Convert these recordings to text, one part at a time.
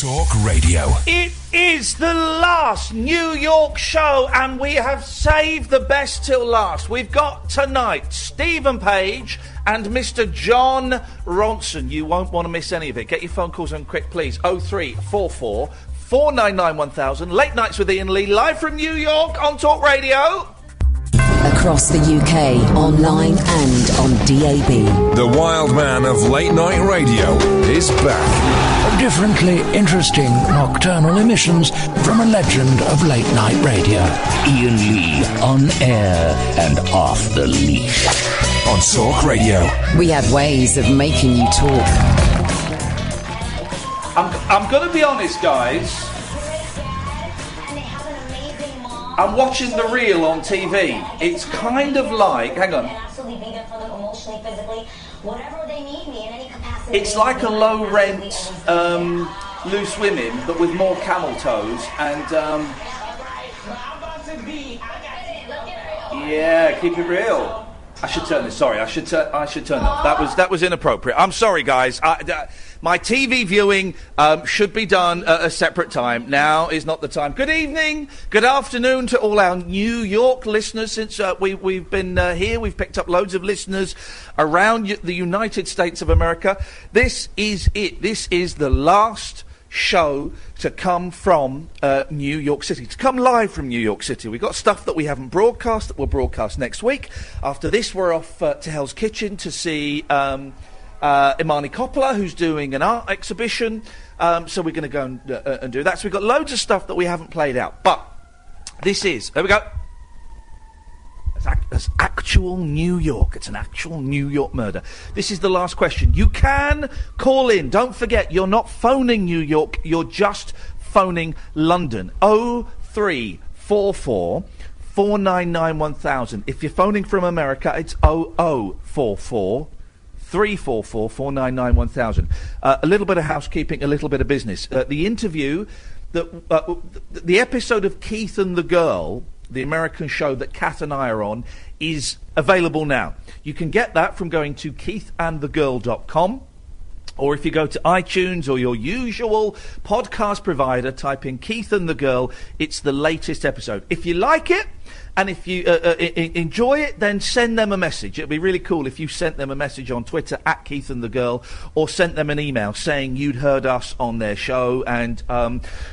Talk Radio. It is the last New York show, and we have saved the best till last. We've got tonight Stephen Page and Mr. John Ronson. You won't want to miss any of it. Get your phone calls on quick, please. 0344 499 1000. Late Nights with Iain Lee, live from New York on Talk Radio. Across the UK, online and on DAB. The wild man of late night radio is back. Differently interesting nocturnal emissions from a legend of late night radio. Iain Lee, on air and off the leash. On Talk Radio. We have ways of making you talk. I'm going to be honest, guys. I'm watching The Real on TV. It's kind of like... Hang on. It's like a low-rent Loose Women, but with more camel toes and... yeah, keep it real. I should turn this. Sorry, I should turn it off. That was inappropriate. I'm sorry, guys. My TV viewing should be done at a separate time. Now is not the time. Good evening, good afternoon to all our New York listeners. Since we've been here, we've picked up loads of listeners around the United States of America. This is it. This is the last show to come from New York City, to come live from New York City. We've got stuff that we haven't broadcast that we'll broadcast next week. After this, we're off to Hell's Kitchen to see Imani Coppola, who's doing an art exhibition. So we're going to go and do that. So we've got loads of stuff that we haven't played out. But this is, there we go. It's actual New York. It's an actual New York murder. This is the last question. You can call in. Don't forget, you're not phoning New York. You're just phoning London. 0344 499 1000. If you're phoning from America, it's 0044 344 499 1000. A little bit of housekeeping, a little bit of business. The interview, the episode of Keith and the Girl, the American show that Kat and I are on, is available now. You can get that from going to keithandthegirl.com, or if you go to iTunes or your usual podcast provider, type in Keith and the Girl. It's the latest episode. If you like it, and if you enjoy it, then send them a message. It'd be really cool if you sent them a message on Twitter at Keith and the Girl, or sent them an email saying you'd heard us on their show and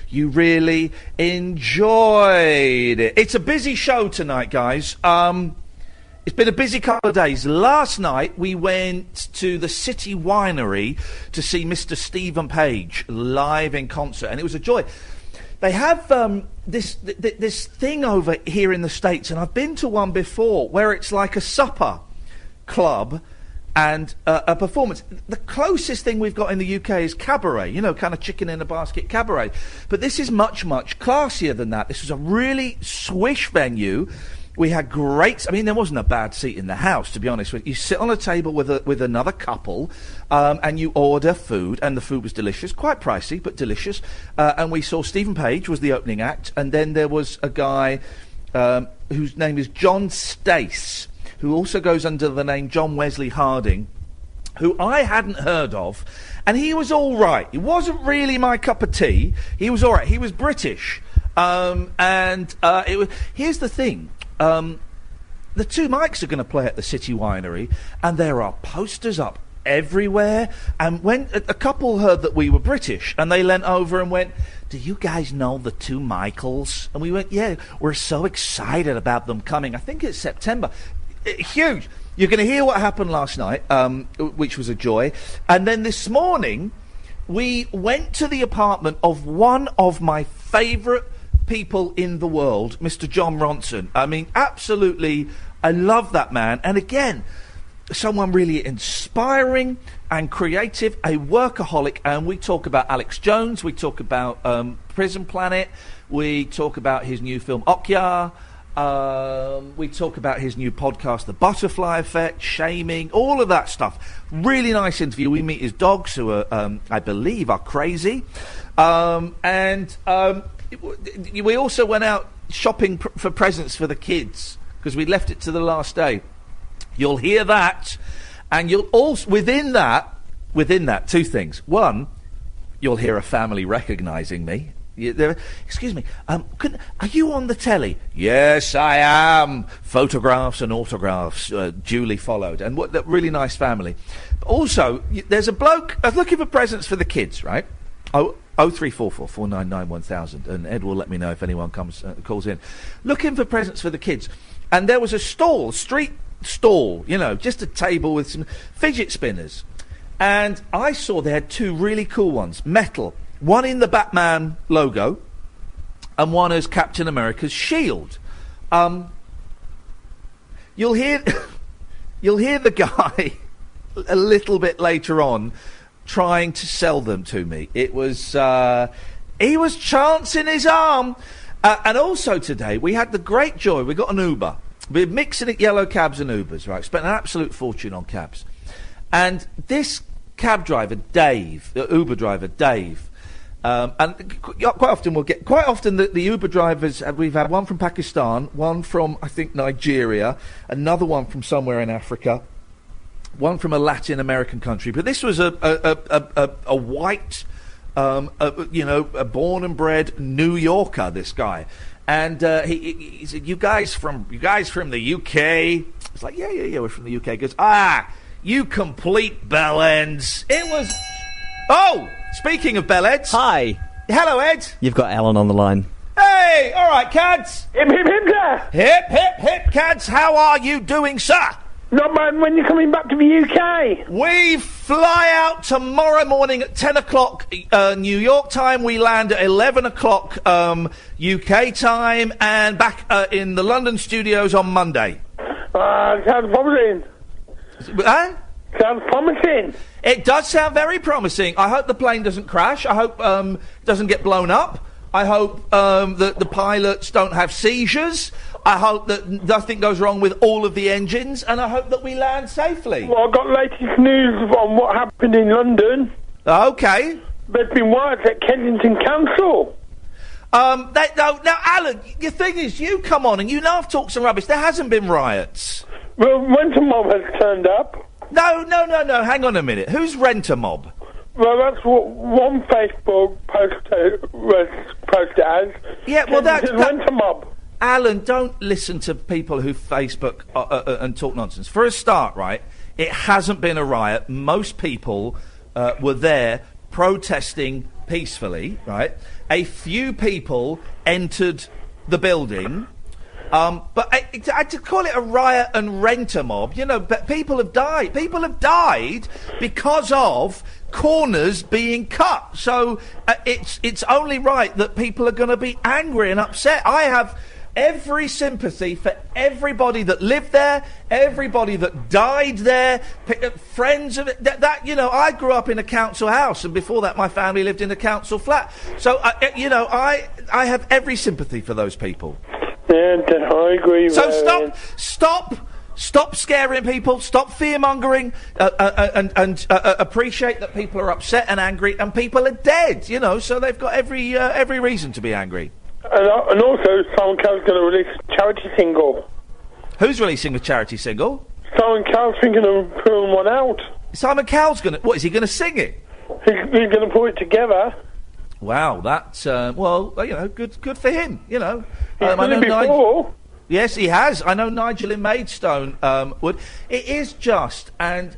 you really enjoyed it. It's a busy show tonight, guys. It's been a busy couple of days. Last night we went to the City Winery to see Mr. Stephen Page live in concert, and it was a joy. They have this thing over here in the States, and I've been to one before, where it's like a supper club and a performance. The closest thing we've got in the UK is cabaret, you know, kind of chicken in a basket cabaret. But this is much, much classier than that. This was a really swish venue. We had great... I mean, there wasn't a bad seat in the house, to be honest with you. You sit on a table with another couple, and you order food, and the food was delicious. Quite pricey, but delicious. And we saw Stephen Page was the opening act, and then there was a guy whose name is John Stace, who also goes under the name John Wesley Harding, who I hadn't heard of, and he was all right. He wasn't really my cup of tea. He was all right. He was British. Here's the thing. The two mics are going to play at the City Winery, and there are posters up everywhere. And when a couple heard that we were British, and they leant over and went, "Do you guys know the two Michaels?" And we went, "Yeah, we're so excited about them coming." I think it's September. Huge. You're going to hear what happened last night, which was a joy. And then this morning, we went to the apartment of one of my favourite people in the world, Mr. John Ronson. I mean, absolutely, I love that man. And again, someone really inspiring and creative, a workaholic. And we talk about Alex Jones, we talk about Prison Planet, we talk about his new film Okja, we talk about his new podcast The Butterfly Effect, Shaming, all of that stuff. Really nice interview. We meet his dogs, who are I believe are crazy, we also went out shopping for presents for the kids, because we left it to the last day. You'll hear that, and you'll also within that two things. One, You'll hear a family recognising me. Excuse me, are you on the telly? Yes, I am. Photographs and autographs duly followed. And what that really nice family. But also, there's a bloke looking for presents for the kids, right? 0344 499 1000, and Ed will let me know if anyone calls in. Looking for presents for the kids. And there was a street stall, just a table with some fidget spinners. And I saw they had two really cool ones, metal. One in the Batman logo, and one as Captain America's shield. You'll hear the guy a little bit later on trying to sell them to me. It was he was chancing his arm. And also today we had the great joy. We got an Uber. We're mixing it yellow cabs and Ubers, right? Spent an absolute fortune on cabs. And this cab driver, Dave, the Uber driver, Dave. And quite often the Uber drivers, we've had one from Pakistan, one from, I think, Nigeria, another one from somewhere in Africa, one from a Latin American country. But this was a white, a born and bred New Yorker, this guy. And he said, you guys from the UK? It's like, yeah, we're from the UK. He goes, you complete bellends. It was... Oh! Speaking of bellends... Hi. Hello, Ed. You've got Alan on the line. Hey! All right, Cads. Hip, hip, hip, sir. Hip, hip, hip, Cads. How are you doing, sir? Not bad. When you're coming back to the UK? We fly out tomorrow morning at 10 o'clock New York time. We land at 11 o'clock UK time, and back in the London studios on Monday. Sounds promising. Sounds promising. It does sound very promising. I hope the plane doesn't crash. I hope it doesn't get blown up. I hope that the pilots don't have seizures. I hope that nothing goes wrong with all of the engines, and I hope that we land safely. Well, I got latest news on what happened in London. Okay. There's been riots at Kensington Council. Now, Alan, the thing is, you come on and you love talk some rubbish. There hasn't been riots. Well, Renter Mob has turned up. No. Hang on a minute. Who's Renter Mob? Well, that's what one Facebook poster was posted as. Yeah, well, that's Renter Mob. Alan, don't listen to people who Facebook and talk nonsense. For a start, right, it hasn't been a riot. Most people were there protesting peacefully, right? A few people entered the building. But to call it a riot and renter mob, but people have died. People have died because of corners being cut. So it's only right that people are going to be angry and upset. I have every sympathy for everybody that lived there, everybody that died there, friends of it. I grew up in a council house, and before that, my family lived in a council flat. So I have every sympathy for those people. Yeah, I agree. So stop scaring people. Stop fear mongering, and appreciate that people are upset and angry, and people are dead. So they've got every reason to be angry. And also, Simon Cowell's going to release a charity single. Who's releasing a charity single? Simon Cowell's thinking of putting one out. Simon Cowell's going to... What, is he going to sing it? He's going to put it together. Wow, that's... good for him, He's done it before. Yes, he has. I know Nigel in Maidstone would. It is just, and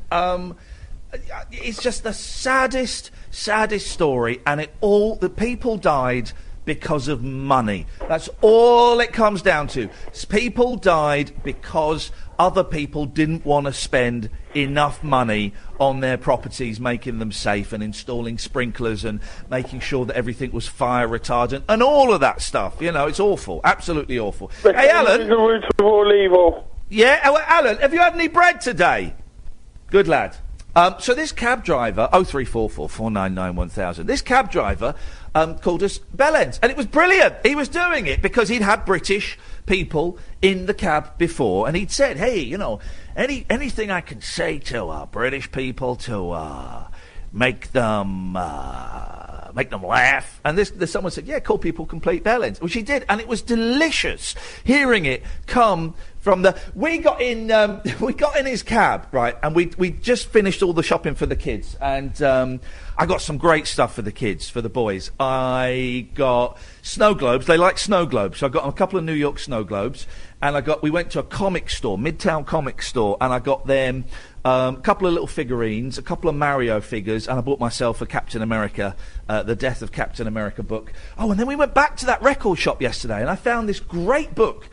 it's just the saddest story, and the people died because of money. That's all it comes down to. People died because other people didn't want to spend enough money on their properties, making them safe and installing sprinklers and making sure that everything was fire retardant and all of that stuff. It's awful. Absolutely awful. But hey, Alan. The root of all evil. Yeah, Alan, have you had any bread today? Good lad. So this cab driver, 0344 499 1000, this cab driver called us bellends. And it was brilliant. He was doing it because he'd had British people in the cab before, and he'd said, hey, anything I can say to British people to make them laugh. And someone said, yeah, call people complete bellends, which he did. And it was delicious hearing it come We got in his cab, right, and we just finished all the shopping for the kids, and I got some great stuff for the kids, for the boys. I got snow globes. They like snow globes, so I got them a couple of New York snow globes, and we went to a comic store, Midtown comic store, and I got them a couple of little figurines, a couple of Mario figures, and I bought myself a Captain America, The Death of Captain America book. Oh, and then we went back to that record shop yesterday, and I found this great book.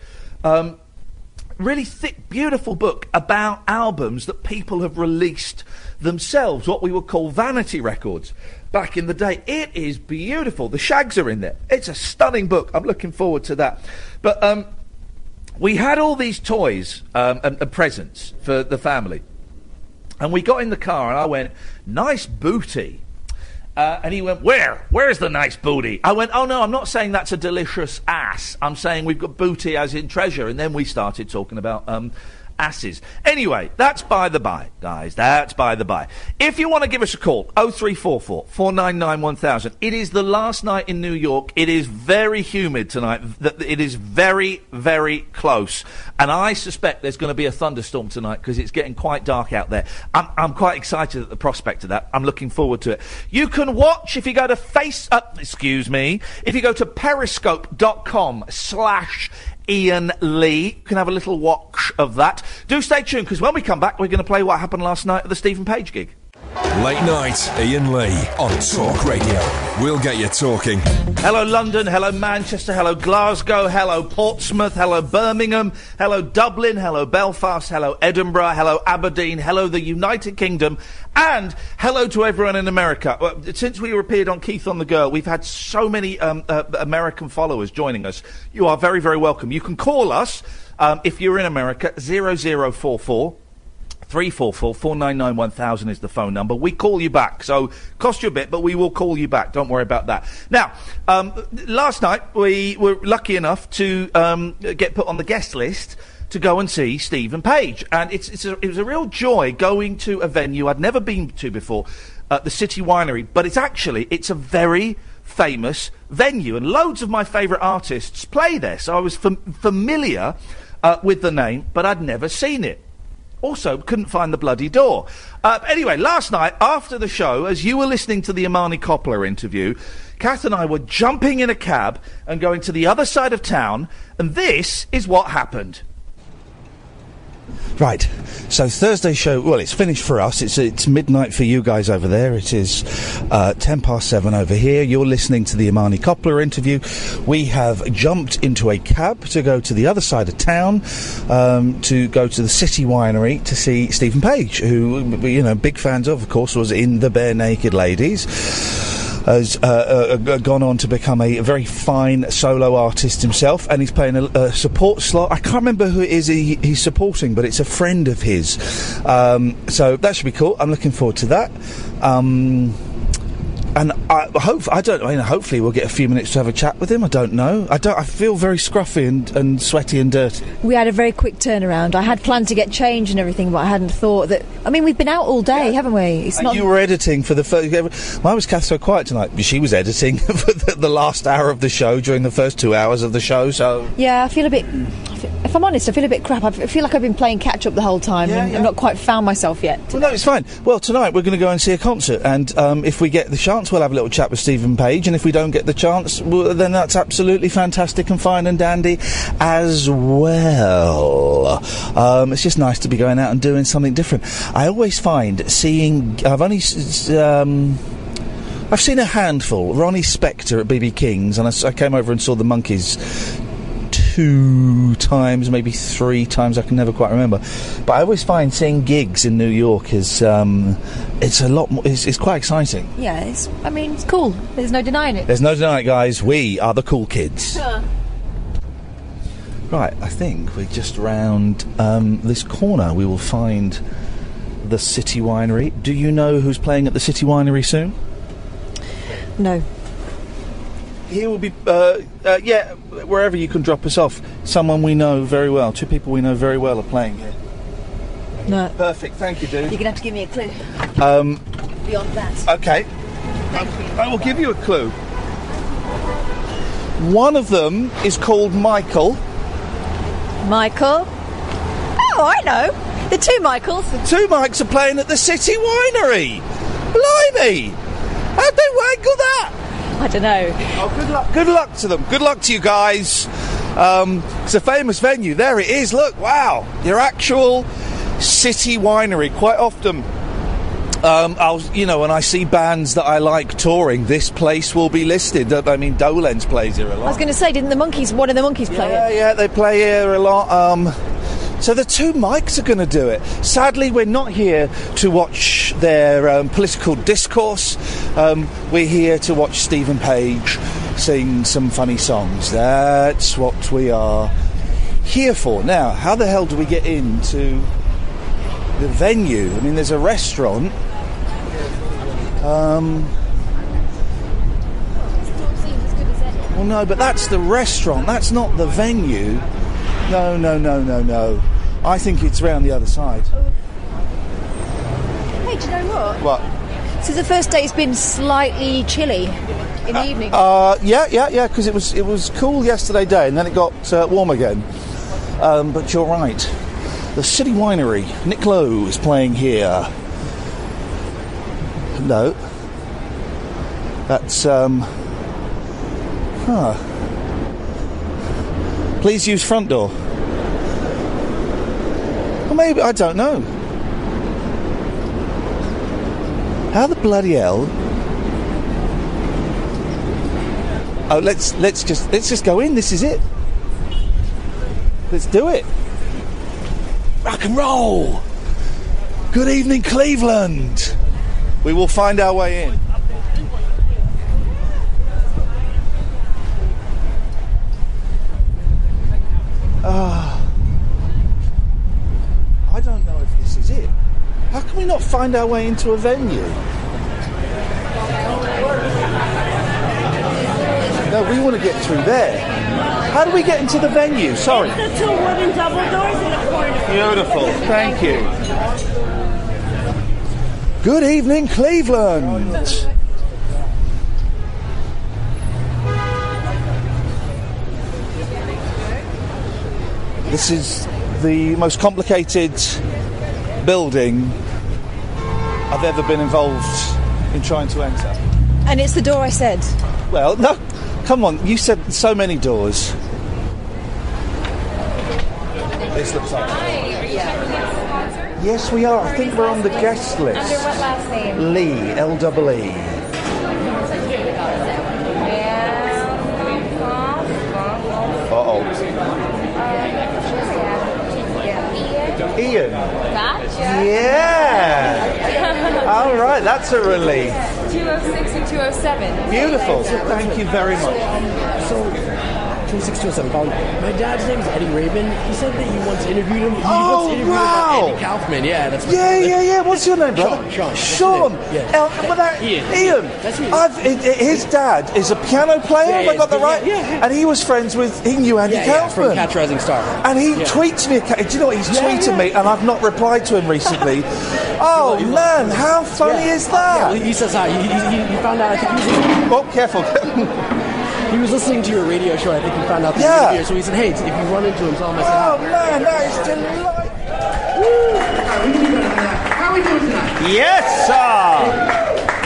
Really thick, beautiful book about albums that people have released themselves, what we would call vanity records back in the day. It is beautiful. The Shags are in there. It's a stunning book. I'm looking forward to that. But we had all these toys and presents for the family. And we got in the car and I went, nice booty. And he went, where's the nice booty? I went, oh no, I'm not saying that's a delicious ass. I'm saying we've got booty as in treasure. And then we started talking about asses. Anyway, that's by the by, guys. That's by the by. If you want to give us a call, 0344 499 1000. It is the last night in New York. It is very humid tonight. It is very, very close. And I suspect there's going to be a thunderstorm tonight because it's getting quite dark out there. I'm quite excited at the prospect of that. I'm looking forward to it. You can watch if you go to if you go to periscope.com/Iain Lee. You can have a little watch of that. Do stay tuned, because when we come back, we're going to play what happened last night at the Stephen Page gig. Late night, Iain Lee on Talk Radio. We'll get you talking. Hello London, hello Manchester, hello Glasgow, hello Portsmouth, hello Birmingham, hello Dublin, hello Belfast, hello Edinburgh, hello Aberdeen, hello the United Kingdom, and hello to everyone in America. Since we appeared on Keith on the Girl, we've had so many American followers joining us. You are very, very welcome. You can call us if you're in America, 0044 344 499 1000 is the phone number. We call you back, so cost you a bit, but we will call you back. Don't worry about that. Now, last night we were lucky enough to get put on the guest list to go and see Stephen Page, and it was a real joy going to a venue I'd never been to before, the City Winery. But it's a very famous venue, and loads of my favourite artists play there, so I was familiar with the name, but I'd never seen it. Also, couldn't find the bloody door. Anyway, last night, after the show, as you were listening to the Imani Coppola interview, Kath and I were jumping in a cab and going to the other side of town, and this is what happened. Right, so Thursday show, well, it's finished for us. It's midnight for you guys over there. It is 7:10 over here. You're listening to the Imani Coppola interview. We have jumped into a cab to go to the other side of town, to go to the City Winery to see Stephen Page, who, big fans of course, was in the Bare Naked Ladies. Has gone on to become a very fine solo artist himself, and he's playing a support slot. I can't remember who it is he's supporting, but it's a friend of his. So that should be cool. I'm looking forward to that. And hopefully we'll get a few minutes to have a chat with him. I don't know. I feel very scruffy and sweaty and dirty. We had a very quick turnaround. I had planned to get changed and everything, but I hadn't thought that... I mean, we've been out all day, haven't we? It's not... You were editing for the first... Why was Kath so quiet tonight? She was editing for the last hour of the show during the first 2 hours of the show, so... Yeah, I feel a bit... If I'm honest, I feel a bit crap. I feel like I've been playing catch-up the whole time, and I've not quite found myself yet. Well, no, it's fine. Well, tonight we're going to go and see a concert, and if we get the chance, we'll have a little chat with Stephen Page, and if we don't get the chance, then that's absolutely fantastic and fine and dandy as well. It's just nice to be going out and doing something different. I always find seeing... I've seen a handful. Ronnie Spector at BB King's, and I came over and saw the Monkees 2 times, maybe 3 times, I can never quite remember. But I always find seeing gigs in New York is it's a lot more, it's quite exciting. Yeah, it's cool. There's no denying it. There's no denying it, guys. We are the cool kids. Right, I think we're just round this corner. We will find the City Winery. Do you know who's playing at the City Winery soon? No. Here will be, wherever you can drop us off. Someone we know very well. 2 people we know very well are playing here. No. Perfect, thank you, dude. You're going to have to give me a clue. Beyond that. Okay. I will give you a clue. One of them is called Michael. Michael? Oh, I know. The two Michaels. Two Mikes are playing at the City Winery. Blimey! How'd they wangle that? I don't know. Oh, good luck. Good luck to them. Good luck to you guys. It's a famous venue. There it is. Look, wow. Your actual City Winery. Quite often, when I see bands that I like touring, this place will be listed. I mean, Dolenz plays here a lot. I was going to say, didn't one of the Monkeys play it? Yeah, they play here a lot. So the two Mikes are going to do it. Sadly, we're not here to watch their political discourse. We're here to watch Stephen Page sing some funny songs. That's what we are here for. Now, how the hell do we get into the venue? I mean, there's a restaurant. Well, no, but that's the restaurant. That's not the venue. No. I think it's round the other side. Hey, do you know what? What? So the first day it's been slightly chilly in the evening. Yeah, because it was cool yesterday day, and then it got warm again. But you're right. The City Winery. Nick Lowe is playing here. No. That's Please use front door. Or maybe, I don't know. How the bloody hell? Oh, let's just go in. This is it. Let's do it. Rock and roll. Good evening, Cleveland. We will find our way in. I don't know if this is it. How can we not find our way into a venue? No, we want to get through there. How do we get into the venue? Sorry. It's the two wooden double doors in the corner. Beautiful. Thank you. Good evening, Cleveland. This is the most complicated building I've ever been involved in trying to enter. And it's the door I said. Well, no, come on, you said so many doors. This looks like... Yes, we are. I think we're on the guest list. Under what last name? Lee, L-E-E. Uh-oh. Iain. Gotcha. Yeah. All right, that's a relief. 206 and 207. Beautiful. Thank you very much. So, 206, 207. My dad's name is Eddie Rabin. He said that you once interviewed him. Oh, wow. Andy Kaufman. Yeah, that's what Yeah. What's your name, brother? Sean. Yeah. Iain. That's me. His dad is a piano player. Have I got that right? Yeah. And he was friends with. He knew Andy Kaufman from Catch Rising Star. And he tweets me. Do you know what? He's tweeted me, and I've not replied to him recently. Oh man, how funny is that? Yeah, well, he says how he found out. I think he was. Oh, careful. He was listening to your radio show. I think he found out that you were here. So he said, "Hey, if you run into him, tell him I said hi." Oh man, that is delightful. How are we doing tonight? Yes, sir.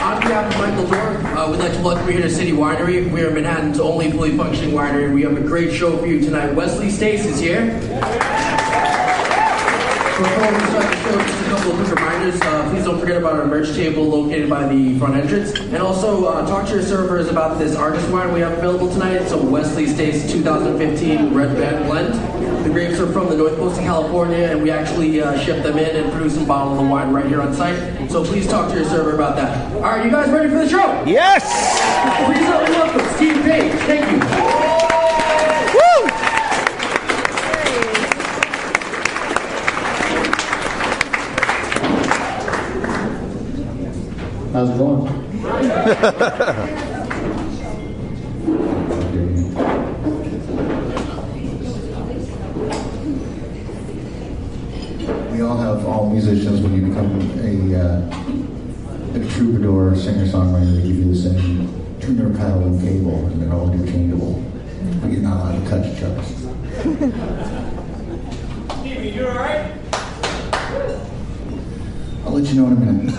On behalf of Michael Dorr, we'd like to welcome you here to City Winery. We are Manhattan's only fully functioning winery. We have a great show for you tonight. Wesley Stace is here. Before we start the show, just a couple of quick reminders. Please don't forget about our merch table located by the front entrance. And also, talk to your servers about this artist wine we have available tonight. It's a Wesley Stace 2015 Red Band Blend. The grapes are from the North Coast of California, and we actually ship them in and produce and bottle the wine right here on site. So please talk to your server about that. All right, you guys ready for the show? Yes! Please help me welcome Steve Page. Thank you. Woo! How's it going? We all have, all musicians, when you become a troubadour, singer-songwriter, they give you the same tuner, pedal, and cable, and they're all interchangeable. But you're not allowed to touch each other. Stevie, you alright? I'll let you know in a minute.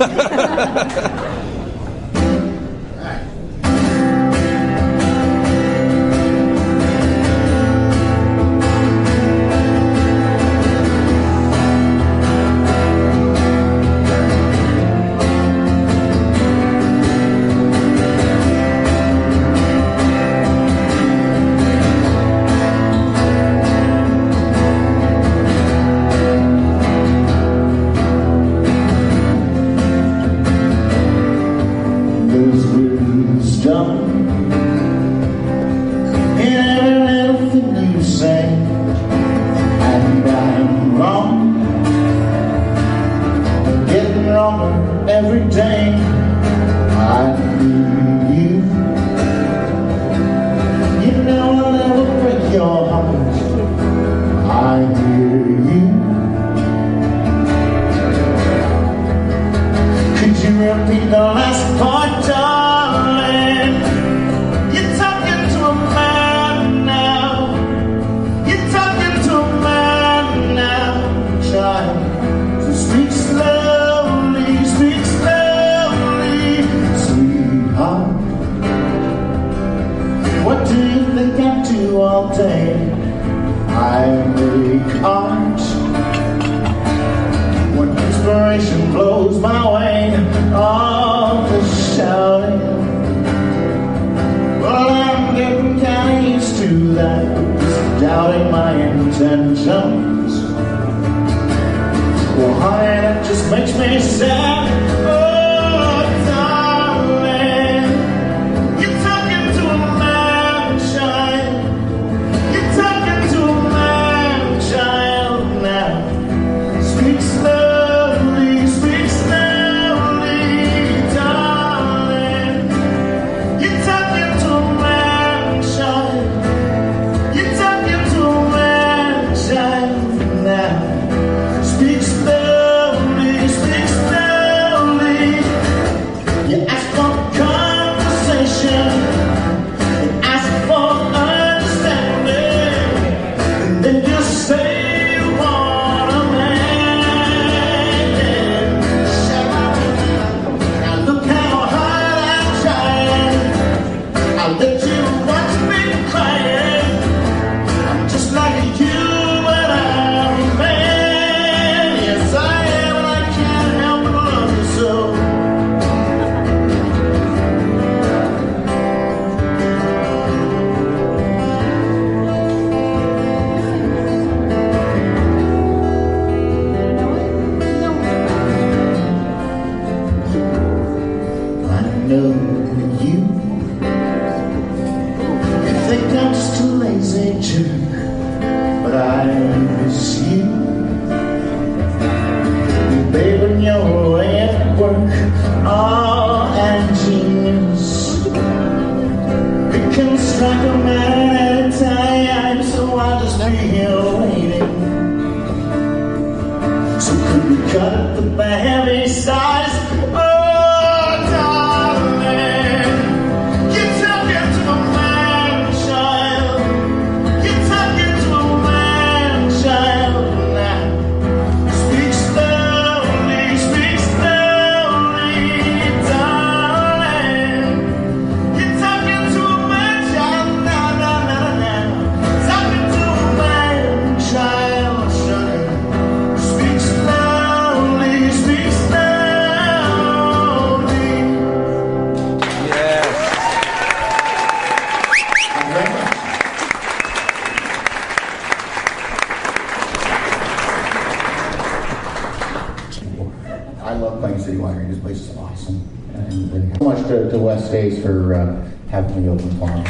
Having me open for him.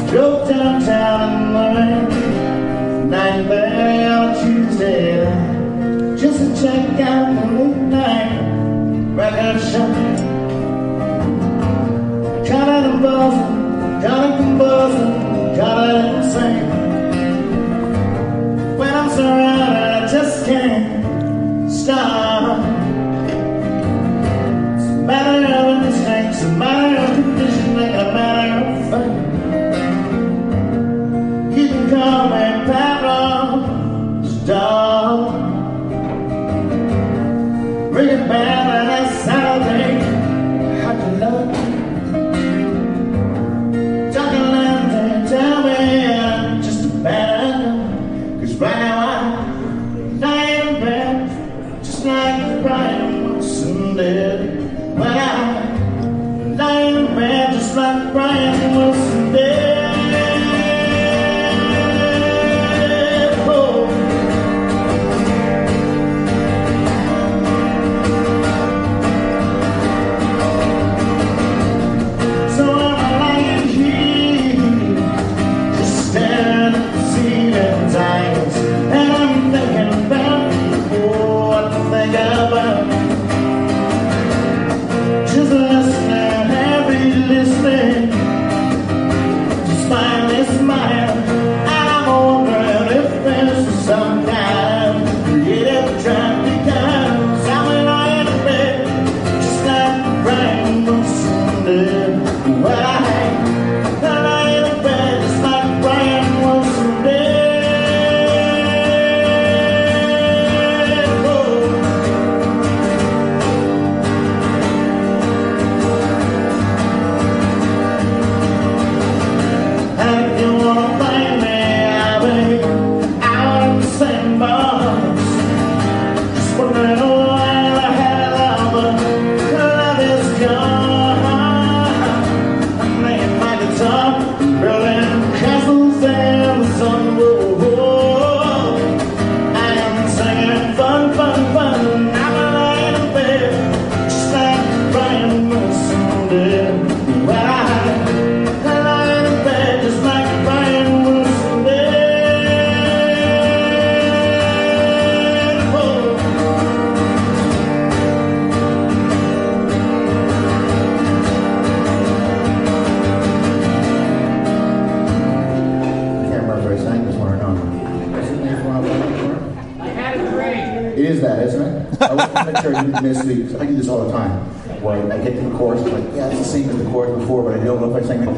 Drove downtown in the rain, 9:30 on a Tuesday night, just to check out the late night record shop. Caught it buzzing, caught it insane. When I'm surrounded, I just can't stop. Matter of instincts, a matter of condition, like a matter of fact. You can call me Pablo, Brian Wilson dead. Oh. So I'm lying here, just staring at the ceiling's eyes, and I'm thinking about what to think about. Just listening, heavy listening, smiley smile, and I'm wondering if there's some kind of creative trying to become. I'm lying in bed, just like Brian Wilson did. Well, I lie in bed, just like Brian Wilson did. Oh. And if you wanna find me, I'll be out in the sandbox, just wondering why the hell all the love is gone. I'm playing my guitar, building castles in the sun. Whoa. I am singing fun, fun, fun. I'm lying in bed, just like Brian Wilson did. Well, I lie in bed, just like Brian Wilson did. Whoa. I can't remember if I sang this one or not. What's the name of one? I had a dream. It is that, isn't it? I want to make sure I didn't miss the. I do this all the time. Where I get to the chorus, I'm like, yeah, it's the same as the chorus before, but I don't know if I sang it. You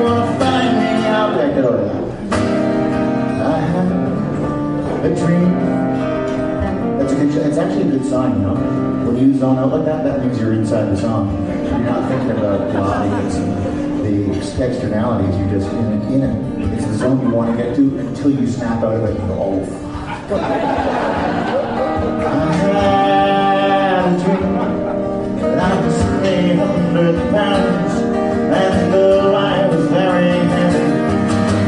wanna find me out there? Get over that. I have a dream. That's a good. It's actually a good sign, you know. When you zone out like that, that means you're inside the song. You're not thinking about the audience and the externalities. You're just in it. It's the zone you want to get to until you snap out of it and go, oh, fuck. I had a dream that I was 300 pounds and though I was very heavy,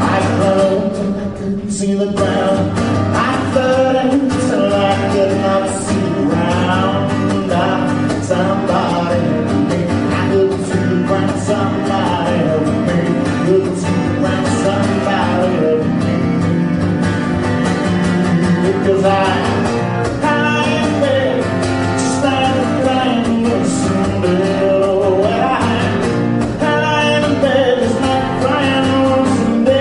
I floated and I couldn't see the ground. I floated until I could not see the ground. Somebody help me, I couldn't see the ground. Somebody help me, couldn't see the ground. Somebody help me, because I in bed, just like Brian Wilson did. Oh, I in bed, just like Brian Wilson did.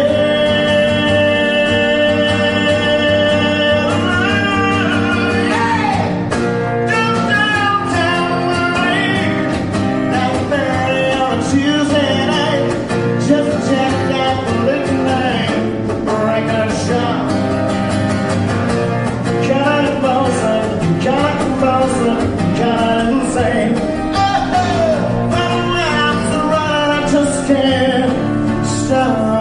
Jump downtown Marine, 9:30 on a Tuesday night, just to check out the liquor name, record shop. Kinda insane. Oh, when I'm running, I just can't stop.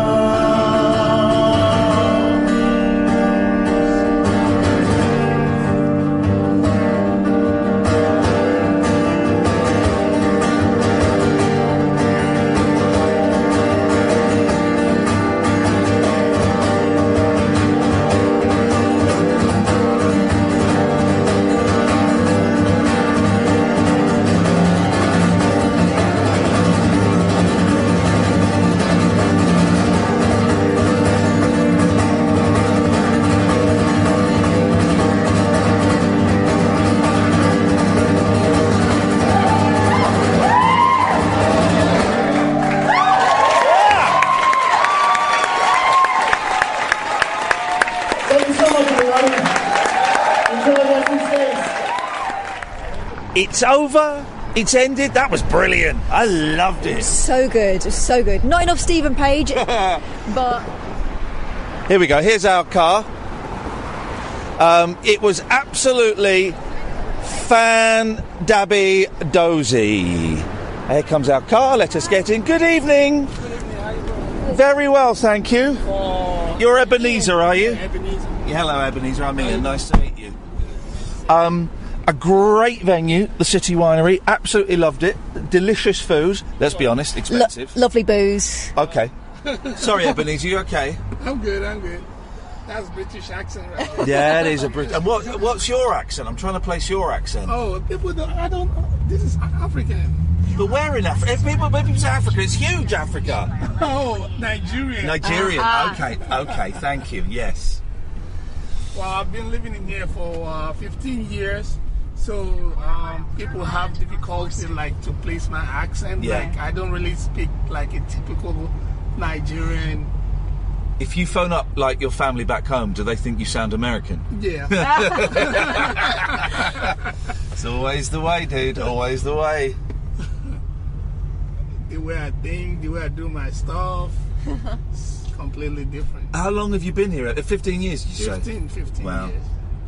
It's over. It's ended. That was brilliant. I loved it. So good, so good. Not enough Stephen Page, but... Here we go. Here's our car. It was absolutely fan-dabby-dozy. Here comes our car. Let us get in. Good evening. Very well, thank you. You're Ebenezer, are you? Ebenezer. Yeah, hello, Ebenezer. I'm Iain. Nice to meet you. A great venue, the City Winery. Absolutely loved it. delicious food. Let's be honest, expensive. Lovely booze. Okay. Sorry, Ebenezer, you okay? I'm good. That's British accent right there. Yeah, it is a British. And what's your accent? I'm trying to place your accent. Oh, people don't. This is African. But where in Africa? If people say Africa, it's huge Africa. Oh, Nigerian. Okay, thank you, yes. Well, I've been living in here for 15 years, so people have difficulty to place my accent. Yeah. I don't really speak like a typical Nigerian. If you phone up your family back home, do they think you sound American? Yeah. It's always the way, dude. Always the way. The way I think, the way I do my stuff, it's completely different. How long have you been here? 15 years, did you say? 15 wow. years.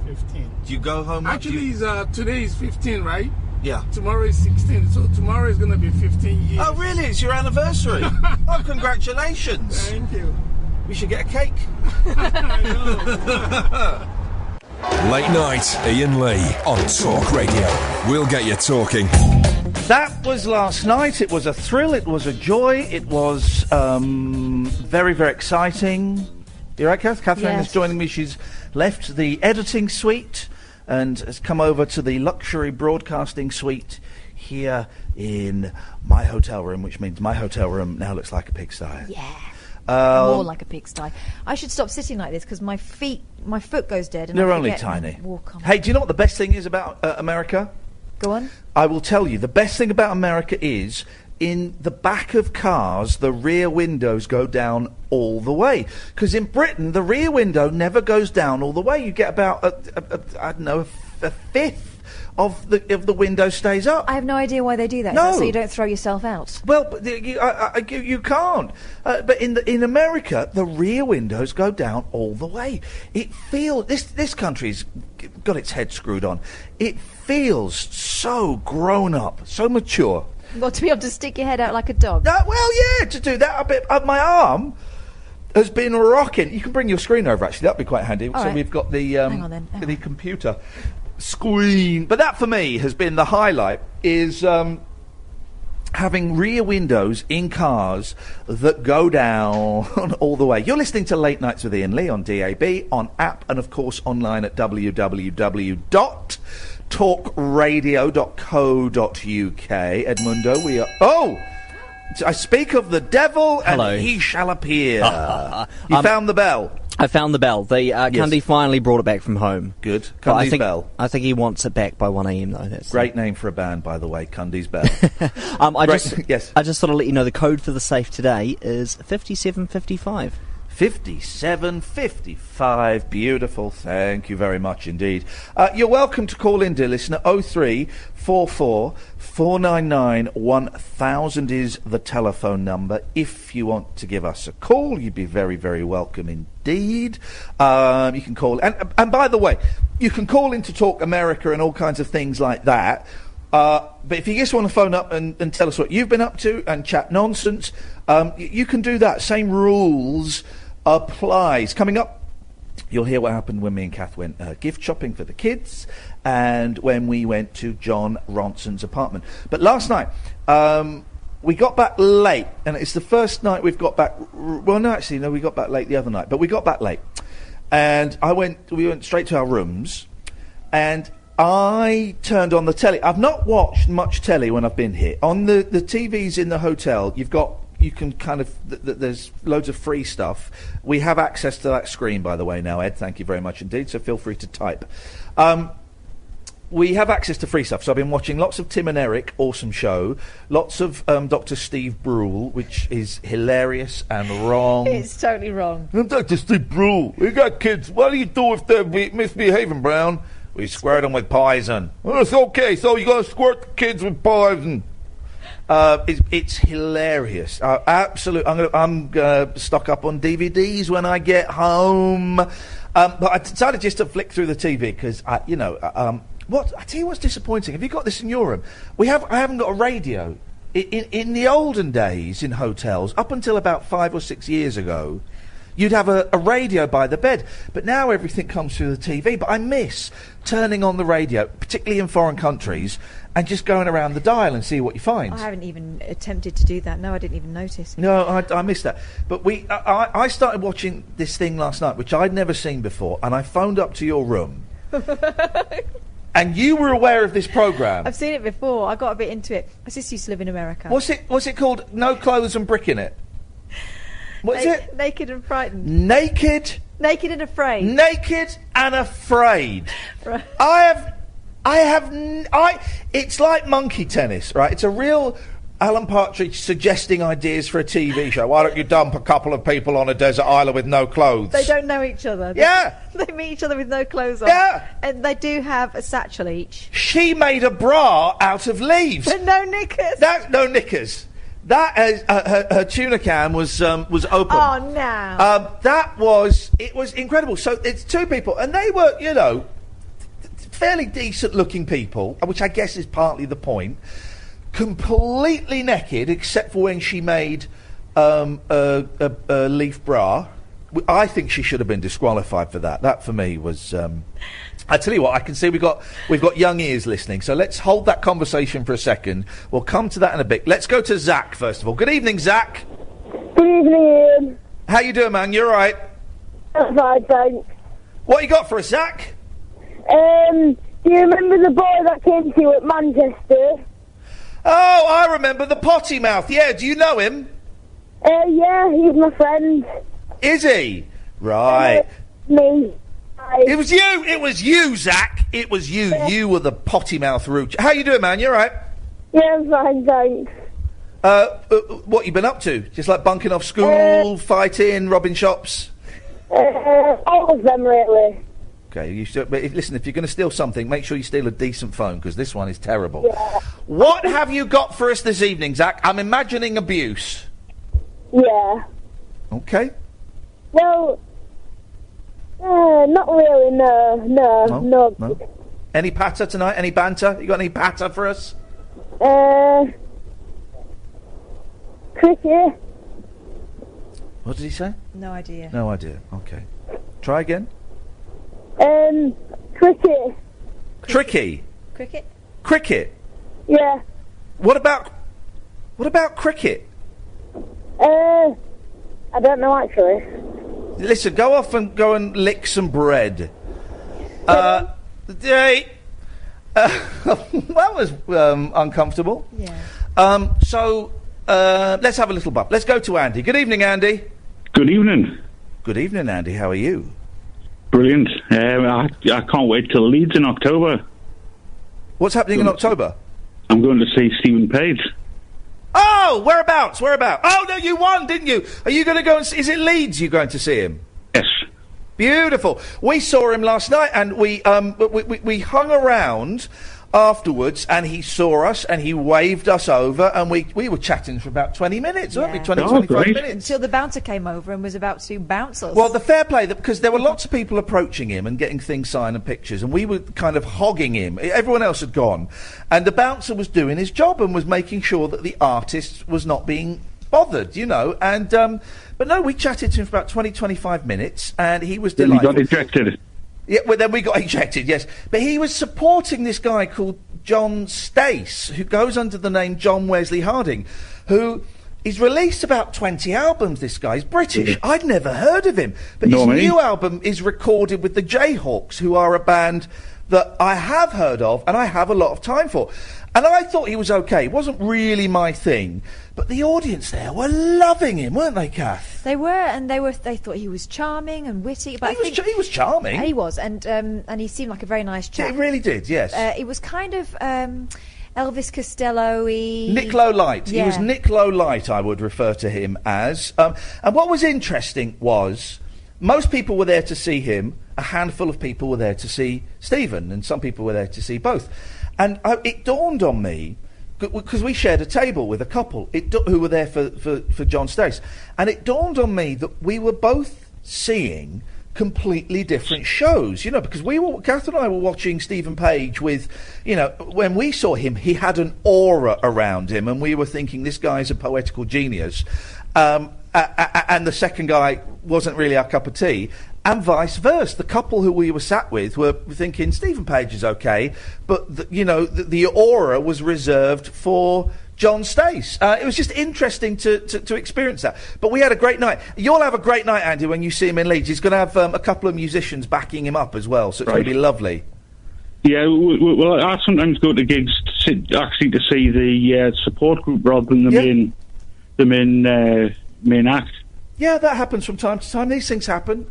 15. Do you go home? Actually, today is 15, right? Yeah. Tomorrow is 16, so tomorrow is going to be 15 years. Oh, really? It's your anniversary? Oh, congratulations. Thank you. We should get a cake. Late night, Iain Lee on Talk Radio. We'll get you talking. That was last night. It was a thrill. It was a joy. It was very, very exciting. You right, Kath? Catherine is joining me. She's left the editing suite and has come over to the luxury broadcasting suite here in my hotel room, which means my hotel room now looks like a pigsty. Yeah. More like a pigsty. I should stop sitting like this because my foot goes dead. And They're I only forget tiny. Walk on. Hey, do you know what the best thing is about America? Go on. I will tell you. The best thing about America is in the back of cars, the rear windows go down all the way. Because in Britain, the rear window never goes down all the way. You get about a fifth of the window stays up. I have no idea why they do that. No. Is that so you don't throw yourself out? Well, but you can't. But in America, the rear windows go down all the way. It feels this country's got its head screwed on. It feels so grown up, so mature. Well, to be able to stick your head out like a dog. Well, yeah, to do that a bit. My arm has been rocking. You can bring your screen over. Actually, that'd be quite handy. All so right. we've got the Hang on then. the computer screen. But that for me has been the highlight. Is having rear windows in cars that go down all the way. You're listening to Late Nights with Iain Lee on DAB, on app, and of course online at www.talkradio.co.uk. Edmundo, we are... Oh! I speak of the devil, Hello. and he shall appear. You found the bell? I found the bell. Cundy finally brought it back from home. Good. But Cundy's Bell. I think he wants it back by 1 a.m. though. That's Great name for a band, by the way, Cundy's Bell. Yes. I just thought I'd let you know the code for the safe today is 5755. 5755. Beautiful. Thank you very much indeed. You're welcome to call in, dear listener. 0344 499 1000 is the telephone number. If you want to give us a call, you'd be very, very welcome indeed. You can call. And by the way, you can call in to talk America and all kinds of things like that. But if you just want to phone up and tell us what you've been up to and chat nonsense, you can do that. Same rules applies. Coming up, you'll hear what happened when me and Kath went gift shopping for the kids and when we went to John Ronson's apartment. But last night, we got back late, and it's the first night we've got back... Well, no, actually, no, we got back late the other night, but we got back late. And we went straight to our rooms, and I turned on the telly. I've not watched much telly when I've been here. On the TVs in the hotel, you can kind of, there's loads of free stuff. We have access to that screen, by the way, now, Ed. Thank you very much indeed, so feel free to type. We have access to free stuff, so I've been watching lots of Tim and Eric, awesome show. Lots of Dr. Steve Brule, which is hilarious and wrong. It's totally wrong. I'm Dr. Steve Brule. We got kids. What do you do if they're misbehaving, Brown? We squirt them with poison. Well, it's okay, so you gotta squirt the kids with poison. It's hilarious. Absolutely. I'm gonna stock up on DVDs when I get home. But I decided just to flick through the TV because, I tell you what's disappointing. Have you got this in your room? I haven't got a radio. In the olden days in hotels, up until about 5 or 6 years ago, you'd have a radio by the bed. But now everything comes through the TV. But I miss turning on the radio, particularly in foreign countries, and just going around the dial and see what you find. I haven't even attempted to do that. No, I didn't even notice. No, I missed that. But I started watching this thing last night, which I'd never seen before, and I phoned up to your room. And you were aware of this programme? I've seen it before. I got a bit into it. I just used to live in America. What's it called? No Clothes and Brick in It? What is it? Naked and Frightened. Naked and Afraid. Naked and Afraid. Right. It's like monkey tennis, right? It's a real Alan Partridge suggesting ideas for a TV show. Why don't you dump a couple of people on a desert island with no clothes? They don't know each other. They meet each other with no clothes on. Yeah. And they do have a satchel each. She made a bra out of leaves. But no knickers. No knickers. Her tuna can was open. Oh no! It was incredible. So it's two people, and they were, fairly decent-looking people, which I guess is partly the point. Completely naked, except for when she made a leaf bra. I think she should have been disqualified for that. That for me was. I tell you what, I can see we've got young ears listening, so let's hold that conversation for a second. We'll come to that in a bit. Let's go to Zach first of all. Good evening, Zach. Good evening, Ian. How you doing, man? You all right? I'm fine, thanks. What you got for us, Zach? Do you remember the boy that came to you at Manchester? Oh, I remember the potty mouth. Yeah, do you know him? Yeah, he's my friend. Is he? Right. Me. It was you, Zach. It was you. Yeah. You were the potty mouth root. How you doing, man? You all right? Yeah, I'm fine, thanks. What you been up to? Just like bunking off school, fighting, robbing shops? All of them, really. Okay, listen, if you're going to steal something, make sure you steal a decent phone, because this one is terrible. Yeah. What have you got for us this evening, Zach? I'm imagining abuse. Yeah. Okay. Well, not really, no. Any patter tonight? Any banter? You got any patter for us? Cricket. What did he say? No idea. No idea. Okay. Try again. Cricket. Tricky. Cricket? Cricket. Yeah. What about cricket? I don't know actually. Listen, go off and go and lick some bread. That was uncomfortable. Yeah. So let's have a little bump. Let's go to Andy. Good evening, Andy. Good evening. Good evening, Andy. How are you? Brilliant. I can't wait till Leeds in October. What's happening in October? I'm going to see Stephen Page. Oh, whereabouts? Oh, no, you won, didn't you? Are you going to go and is it Leeds you're going to see him? Yes. Beautiful. We saw him last night, and we hung around afterwards, and he saw us, and he waved us over, and we were chatting for about 20 minutes, weren't we? 25 minutes. Until the bouncer came over and was about to bounce us. Well, the fair play, because there were lots of people approaching him and getting things signed and pictures, and we were kind of hogging him. Everyone else had gone, and the bouncer was doing his job and was making sure that the artist was not being bothered, and but no, we chatted to him for about 25 minutes, and he was delighted. He got ejected. Yeah, well, then we got ejected, yes. But he was supporting this guy called John Stace, who goes under the name John Wesley Harding, who he's released about 20 albums, this guy. He's British. I'd never heard of him. But his new album is recorded with the Jayhawks, who are a band that I have heard of and I have a lot of time for. And I thought he was okay. It wasn't really my thing. But the audience there were loving him, weren't they, Kath? They were, and they thought he was charming and witty. But he was charming. He was, and he seemed like a very nice chap. He really did, yes. It was kind of Elvis Costello-y. Nick Lowe Light. Yeah. He was Nick Lowe Light, I would refer to him as. And what was interesting was most people were there to see him. A handful of people were there to see Stephen, and some people were there to see both. And it dawned on me, because we shared a table with a couple who were there for John Stace, and it dawned on me that we were both seeing completely different shows, because Kath and I were watching Stephen Page with, when we saw him, he had an aura around him, and we were thinking, this guy's a poetical genius. and the second guy wasn't really our cup of tea. And vice versa. The couple who we were sat with were thinking Stephen Page is okay, but the aura was reserved for John Stace. It was just interesting to experience that. But we had a great night. You'll have a great night, Andy, when you see him in Leeds. He's going to have a couple of musicians backing him up as well, so it's going to be lovely. Yeah, well, I sometimes go to gigs actually to see the support group rather than the main act. Yeah, that happens from time to time. These things happen.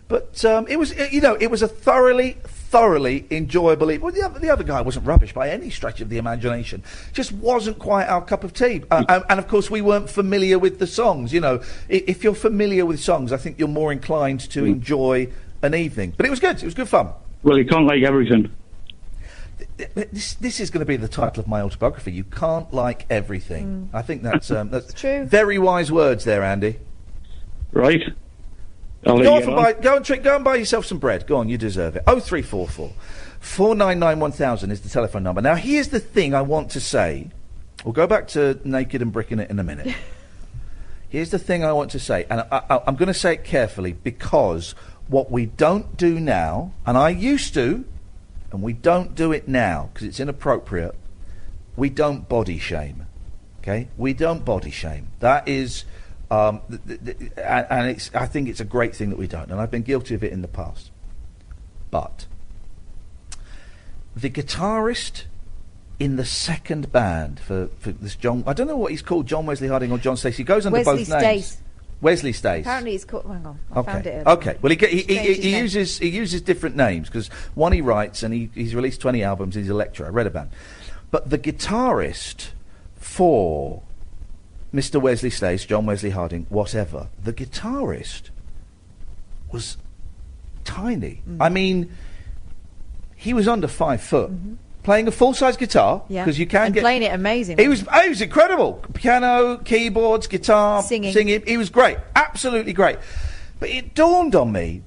But it was a thoroughly enjoyable evening. Well, the other guy wasn't rubbish by any stretch of the imagination. Just wasn't quite our cup of tea. And of course, we weren't familiar with the songs. If you're familiar with songs, I think you're more inclined to enjoy an evening. But it was good. It was good fun. Well, you can't like everything. This is going to be the title of my autobiography. You can't like everything. I think that's true. Very wise words there, Andy. Right. Go and buy yourself some bread. Go on, you deserve it. 0344 499 1000 is the telephone number. Now, here's the thing I want to say. We'll go back to Naked and Bricking It in a minute. Here's the thing I want to say, and I'm going to say it carefully, because what we don't do now, and I used to, and we don't do it now because it's inappropriate, we don't body shame. Okay? We don't body shame. That is... and I think it's a great thing that we don't, and I've been guilty of it in the past. But the guitarist in the second band for this John, I don't know what he's called, John Wesley Harding or John Stace. He goes under both names. Wesley Stace. Apparently he's called. Hang on, I found it. Okay. Well, he uses different names because one he writes and he's released 20 albums. He's a lecturer. I read about him. But the guitarist for Mr. Wesley Stace, John Wesley Harding, whatever, the guitarist was tiny. I mean, he was under 5 foot, playing a full-size guitar, because you can playing it amazing. He was incredible. Piano, keyboards, guitar, singing. He was great, absolutely great. But it dawned on me,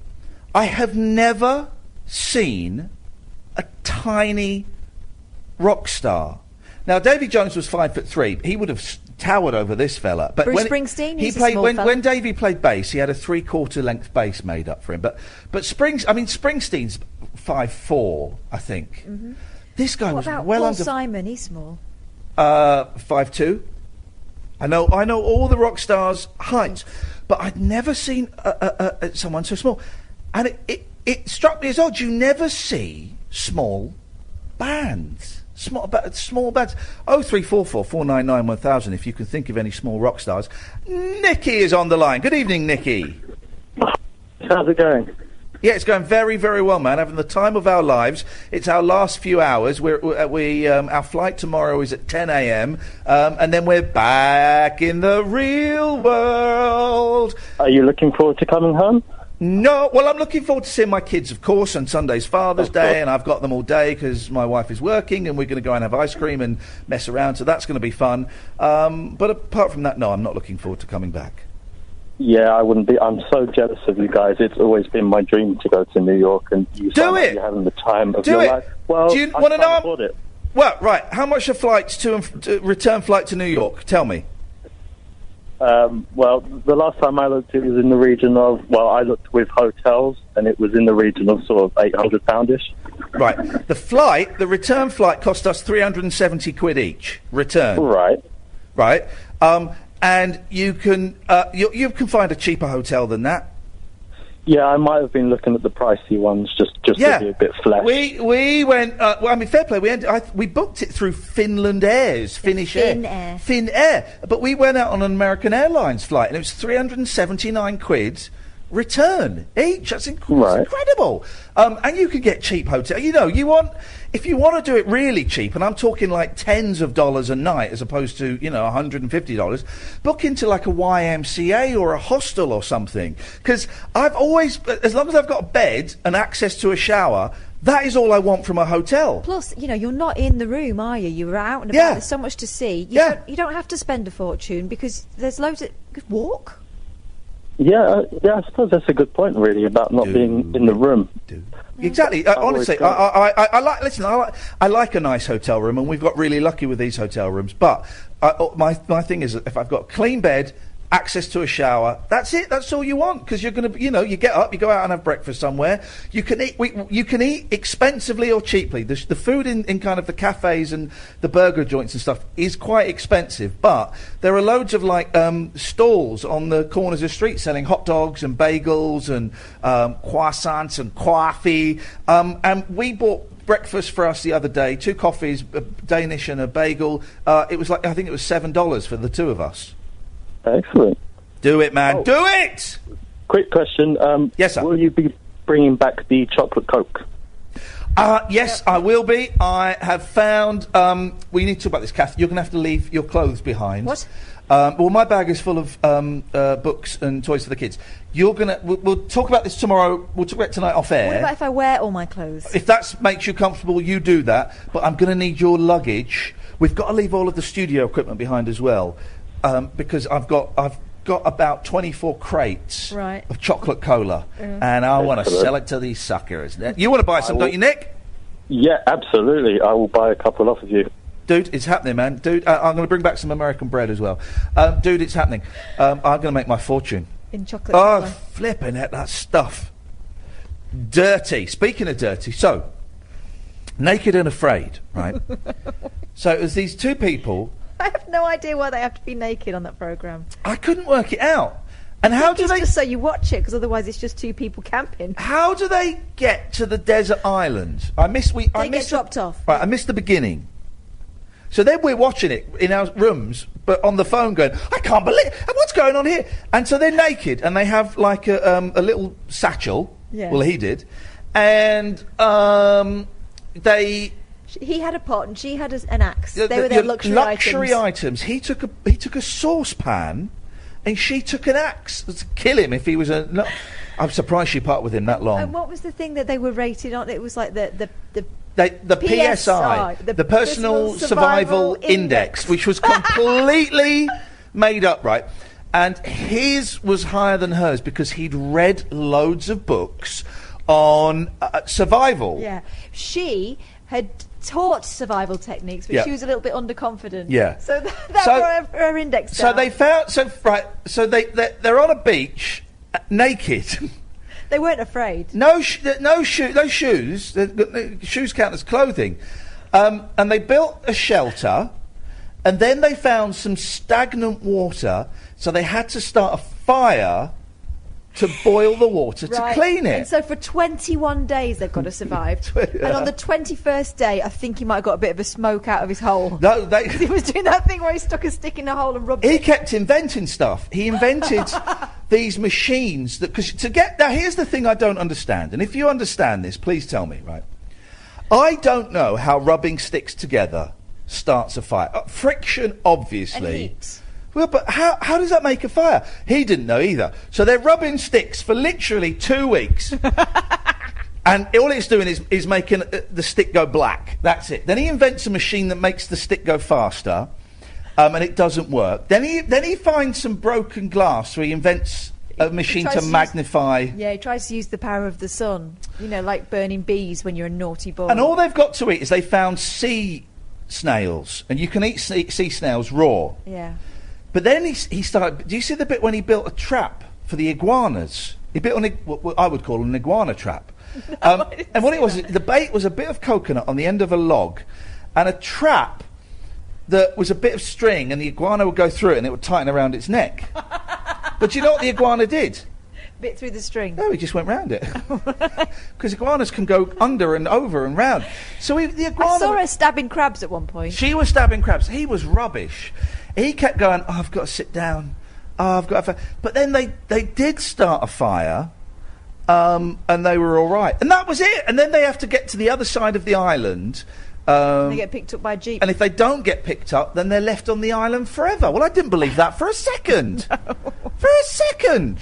I have never seen a tiny rock star. Now, Davy Jones was 5'3". He would have towered over this fella. But Bruce Springsteen. He played when Davy played bass. He had a 3/4 length bass made up for him. But Springsteen's 5'4", I think. This guy was about well Paul under. Simon? He's small. 5'2". I know all the rock stars' heights, but I'd never seen someone so small, and it struck me as odd. You never see small bands. Small bands. 0344 499 1000 if you can think of any small rock stars. Nikki is on the line. Good evening, Nikki. How's it going? Yeah, it's going very, very well, man. Having the time of our lives. It's our last few hours. Our flight tomorrow is at 10 a.m. And then we're back in the real world. Are you looking forward to coming home? No, well, I'm looking forward to seeing my kids, of course, and Sunday's Father's Day, and I've got them all day because my wife is working, and we're going to go and have ice cream and mess around, so that's going to be fun. But apart from that, no, I'm not looking forward to coming back. Yeah, I wouldn't be. I'm so jealous of you guys. It's always been my dream to go to New York, and you sound like you're having the time of your life. Well, do you want to know? Well, right. How much are flights to return flight to New York? Tell me. Well, the last time I looked, it was in the region of, I looked with hotels, and it was in the region of sort of £800-ish. Right. The return flight cost us 370 quid each. Return. Right. And you can find a cheaper hotel than that. Yeah, I might have been looking at the pricey ones just to be a bit flesh. We went. Fair play. We booked it through Finland Air's Finnish Air. Finn Air. But we went out on an American Airlines flight, and it was 379 quid return each. That's incredible. And you can get cheap hotel. If you want to do it really cheap, and I'm talking like tens of dollars a night as opposed to, $150, book into like a YMCA or a hostel or something. Because I've always, as long as I've got a bed and access to a shower, that is all I want from a hotel. Plus, you're not in the room, are you? You're out and about. There's so much to see. You don't have to spend a fortune because there's loads of... Walk? Yeah, I suppose that's a good point, really, about not being in the room. Exactly. Honestly, I like a nice hotel room, and we've got really lucky with these hotel rooms. But my thing is, if I've got a clean bed access to a shower. That's it. That's all you want, because you're going to, you get up, you go out and have breakfast somewhere. You can eat. You can eat expensively or cheaply. The food in kind of the cafes and the burger joints and stuff is quite expensive, but there are loads of stalls on the corners of the street selling hot dogs and bagels and croissants and coffee. And we bought breakfast for us the other day, 2 coffees, a Danish and a bagel. It was I think it was $7 for the 2 of us. Excellent. Do it, man. Do it! Quick question. Yes, sir. Will you be bringing back the chocolate Coke? Yes, I will be. I have found... we need to talk about this, Kath. You're going to have to leave your clothes behind. What? Well, my bag is full of books and toys for the kids. You're going to... We'll talk about this tomorrow. We'll talk about it tonight off air. What about if I wear all my clothes? If that makes you comfortable, you do that. But I'm going to need your luggage. We've got to leave all of the studio equipment behind as well. Because I've got about 24 crates of chocolate cola, and I want to sell it to these suckers. You want to buy some, don't you, Nick? Yeah, absolutely. I will buy a couple off of you. Dude, it's happening, man. Dude, I'm going to bring back some American bread as well. Dude, it's happening. I'm going to make my fortune. In chocolate cola. Flipping it, that stuff. Dirty. Speaking of dirty, so, Naked and Afraid, right? So it was these 2 people... I have no idea why they have to be naked on that programme. I couldn't work it out. And how do they... just so you watch it, because otherwise it's just 2 people camping. How do they get to the desert island? I missed dropped off. Right, I missed the beginning. So then we're watching it in our rooms, but on the phone going, I can't believe... What's going on here? And so they're naked, and they have like a little satchel. Yeah. Well, he did. And they... He had a pot and she had an axe. They were their luxury items. He took a saucepan, and she took an axe to kill him if he was a. No, I'm surprised she parted with him that long. And what was the thing that they were rated on? It was like the PSI, the Personal Survival Index, which was completely made up, right? And his was higher than hers because he'd read loads of books on survival. Yeah, she had taught survival techniques, but she was a little bit underconfident. Yeah. So that brought her index down. So they found... So they're on a beach, naked. They weren't afraid. No shoes. The shoes count as clothing. And they built a shelter, and then they found some stagnant water, so they had to start a fire to boil the water to clean it. And so for 21 days they've got to survive. And on the 21st day, I think he might have got a bit of a smoke out of his hole. No, he was doing that thing where he stuck a stick in the hole and rubbed it. He kept inventing stuff. He invented these machines that... Now, here's the thing I don't understand. And if you understand this, please tell me, right? I don't know how rubbing sticks together starts a fire. Friction, obviously. And heat. Well, but how does that make a fire? He didn't know either. So they're rubbing sticks for literally 2 weeks. And all it's doing is making the stick go black. That's it. Then he invents a machine that makes the stick go faster, and it doesn't work. Then he finds some broken glass, so he invents a machine to magnify... he tries to use the power of the sun. Like burning bees when you're a naughty boy. And all they've got to eat is they found sea snails, and you can eat sea snails raw. Yeah. But then he started... Do you see the bit when he built a trap for the iguanas? He built what I would call an iguana trap. And what it was, the bait was a bit of coconut on the end of a log, and a trap that was a bit of string, and the iguana would go through it and it would tighten around its neck. But you know what the iguana did? Bit through the string. No, he just went round it. Because iguanas can go under and over and round. So the iguana... I saw her stabbing crabs at one point. She was stabbing crabs. He was rubbish. He kept going, I've got to sit down. I've got to... But then they did start a fire, and they were all right. And that was it. And then they have to get to the other side of the island. They get picked up by a jeep. And if they don't get picked up, then they're left on the island forever. Well, I didn't believe that for a second. No. For a second.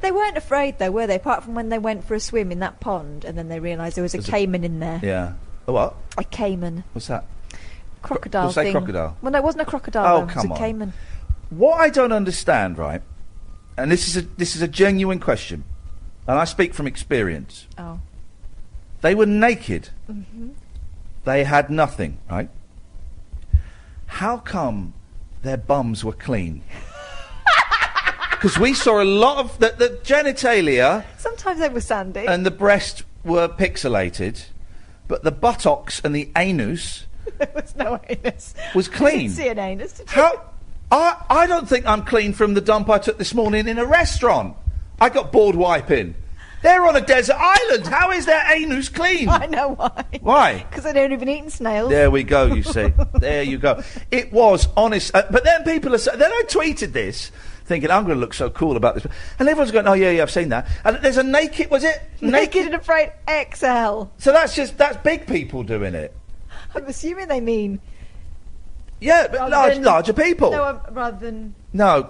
They weren't afraid, though, were they? Apart from when they went for a swim in that pond, and then they realised there was a caiman in there. Yeah. A what? A caiman. What's that? Crocodile We'll say thing. crocodile. Well, no, it wasn't a crocodile. Oh, come on. It was a caiman. What I don't understand, right, and this is a genuine question, and I speak from experience. Oh. They were naked. Mm-hmm. They had nothing, right? How come their bums were clean? Because we saw a lot of the genitalia. Sometimes they were sandy. And the breast were pixelated, but the buttocks and the anus. There was no anus. Was clean. I didn't see an anus, did you? I don't think I'm clean from the dump I took this morning in a restaurant. I got bored wiping. They're on a desert island. How is their anus clean? I know why. Why? Because they'd only been eating snails. There we go, you see. There you go. It was honest. But then people are saying... Then I tweeted this, thinking, I'm going to look so cool about this. And everyone's going, oh, yeah, I've seen that. And there's a naked... Was it? Naked and Afraid XL. So that's big people doing it. I'm assuming they mean... Yeah, but larger people. No, rather than... No,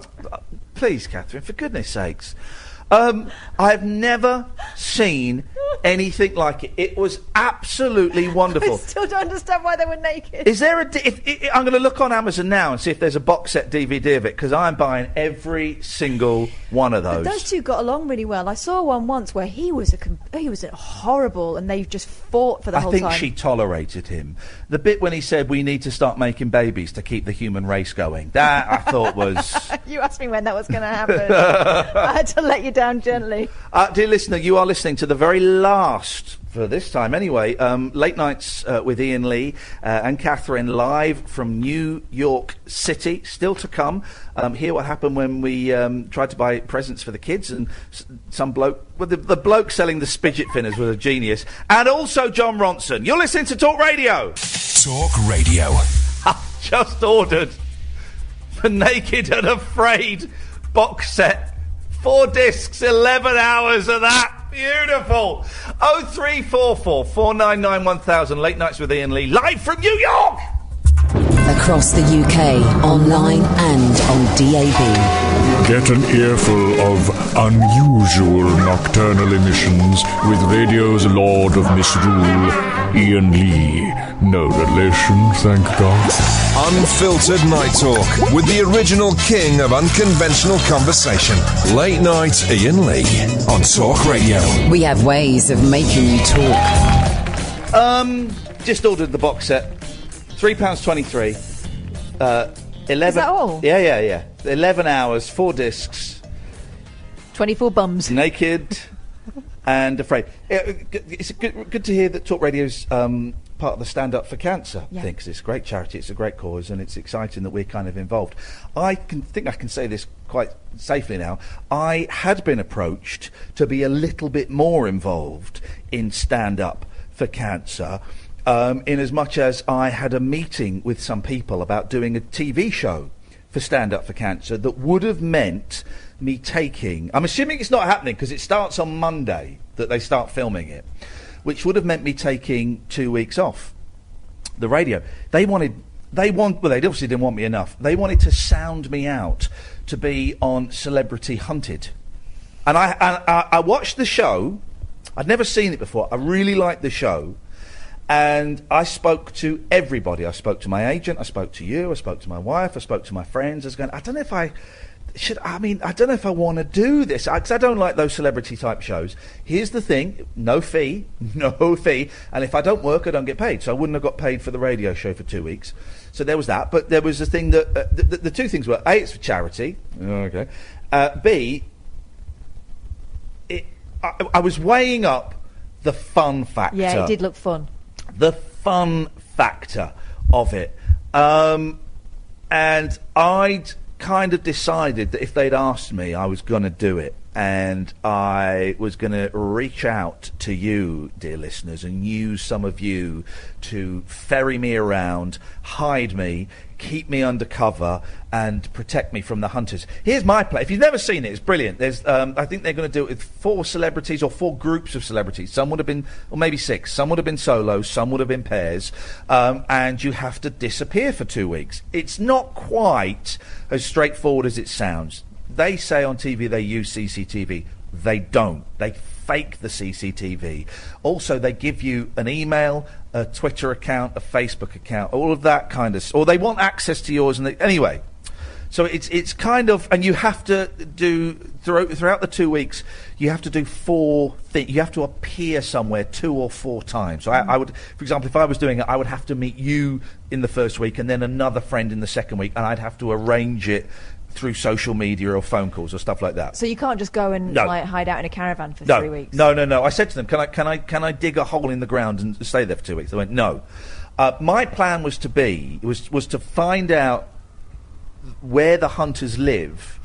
please, Catherine, for goodness sakes. I've never seen anything like it. It was absolutely wonderful. I still don't understand why they were naked. Is there I'm going to look on Amazon now and see if there's a box set DVD of it, because I'm buying every single one of those. But those two got along really well. I saw one once where he was horrible, and they just fought for the whole time. I think she tolerated him. The bit when he said we need to start making babies to keep the human race going, that I thought was... You asked me when that was going to happen. I had to let you down gently. Dear listener, you are listening to the very last, for this time anyway, Late Nights with Iain Lee and Catherine, live from New York City. Still to come. Hear what happened when we tried to buy presents for the kids, and some bloke... Well, the bloke selling the Spidget Thinners was a genius. And also John Ronson. You're listening to Talk Radio. Talk Radio. I've just ordered the Naked and Afraid box set. 4 discs, 11 hours of that. Beautiful. 0344 499 1000. Late Nights with Iain Lee, live from New York. Across the UK, online and on DAB. Get an earful of unusual nocturnal emissions with radio's Lord of Misrule, Iain Lee. No relation, thank God. Unfiltered night talk with the original king of unconventional conversation. Late Night Iain Lee on Talk Radio. We have ways of making you talk. Just ordered the box set. £3.23. 11. Is that all? Yeah. 11 hours, 4 discs. 24 bums. Naked and Afraid. It's good to hear that Talk Radio's part of the Stand Up for Cancer thing, because it's a great charity, it's a great cause, and it's exciting that we're kind of involved. I think I can say this quite safely now. I had been approached to be a little bit more involved in Stand Up for Cancer, in as much as I had a meeting with some people about doing a TV show for Stand Up for Cancer that would have meant me taking... I'm assuming it's not happening because it starts on Monday that they start filming it, which would have meant me taking 2 weeks off the radio. They obviously didn't want me enough. They wanted to sound me out to be on Celebrity Hunted. And I watched the show. I'd never seen it before. I really liked the show. And I spoke to everybody. I spoke to my agent. I spoke to you. I spoke to my wife. I spoke to my friends. I was going, I don't know if I don't know if I want to do this, because I don't like those celebrity type shows. Here's the thing, no fee, and if I don't work, I don't get paid. So I wouldn't have got paid for the radio show for 2 weeks. So there was that. But there was a thing that, the two things were, A, it's for charity, okay. B, I was weighing up the fun factor. Yeah, it did look fun. The fun factor of it. And I'd kind of decided that if they'd asked me, I was going to do it. And I was going to reach out to you, dear listeners, and use some of you to ferry me around, hide me, keep me undercover, and protect me from the hunters. Here's my play. If you've never seen it, it's brilliant. There's, I think they're going to do it with 4 celebrities or 4 groups of celebrities. Some would have been, or maybe 6. Some would have been solos. Some would have been pairs. And you have to disappear for 2 weeks. It's not quite as straightforward as it sounds. They say on TV they use CCTV. They don't. They fake the CCTV. Also, they give you an email, a Twitter account, a Facebook account, all of that kind of... Or they want access to yours. And anyway, so it's kind of... And you have to do... Throughout the 2 weeks, you have to do 4 things. You have to appear somewhere 2 or 4 times. So I would... For example, if I was doing it, I would have to meet you in the first week and then another friend in the second week, and I'd have to arrange it through social media or phone calls or stuff like that. So you can't just go and No. like hide out in a caravan for No, 3 weeks. no. I said to them, can I dig a hole in the ground and stay there for 2 weeks? They went, no. My plan was to find out where the hunters live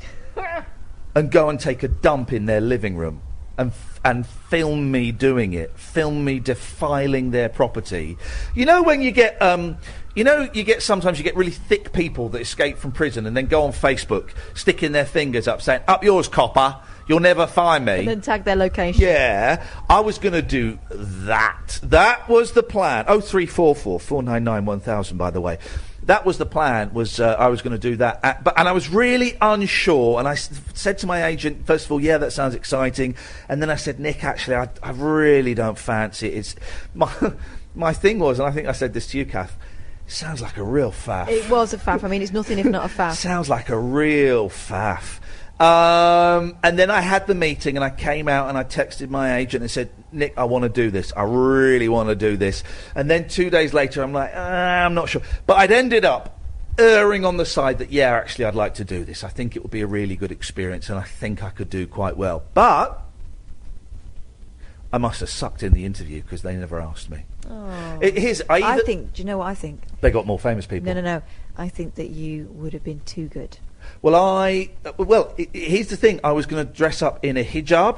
and go and take a dump in their living room and film me doing it, film me defiling their property. You know when you get sometimes you get really thick people that escape from prison and then go on Facebook sticking their fingers up saying, "Up yours, copper, you'll never find me." And then tag their location. Yeah, I was going to do that. That was the plan. 0344 499 1000, by the way. That was the plan, I was going to do that. And I was really unsure, and I said to my agent, first of all, yeah, that sounds exciting. And then I said, Nick, actually, I really don't fancy it. It's my thing was, and I think I said this to you, Kath, it sounds like a real faff. It was a faff. I mean, it's nothing if not a faff. Sounds like a real faff. And then I had the meeting and I came out and I texted my agent and said, Nick, I want to do this. I really want to do this. And then 2 days later, I'm like, I'm not sure. But I'd ended up erring on the side that, yeah, actually, I'd like to do this. I think it would be a really good experience and I think I could do quite well. But I must have sucked in the interview because they never asked me. Oh. Do you know what I think? They got more famous people. No. I think that you would have been too good. Well, here's the thing. I was going to dress up in a hijab,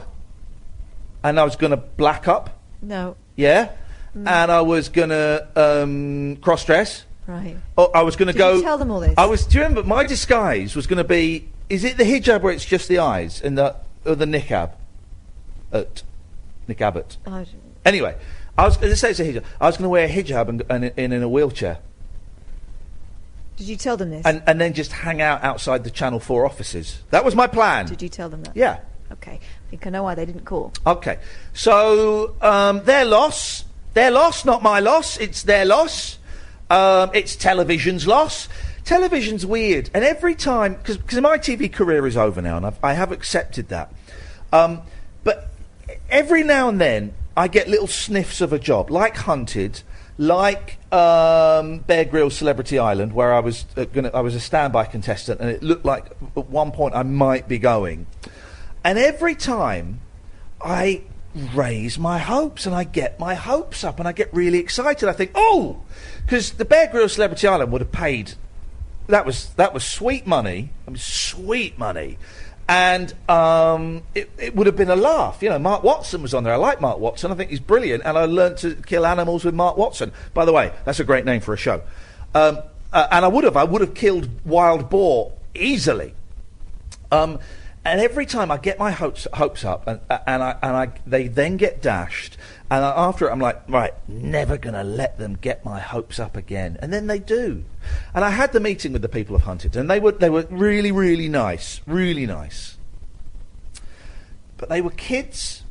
and I was going to black up. No. Yeah? And I was going to cross-dress. Right. I was going to go... Did you tell them all this? Do you remember, my disguise was going to be... Is it the hijab where it's just the eyes, or the niqab? Niqabat. Anyway, let's say it's a hijab. I was going to wear a hijab and in a wheelchair. Did you tell them this? And then just hang out outside the Channel 4 offices. That was my plan. Did you tell them that? Yeah. Okay. I think I know why they didn't call. Okay. So, their loss. Their loss, not my loss. It's their loss. It's television's loss. Television's weird. And every time... Because my TV career is over now, and I have accepted that. But every now and then, I get little sniffs of a job, like Hunted... Like Bear Grylls' Celebrity Island, where I was a standby contestant, and it looked like at one point I might be going. And every time I raise my hopes, and I get my hopes up, and I get really excited. I think, oh, because the Bear Grylls' Celebrity Island would have paid. That was sweet money. I mean, sweet money. And it would have been a laugh. You know, Mark Watson was on there. I like Mark Watson. I think he's brilliant. And I learned to kill animals with Mark Watson. By the way, that's a great name for a show. And I would have killed wild boar easily. And every time I get my hopes up, and they then get dashed. And after it, I'm like, right, never going to let them get my hopes up again. And then they do. And I had the meeting with the people of Hunted, and they were really, really nice. Really nice. But they were kids,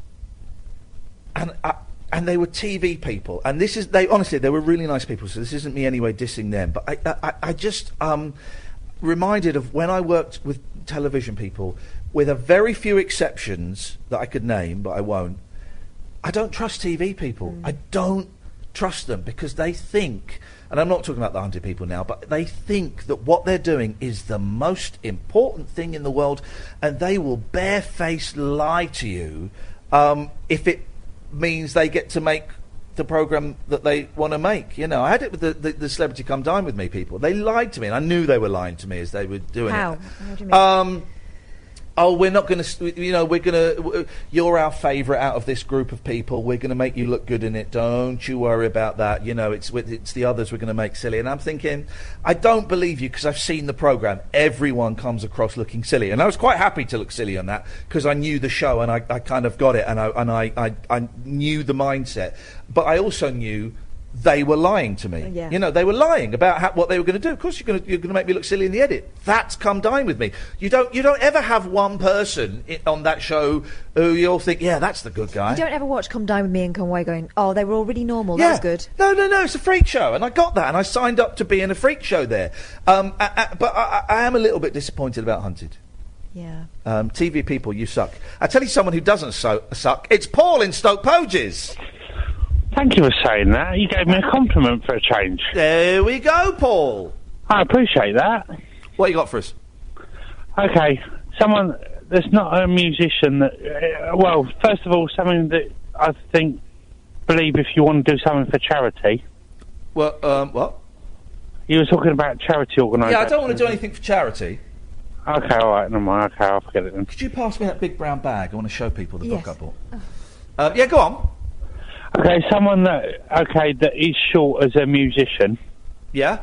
and they were TV people. And honestly, they were really nice people, so this isn't me anyway dissing them. But I just reminded of when I worked with television people, with a very few exceptions that I could name, but I won't. I don't trust TV people. I don't trust them because they think, and I'm not talking about the Hunted people now, but they think that what they're doing is the most important thing in the world, and they will barefaced lie to you if it means they get to make the programme that they want to make. You know, I had it with the Celebrity Come Dine With Me people. They lied to me, and I knew they were lying to me as they were doing it. How do you mean? Oh, we're not going to, you're our favourite out of this group of people. We're going to make you look good in it. Don't you worry about that. You know, it's the others we're going to make silly. And I'm thinking, I don't believe you because I've seen the programme. Everyone comes across looking silly. And I was quite happy to look silly on that because I knew the show and I kind of got it and I knew the mindset. But I also knew they were lying to me. Yeah. You know, they were lying about what they were going to do. Of course, you're going to make me look silly in the edit. That's Come Dine With Me. You don't ever have one person on that show who you all think, yeah, that's the good guy. You don't ever watch Come Dine With Me and come away going, oh, they were all really normal. That was good. No, it's a freak show, and I got that, and I signed up to be in a freak show there. But I am a little bit disappointed about Hunted. Yeah. TV people, you suck. I tell you someone who doesn't suck. It's Paul in Stoke Poges. Thank you for saying that. You gave me a compliment for a change. There we go, Paul. I appreciate that. What you got for us? Okay, someone that's not a musician. Well, first of all, something that I believe if you want to do something for charity. Well, what? You were talking about charity organisation. Yeah, I don't want to do anything for charity. Okay, all right, never mind. Okay, I'll forget it then. Could you pass me that big brown bag? I want to show people the book I bought. Yeah, go on. Okay, someone that is short as a musician. Yeah.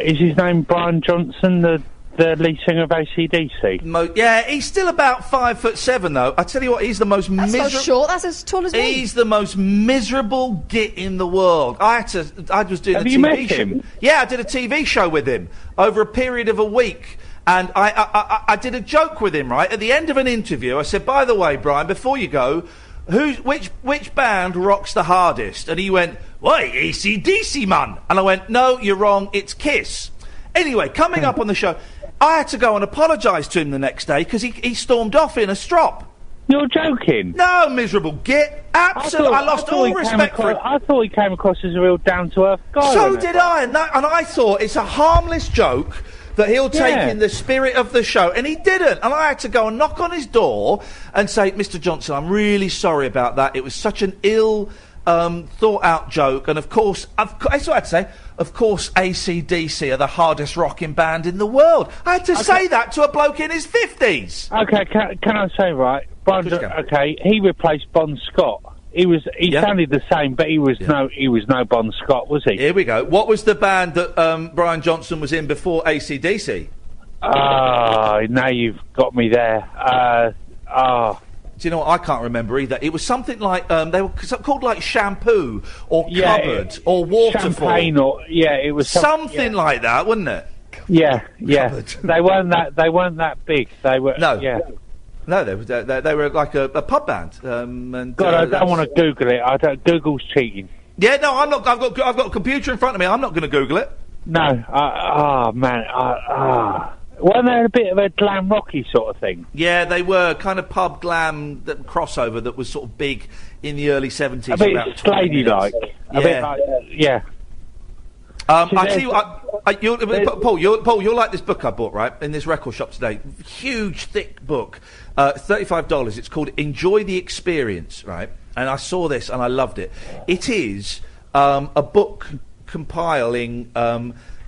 Is his name Brian Johnson, the lead singer of AC/DC? Yeah, he's still about 5'7" though. I tell you what, he's the most That's not short. That's as tall as me. He's the most miserable git in the world. I was doing Have a you TV met show. him? Yeah, I did a TV show with him over a period of a week. And I did a joke with him, right? At the end of an interview, I said, by the way, Brian, before you go, which band rocks the hardest? And he went, why, AC/DC, man. And I went, no, you're wrong, it's Kiss. Anyway, coming up on the show, I had to go and apologise to him the next day because he stormed off in a strop. You're joking? No, miserable git. Absolutely. I lost all respect for him. I thought he came across as a real down-to-earth guy. So did I. And I thought it's a harmless joke that he'll take in the spirit of the show. And he didn't. And I had to go and knock on his door and say, Mr. Johnson, I'm really sorry about that. It was such an ill... thought-out joke, and of course, that's what I had to say. Of course, AC/DC are the hardest rocking band in the world. I had to say that to a bloke in his 50s. Okay, can I say right? He replaced Bon Scott. He sounded the same, but he was no Bon Scott, was he? Here we go. What was the band that Brian Johnson was in before AC/DC? Now you've got me there. Do you know what? I can't remember either. It was something like they were called like Shampoo or Cupboard or Waterfall. Champagne it was something like that, wasn't it? Yeah. They weren't that big. They were no, they were like a pub band. And God, I don't want to Google it. Google's cheating. Yeah, no, I'm not. I've got a computer in front of me. I'm not going to Google it. No. Weren't they a bit of a glam rocky sort of thing? Yeah, they were kind of pub glam crossover that was sort of big in the early 70s. A bit Slady-like. A bit like, yeah. I tell you, Paul, you'll like this book I bought, right, in this record shop today. Huge, thick book, $35. It's called Enjoy the Experience, right? And I saw this and I loved it. It is a book compiling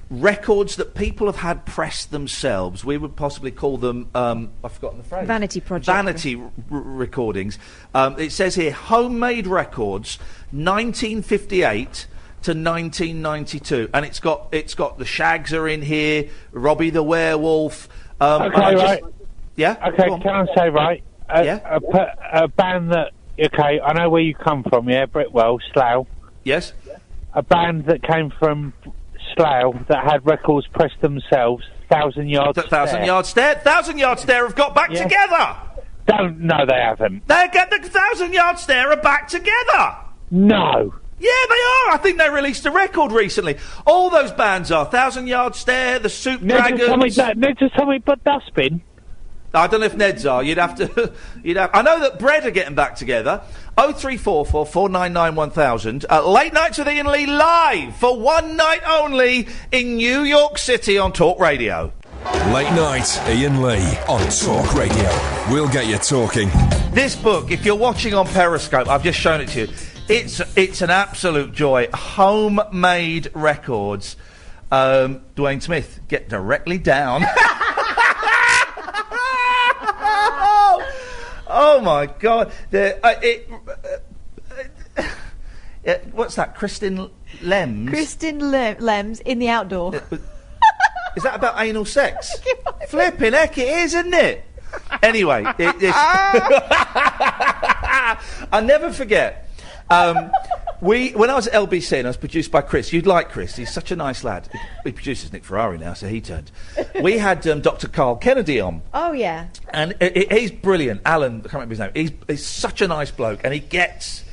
records that people have had pressed themselves. We would possibly call them, I've forgotten the phrase. Vanity project. Vanity recordings. It says here, homemade records, 1958 to 1992. And it's got the Shags are in here, Robbie the Werewolf. Right. Yeah? Okay, can I say, right? A band that, I know where you come from, Britwell, Slough. Yes. A band that came from Slough that had records pressed themselves, 1,000 Yard Stare. 1,000 Yard Stare? 1,000 Yard Stare have got back together! No, they haven't. The 1,000 Yard Stare are back together! No! Yeah, they are! I think they released a record recently. All those bands are. 1,000 Yard Stare, the Soup Dragons... Ned just told me but Dustbin. I don't know if Ned's are. You'd have to... I know that Bread are getting back together. 0344 499 1000. Late Nights with Iain Lee live for one night only in New York City on Talk Radio. Late Night Iain Lee on Talk Radio. We'll get you talking. This book, if you're watching on Periscope, I've just shown it to you. It's an absolute joy. Homemade records. Dwayne Smith, get directly down. Oh my God! What's that? Kristin Lems. Kristin Lems in the outdoor. Is that about anal sex? Flipping heck, it is, isn't it? Anyway, I'll never forget. When I was at LBC and I was produced by Chris, you'd like Chris, he's such a nice lad. He produces Nick Ferrari now, so he turned. We had Dr. Carl Kennedy on. Oh, yeah. And he's brilliant. Alan, I can't remember his name. He's such a nice bloke, and he gets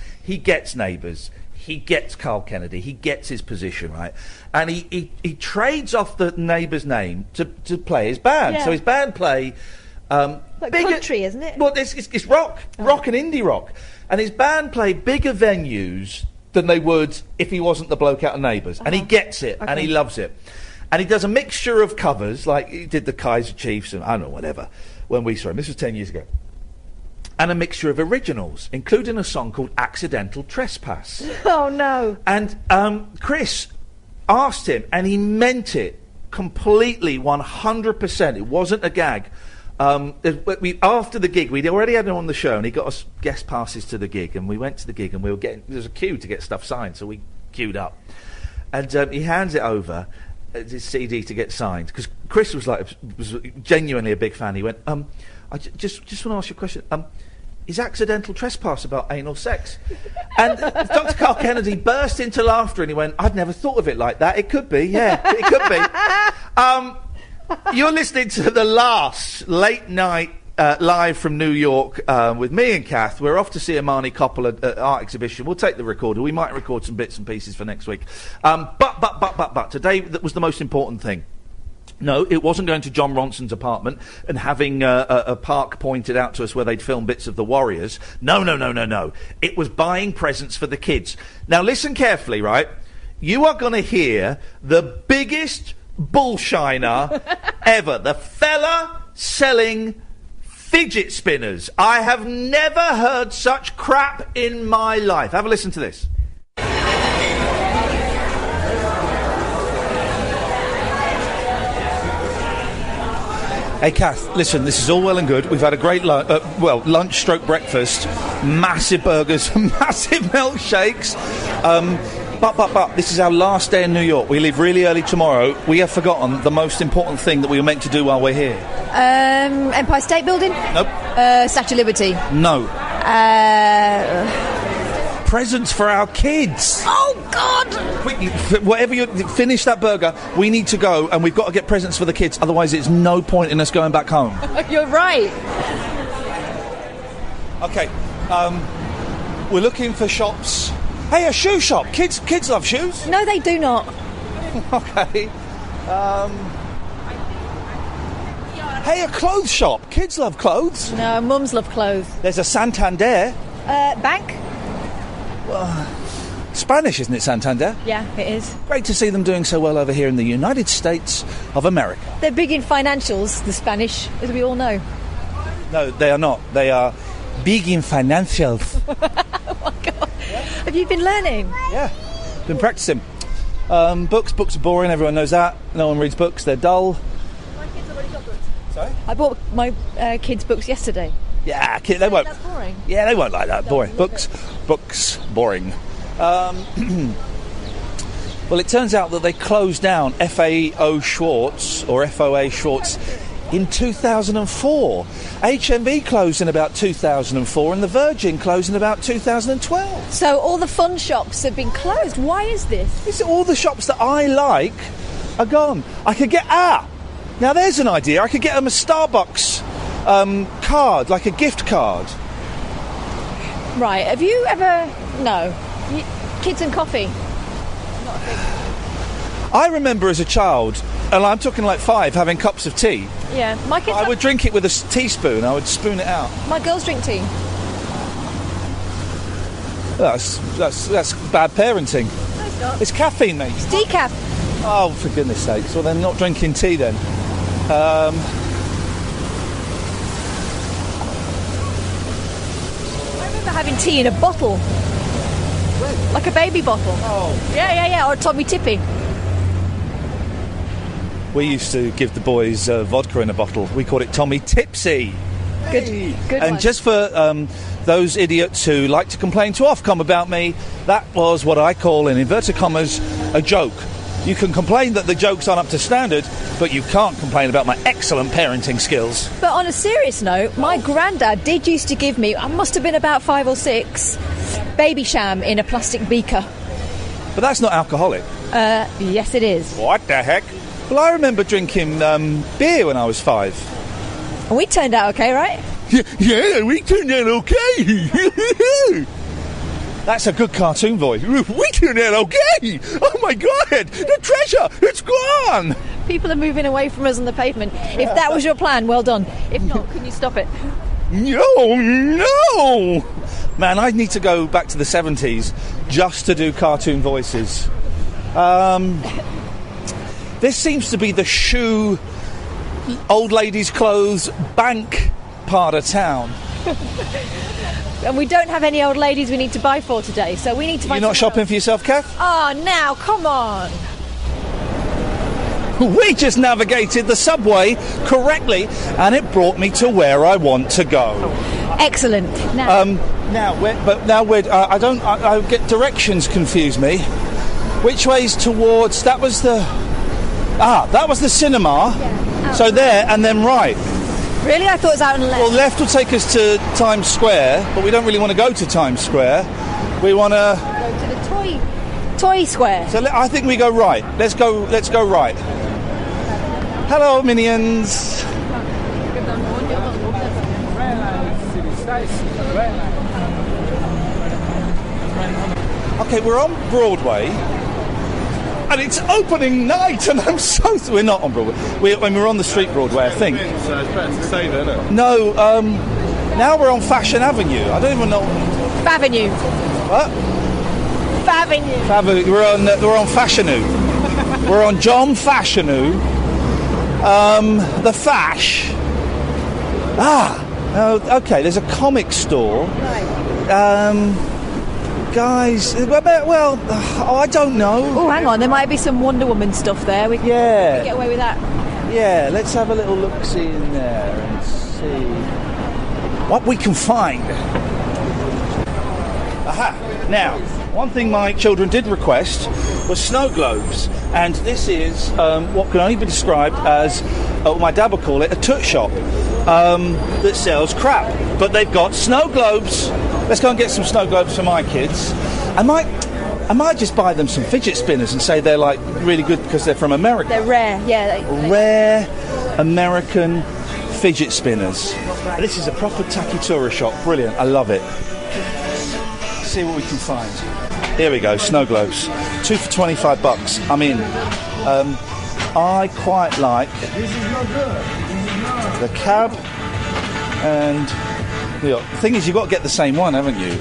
Neighbours. He gets Carl Kennedy. He gets his position, right? And he trades off the Neighbours name to play his band. Yeah. So his band play... like country, isn't it? Well, it's rock and indie rock. And his band play bigger venues than they would if he wasn't the bloke out of Neighbours. And he gets it, and he loves it. And he does a mixture of covers, like he did the Kaiser Chiefs and I don't know, whatever, when we saw him. This was 10 years ago. And a mixture of originals, including a song called Accidental Trespass. Oh, no. And Chris asked him, and he meant it completely, 100%. It wasn't a gag. After the gig, we'd already had him on the show, and he got us guest passes to the gig, and we went to the gig, and we were getting, there was a queue to get stuff signed, so we queued up. And he hands it over, his CD to get signed, because Chris was genuinely a big fan. He went, I just want to ask you a question. Is accidental trespass about anal sex? And Dr. Carl Kennedy burst into laughter, and he went, I'd never thought of it like that. It could be, yeah, it could be. You're listening to the last late night live from New York with me and Kath. We're off to see Imani Coppola at art exhibition. We'll take the recorder. We might record some bits and pieces for next week. But today that was the most important thing. No, it wasn't going to John Ronson's apartment and having a park pointed out to us where they'd film bits of the Warriors. No. It was buying presents for the kids. Now listen carefully, right? You are going to hear the biggest bullshiner ever. The fella selling fidget spinners. I have never heard such crap in my life. Have a listen to this. Hey, Kath, listen, this is all well and good. We've had a great lunch stroke breakfast, massive burgers, massive milkshakes. But this is our last day in New York. We leave really early tomorrow. We have forgotten the most important thing that we were meant to do while we're here. Empire State Building? Nope. Statue of Liberty? No. Presents for our kids. Oh, God! Quickly, whatever you finish that burger, we need to go, and we've got to get presents for the kids. Otherwise, it's no point in us going back home. You're right. Okay. We're looking for shops. Hey, a shoe shop. Kids love shoes. No, they do not. Okay. Hey, a clothes shop. Kids love clothes. No, mums love clothes. There's a Santander. Bank? Spanish, isn't it, Santander? Yeah, it is. Great to see them doing so well over here in the United States of America. They're big in financials, the Spanish, as we all know. No, they are not. They are big in financials. Oh, my God. Have you been learning? Yeah, been practicing. Books are boring, everyone knows that. No one reads books, they're dull. My kids already got books. Sorry? I bought my kids' books yesterday. Yeah, they won't. That's boring. Yeah, they won't like that. Boring. Books, boring. Well, it turns out that they closed down FAO Schwartz, or FOA Schwartz, in 2004. HMV closed in about 2004, and the Virgin closed in about 2012. So all the fun shops have been closed. Why is this? It's all the shops that I like are gone. I could get... now there's an idea. I could get them a Starbucks card, like a gift card. Right, have you ever... No. Kids and coffee? I remember as a child, and I'm talking like 5, having cups of tea. Yeah, my kids... I would drink it with a teaspoon. I would spoon it out. My girls drink tea. That's bad parenting. No, it's not. It's caffeine, mate. It's decaf. Oh, for goodness sakes. Well, they're not drinking tea then. I remember having tea in a bottle. Really? Like a baby bottle. Oh. Yeah, or a Tommy Tippy. We used to give the boys vodka in a bottle. We called it Tommy Tipsy. Good And one. just for those idiots who like to complain to Ofcom about me, that was what I call, in inverted commas, a joke. You can complain that the jokes aren't up to standard, but you can't complain about my excellent parenting skills. But on a serious note, my granddad did used to give me, I must have been about 5 or 6, baby sham in a plastic beaker. But that's not alcoholic. Yes it is. What the heck? Well, I remember drinking beer when I was 5. And we turned out okay, right? Yeah, we turned out okay. That's a good cartoon voice. We turned out okay. Oh my God, the treasure, it's gone. People are moving away from us on the pavement. If that was your plan, well done. If not, can you stop it? No. Man, I need to go back to the 70s just to do cartoon voices. This seems to be the shoe, old ladies' clothes, bank part of town. And we don't have any old ladies we need to buy for today, so we need to buy. You're not shopping for yourself, Kath? Oh, now, come on. We just navigated the subway correctly, and it brought me to where I want to go. Excellent. Now, I get directions confuse me. Which way's towards? That was the cinema. Yeah, so there and then right. Really? I thought it was out and left. Well, left will take us to Times Square, but we don't really want to go to Times Square. We want to go to the toy square. So I think we go right. Let's go right. Hello, minions. Okay, we're on Broadway, and it's opening night, and we're not on Broadway. We're on the street Broadway, I think. So it's better to say that, isn't it? No, now we're on Fashion Avenue. I don't even know. Favenue. What? Favenue. We're on Fashionue. We're on John Fashionue. The Fash. Okay. There's a comic store. Right. Guys, I don't know. Oh, hang on, there might be some Wonder Woman stuff there. We can get away with that. Yeah, let's have a little look-see in there and see what we can find. Aha! Now, one thing my children did request was snow globes, and this is what can only be described as, my dad would call it, a toot shop that sells crap. But they've got snow globes. Let's go and get some snow globes for my kids. I might just buy them some fidget spinners and say they're like really good because they're from America. They're rare, yeah. Rare American fidget spinners. This is a proper tacky tourist shop. Brilliant. I love it. Let's see what we can find. Here we go. Snow globes. 2 for $25. I'm in. I quite like the cab and. The thing is, you've got to get the same one, haven't you?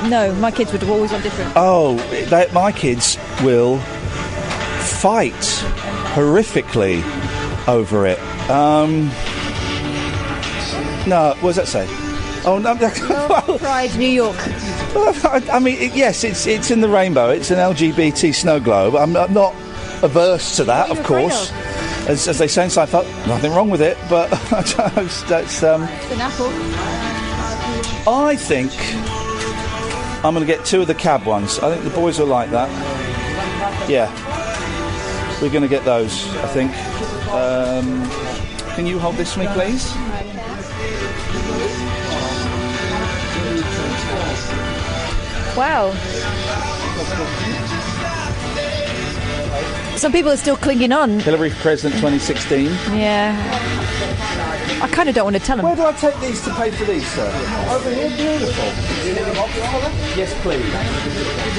No, my kids would always want different. Oh, my kids will fight horrifically over it. No, what does that say? Oh, no. Pride, New York. I mean, yes, it's in the rainbow. It's an LGBT snow globe. I'm not averse to that, of course. As they say in sci-fi, nothing wrong with it, but that's... It's an apple. I think I'm going to get 2 of the cab ones. I think the boys will like that. Yeah. We're going to get those, I think. Can you hold this for me, please? Wow. Some people are still clinging on. Hillary for President 2016. Yeah. I kind of don't want to tell them. Where do I take these to pay for these, sir? Over here, beautiful. Yes, please.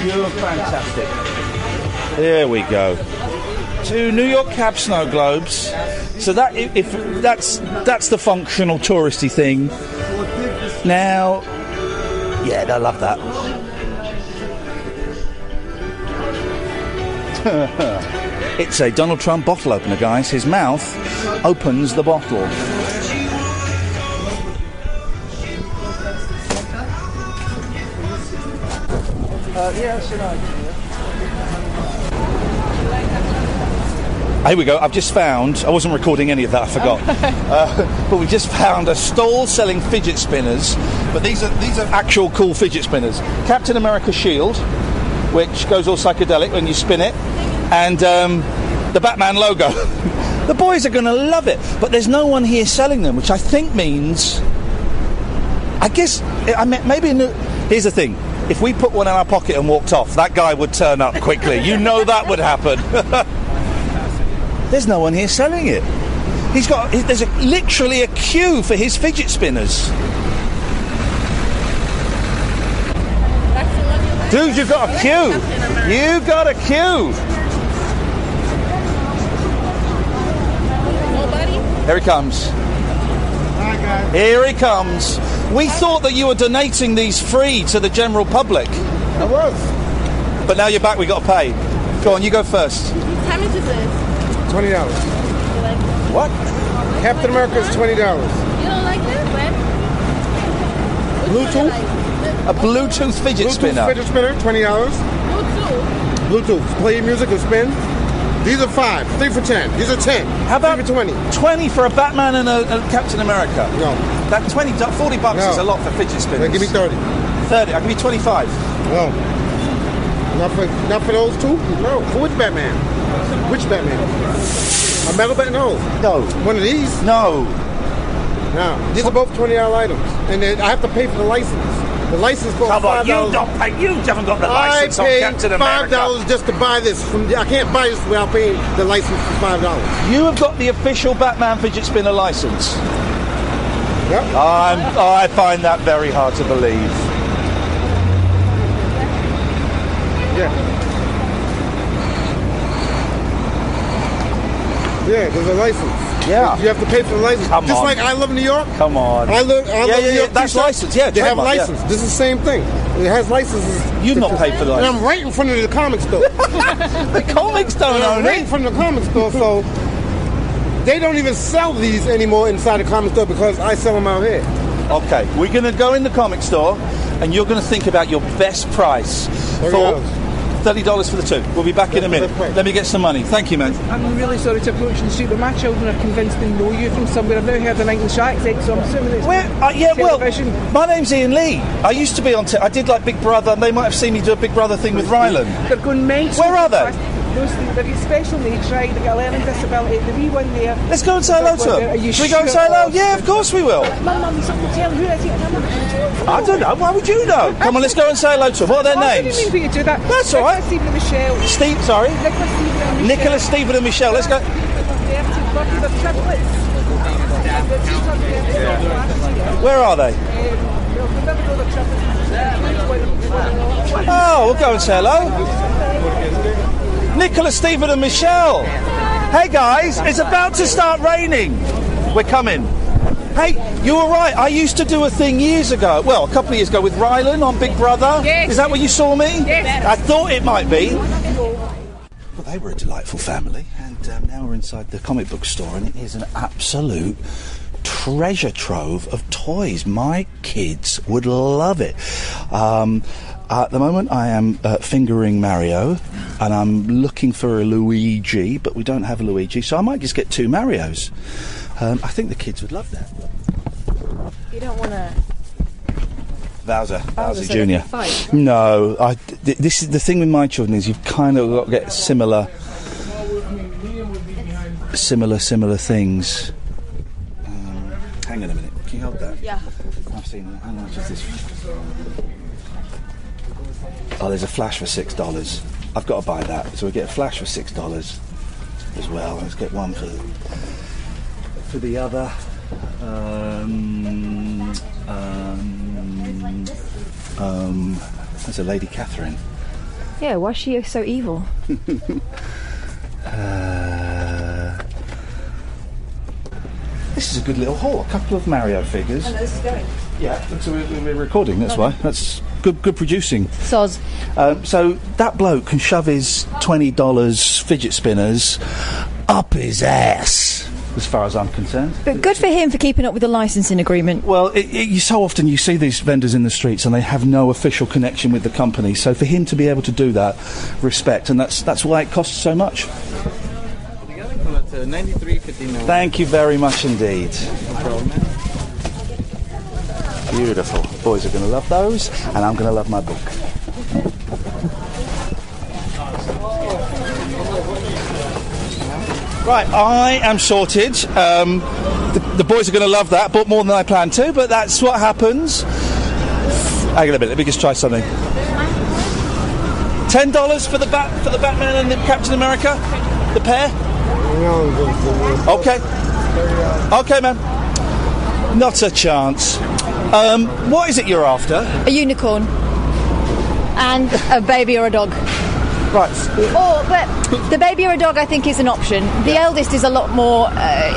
You're fantastic. There we go. 2 New York cab snow globes. So that if that's the functional touristy thing. Now, yeah, they'll love that. It's a Donald Trump bottle opener, guys. His mouth opens the bottle. Yeah, that's an idea. Here we go. I've just found... I wasn't recording any of that, I forgot. But we just found a stall selling fidget spinners. But these are actual cool fidget spinners. Captain America shield, which goes all psychedelic when you spin it. And the Batman logo. The boys are going to love it. But there's no one here selling them, which I think means... I guess... maybe... Here's the thing. If we put one in our pocket and walked off, that guy would turn up quickly. You know that would happen. There's no one here selling it. There's literally a queue for his fidget spinners. Dude, you've got a queue. You've got a queue. Nobody? Here he comes. Hi, guys. Here he comes. We thought that you were donating these free to the general public. I was. But now you're back, we got to pay. Go on, you go first. How much is this? $20. What? Captain America is $20. You don't like that? Bluetooth? A Bluetooth fidget spinner? Bluetooth fidget spinner, $20. Bluetooth. Play your music and spin. These are 5. 3 for 10. These are 10. How about 3 for 20? 20 for a Batman and a Captain America? No. That $40 is a lot for fidget spinners. Then give me 30. 30. I'll give you 25. No. Not for those two? No. For which Batman? Which Batman? A metal Batman? No. One of these? No. No. These are both $20 items. And then I have to pay for the license. The license costs $5. Come on, you haven't got the license on Captain America. I paid $5 just to buy this. I can't buy this without paying the license for $5. You have got the official Batman fidget spinner license. Yep. I find that very hard to believe. Yeah. Yeah, there's a license. Yeah. You have to pay for the license. Come Just on. like I Live in New York. Come on. I Live New York. That's license. Yeah, they have trademark, license. This is the same thing. It has licenses. You've not paid for the license. And I'm right in front of the comic store. The comics don't own I'm right in front of the comic store, so they don't even sell these anymore inside the comic store because I sell them out here. Okay, we're going to go in the comic store and you're going to think about your best price for $30 for the two. We'll be back in a minute. Let me get some money. Thank you, man. I'm really sorry to approach the street, but my children are convinced they know you from somewhere. I've never heard an English accent, so I'm assuming it's television. My name's Iain Lee. I used to be on... I did like Big Brother. They might have seen me do a Big Brother thing with Ryland. They're going mental. Where are they? They've got special needs, right? They've got a learning disability. The wee one there. Let's go and say hello to them. Should we go and say hello? Yeah, of course we will. Mum, something to tell who is it? I don't know. Why would you know? Come on, let's go and say hello to them. What are their names? I didn't mean for you to do that. That's all right. Stephen and Michelle. Sorry? Nicholas, Stephen and Michelle. Let's go. Where are they? Oh, we'll go and say hello. Nicholas, Stephen and Michelle. Hey guys, it's about to start raining. We're coming. Hey, you were right. I used to do a thing years ago. Well, a couple of years ago with Ryland on Big Brother. Yes. Is that where you saw me? Yes. I thought it might be. Well, they were a delightful family, and now we're inside the comic book store, and it is an absolute treasure trove of toys. My kids would love it. At the moment, I am fingering Mario, and I'm looking for a Luigi, but we don't have a Luigi, so I might just get 2 Marios. I think the kids would love that. You don't want to... Bowser Jr. No, this is the thing with my children is you've kind of got to get similar things. Hang on a minute. Can you hold that? Yeah. I've seen that. How much is this? Oh, there's a flash for $6. I've got to buy that. So we get a flash for $6 as well. Let's get one for the other. There's a Lady Catherine. Yeah, why is she so evil? This is a good little haul. A couple of Mario figures. And this is going. Yeah, so we're recording, that's why. That's good producing. Soz. So that bloke can shove his $20 fidget spinners up his ass, as far as I'm concerned. But good for him for keeping up with the licensing agreement. Well, you so often you see these vendors in the streets and they have no official connection with the company. So for him to be able to do that, respect, and that's why it costs so much. $93.59. Thank you very much indeed. No problem, man. Beautiful. Boys are going to love those, and I'm going to love my book. Right, I am sorted. The boys are going to love that, bought more than I planned to, but that's what happens. Hang on a minute, let me just try something. $10 for the Batman and the Captain America? The pair? Okay. Okay, man. Not a chance. What is it you're after? A unicorn. And a baby or a dog. Right. But the baby or a dog, I think, is an option. The eldest is a lot more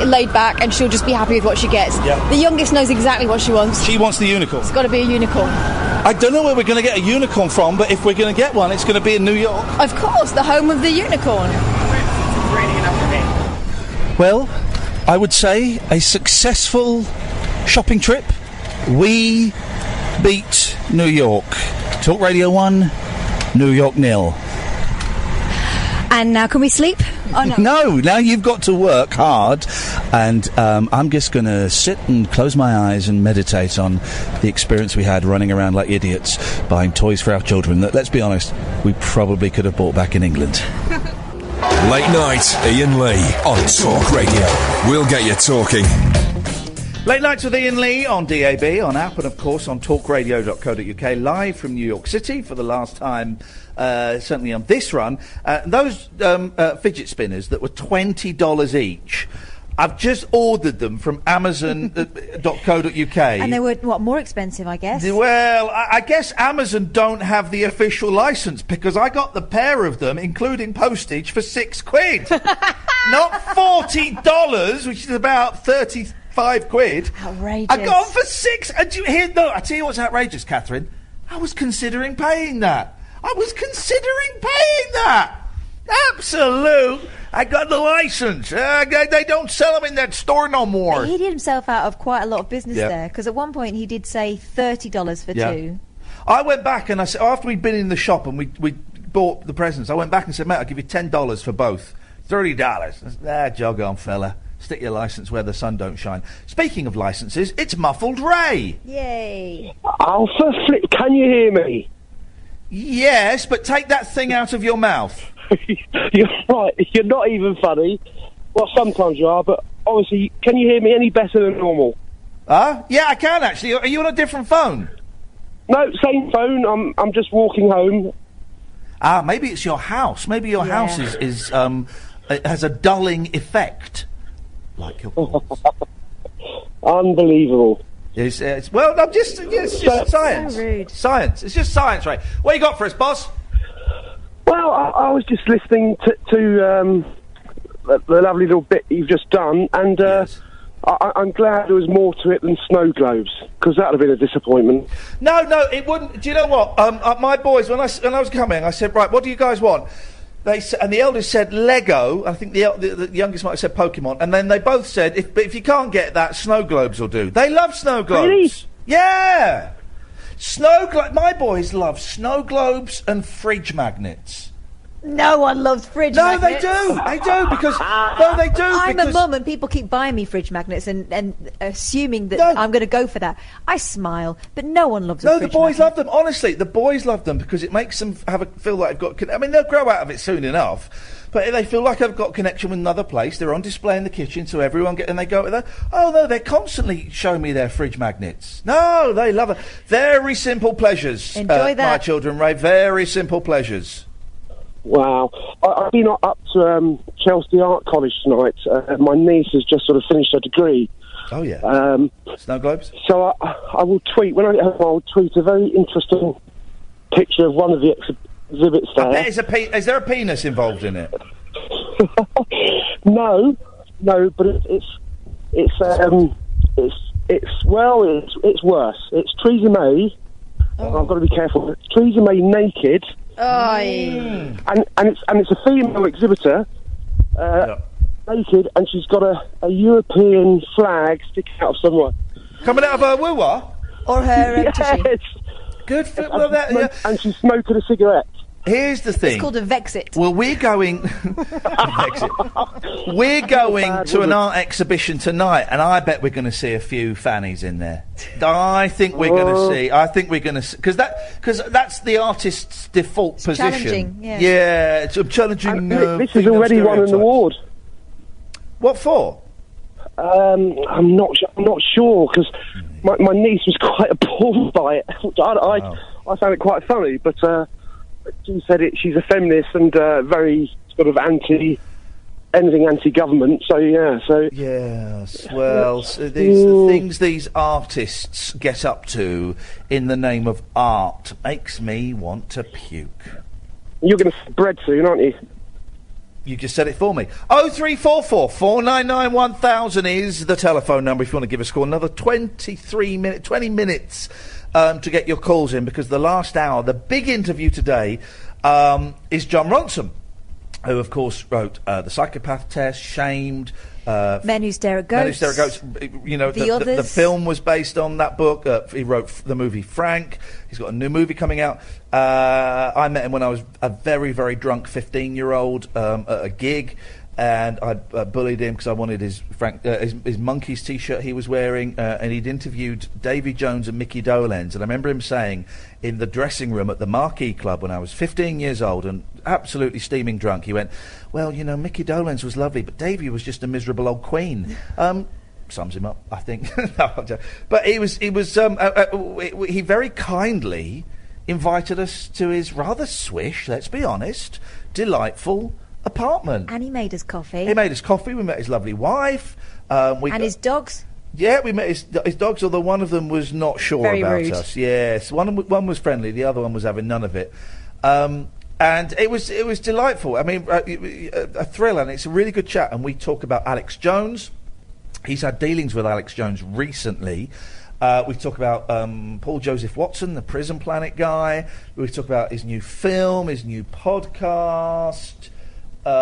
laid back, and she'll just be happy with what she gets. Yeah. The youngest knows exactly what she wants. She wants the unicorn. It's got to be a unicorn. I don't know where we're going to get a unicorn from, but if we're going to get one, it's going to be in New York. Of course, the home of the unicorn. Well, I would say a successful shopping trip. We beat New York. Talk Radio 1, New York 0. And now can we sleep? Oh, no. No, now you've got to work hard, and I'm just going to sit and close my eyes and meditate on the experience we had running around like idiots buying toys for our children that, let's be honest, we probably could have bought back in England. Late night, Iain Lee on Talk Radio. We'll get you talking. Late Nights with Iain Lee on DAB, on app, and of course on talkradio.co.uk, live from New York City for the last time, certainly on this run. Those fidget spinners that were $20 each, I've just ordered them from Amazon.co.uk. And they were, what, more expensive, I guess? Well, I guess Amazon don't have the official licence, because I got the pair of them, including postage, for £6. Not $40, which is about 35 quid. Outrageous. I got them for £6. And I tell you what's outrageous, Catherine. I was considering paying that. Absolute. I got the licence. They don't sell them in that store no more. But he did himself out of quite a lot of business there, because at one point he did say $30 for two. I went back and I said, after we'd been in the shop and we bought the presents, I went back and said, mate, I'll give you $10 for both. $30. I said, jog on, fella. Stick your licence where the sun don't shine. Speaking of licences, it's Muffled Ray. Yay. Oh, for flip, can you hear me? Yes, but take that thing out of your mouth. You're right, you're not even funny. Well, sometimes you are, but obviously, can you hear me any better than normal? Yeah, I can actually. Are you on a different phone? No, same phone. I'm just walking home. Maybe it's your house. Maybe your house is it has a dulling effect. Like your calls. Unbelievable. It's just science. So rude. Science. It's just science, right? What you got for us, boss? Well, I was just listening to the lovely little bit you've just done, and I'm glad there was more to it than snow globes, because that would have been a disappointment. No, it wouldn't. Do you know what? My boys, when I was coming, I said, right, what do you guys want? And the eldest said Lego. I think the youngest might have said Pokemon. And then they both said, if you can't get that, snow globes will do. They love snow globes. Really? Yeah. My boys love snow globes and fridge magnets. No one loves fridge magnets. No, they do. Because they do. I'm a mum and people keep buying me fridge magnets and assuming that I'm going to go for that. I smile, but no one loves a fridge magnet. No, the boys love them. Honestly, the boys love them because it makes them feel like they've got... I mean, they'll grow out of it soon enough, but they feel like they've got connection with another place. They're on display in the kitchen, so everyone and they go to that. Oh, no, they're constantly showing me their fridge magnets. No, they love it. Very simple pleasures. Enjoy that. My children, Ray. Very simple pleasures. Wow. I've been up to Chelsea Art College tonight. My niece has just sort of finished her degree. Oh, yeah. Snow globes? So I will tweet, when I get home, I'll tweet a very interesting picture of one of the exhibits there. I bet is there a penis involved in it? No, but it's worse. It's Theresa May. Oh. I've got to be careful. It's Theresa May naked. And it's a female exhibitor, naked, and she's got a European flag sticking out of somewhere. Coming out of her woo-wah? Or her yes. Good for... And she's smoking a cigarette. Here's the thing. It's called a Vexit. Well, we're going... We're going to an art exhibition tonight, and I bet we're going to see a few fannies in there. I think we're going to see... Because that's the artist's default position. Challenging, yeah. Yeah, it's challenging... this has already won an award. What for? I'm not sure, because my niece was quite appalled by it. I found it quite funny, but... she said she's a feminist and very sort of anything anti-government. So yeah. Yes. Well, the things these artists get up to in the name of art makes me want to puke. You're going to see bread soon, aren't you? You just said it for me. 0344 499 1000 is the telephone number if you want to give us a call. Another 20 minutes. To get your calls in, because the last hour, the big interview today, is John Ronson, who of course wrote The Psychopath Test, Shamed, Men Who Stare at Ghosts. Men Who Stare at Ghosts. You know, the film was based on that book. He wrote the movie Frank. He's got a new movie coming out. I met him when I was a very, very drunk 15-year-old at a gig. And I bullied him because I wanted his Monkeys T-shirt he was wearing, and he'd interviewed Davy Jones and Mickey Dolenz, and I remember him saying in the dressing room at the Marquee Club when I was 15 years old and absolutely steaming drunk, he went, "Well, you know, Mickey Dolenz was lovely, but Davy was just a miserable old queen." Sums him up, I think. But he very kindly invited us to his rather swish, let's be honest, delightful apartment. And he made us coffee. He made us coffee. We met his lovely wife. And his dogs. Yeah, we met his dogs, although one of them was not sure Very about rude. us. Yes, one was friendly, the other one was having none of it. And it was delightful. I mean, a thrill, and it's a really good chat. And we talk about Alex Jones. He's had dealings with Alex Jones recently. We talk about Paul Joseph Watson, the Prison Planet guy. We talk about his new film, his new podcast. We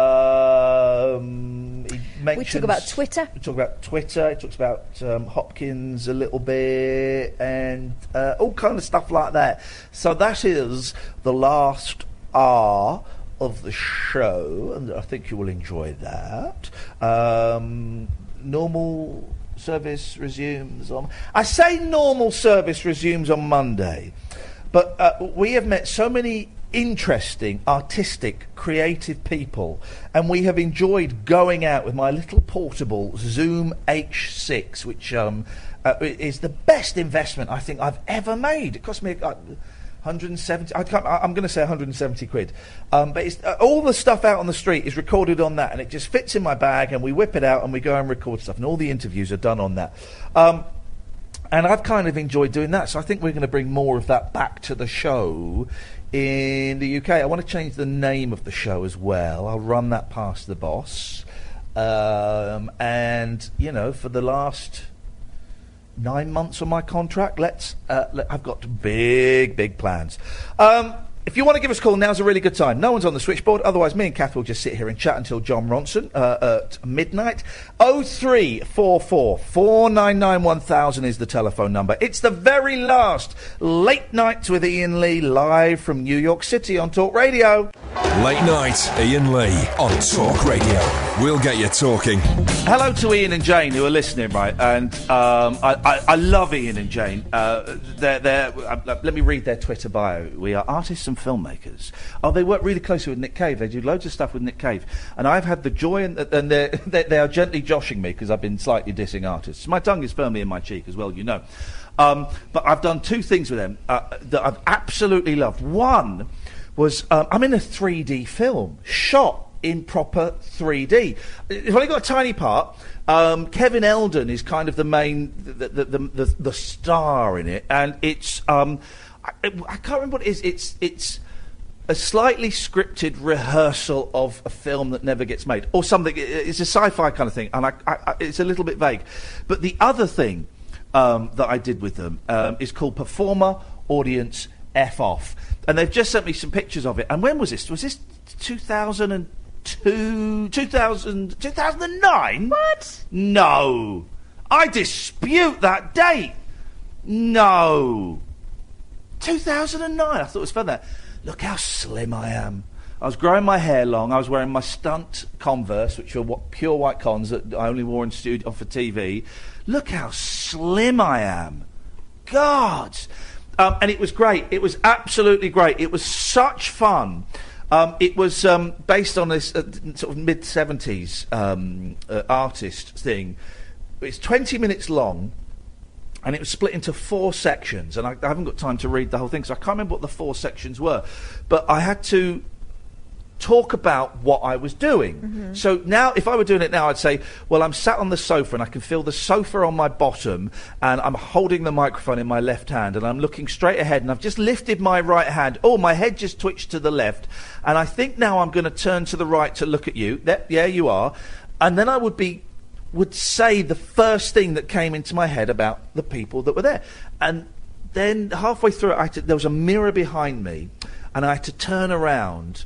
talk about Twitter. We talk about Twitter. He talks about Hopkins a little bit and all kind of stuff like that. So that is the last hour of the show, and I think you will enjoy that. Normal service resumes on... I say normal service resumes on Monday, but we have met so many interesting, artistic, creative people, and we have enjoyed going out with my little portable Zoom H6, which is the best investment I think I've ever made. It cost me 170. I'm going to say 170 quid. But it's, all the stuff out on the street is recorded on that, and it just fits in my bag, and we whip it out and we go and record stuff, and all the interviews are done on that. And I've kind of enjoyed doing that, so I think we're going to bring more of that back to the show in the UK. I want to change the name of the show as well. I'll run that past the boss. And, you know, for the last 9 months on my contract, I've got big plans. If you want to give us a call, now's a really good time. No one's on the switchboard. Otherwise, me and Kath will just sit here and chat until John Ronson at midnight. 0344 499 1000 is the telephone number. It's the very last Late Night with Iain Lee, live from New York City on Talk Radio. Late Night, Iain Lee on Talk Radio. We'll get you talking. Hello to Ian and Jane who are listening, right? And I love Ian and Jane. Let me read their Twitter bio. We are artists and filmmakers. Oh, they work really closely with Nick Cave. They do loads of stuff with Nick Cave. And I've had the joy, and they are gently joshing me because I've been slightly dissing artists. My tongue is firmly in my cheek as well, you know. But I've done two things with them that I've absolutely loved. One was I'm in a 3D film shot in proper 3D. It's only got a tiny part. Kevin Eldon is kind of the main, the star in it, and it's I can't remember what it is. It's a slightly scripted rehearsal of a film that never gets made, or something. It's a sci-fi kind of thing, and it's a little bit vague. But the other thing that I did with them is called Performer Audience F Off, and they've just sent me some pictures of it. And when was this? Was this 2002, 2009? What? No. I dispute that date. No. 2009. I thought it was fun there. Look how slim I am. I was growing my hair long. I was wearing my stunt Converse, which were pure white cons that I only wore in studio for TV. Look how slim I am. God. And it was great. It was absolutely great. It was such fun. It was based on this sort of mid-70s artist thing. It's 20 minutes long, and it was split into 4 sections. And I haven't got time to read the whole thing, so I can't remember what the 4 sections were. But I had to talk about what I was doing. Mm-hmm. So now, if I were doing it now, I'd say, well, I'm sat on the sofa and I can feel the sofa on my bottom, and I'm holding the microphone in my left hand, and I'm looking straight ahead, and I've just lifted my right hand. Oh, my head just twitched to the left, and I think now I'm going to turn to the right to look at you. Yeah, you are. And then I would say the first thing that came into my head about the people that were there. And then halfway through it, there was a mirror behind me, and I had to turn around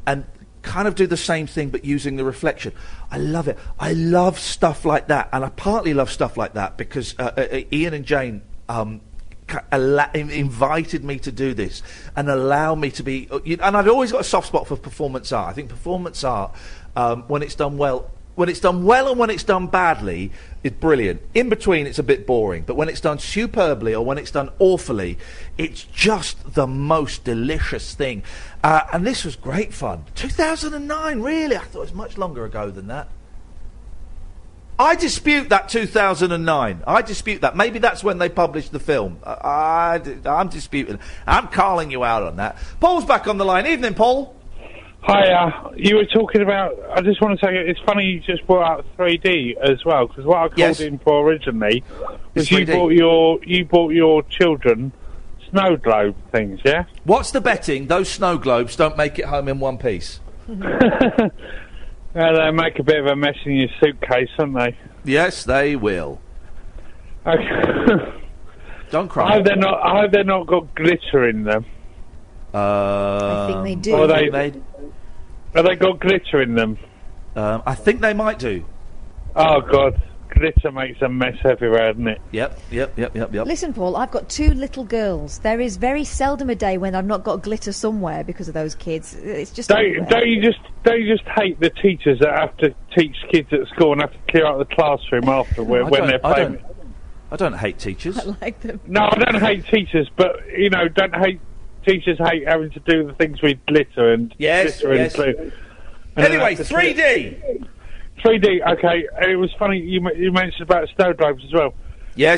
and kind of do the same thing but using the reflection. I love it. I love stuff like that, and I partly love stuff like that because Iain and Jane invited me to do this and allow me to be. And I've always got a soft spot for performance art. I think performance art, when it's done well. When it's done well and when it's done badly, it's brilliant. In between, it's a bit boring. But when it's done superbly or when it's done awfully, it's just the most delicious thing. And this was great fun. 2009, really? I thought it was much longer ago than that. I dispute that 2009. I dispute that. Maybe that's when they published the film. I'm disputing. I'm calling you out on that. Paul's back on the line. Evening, Paul. Hi, you were talking about, I just want to say, it's funny you just brought out 3D as well, because what I called in for originally was you bought your children snow globe things, yeah? What's the betting? Those snow globes don't make it home in one piece. Well, they make a bit of a mess in your suitcase, don't they? Yes, they will. Okay. Don't cry. I hope they're not got glitter in them. I think they do. Have they got glitter in them? I think they might do. Oh, God. Glitter makes a mess everywhere, doesn't it? Yep. Listen, Paul, I've got 2 little girls. There is very seldom a day when I've not got glitter somewhere because of those kids. It's just don't you just hate the teachers that have to teach kids at school and have to clear out the classroom after when they're playing? I don't hate teachers. I like them. No, I don't hate teachers, but teachers hate having to do the things with glitter and glitter and glue. Anyway, 3D. 3D. Okay, and it was funny you mentioned about snow globes as well. Yes.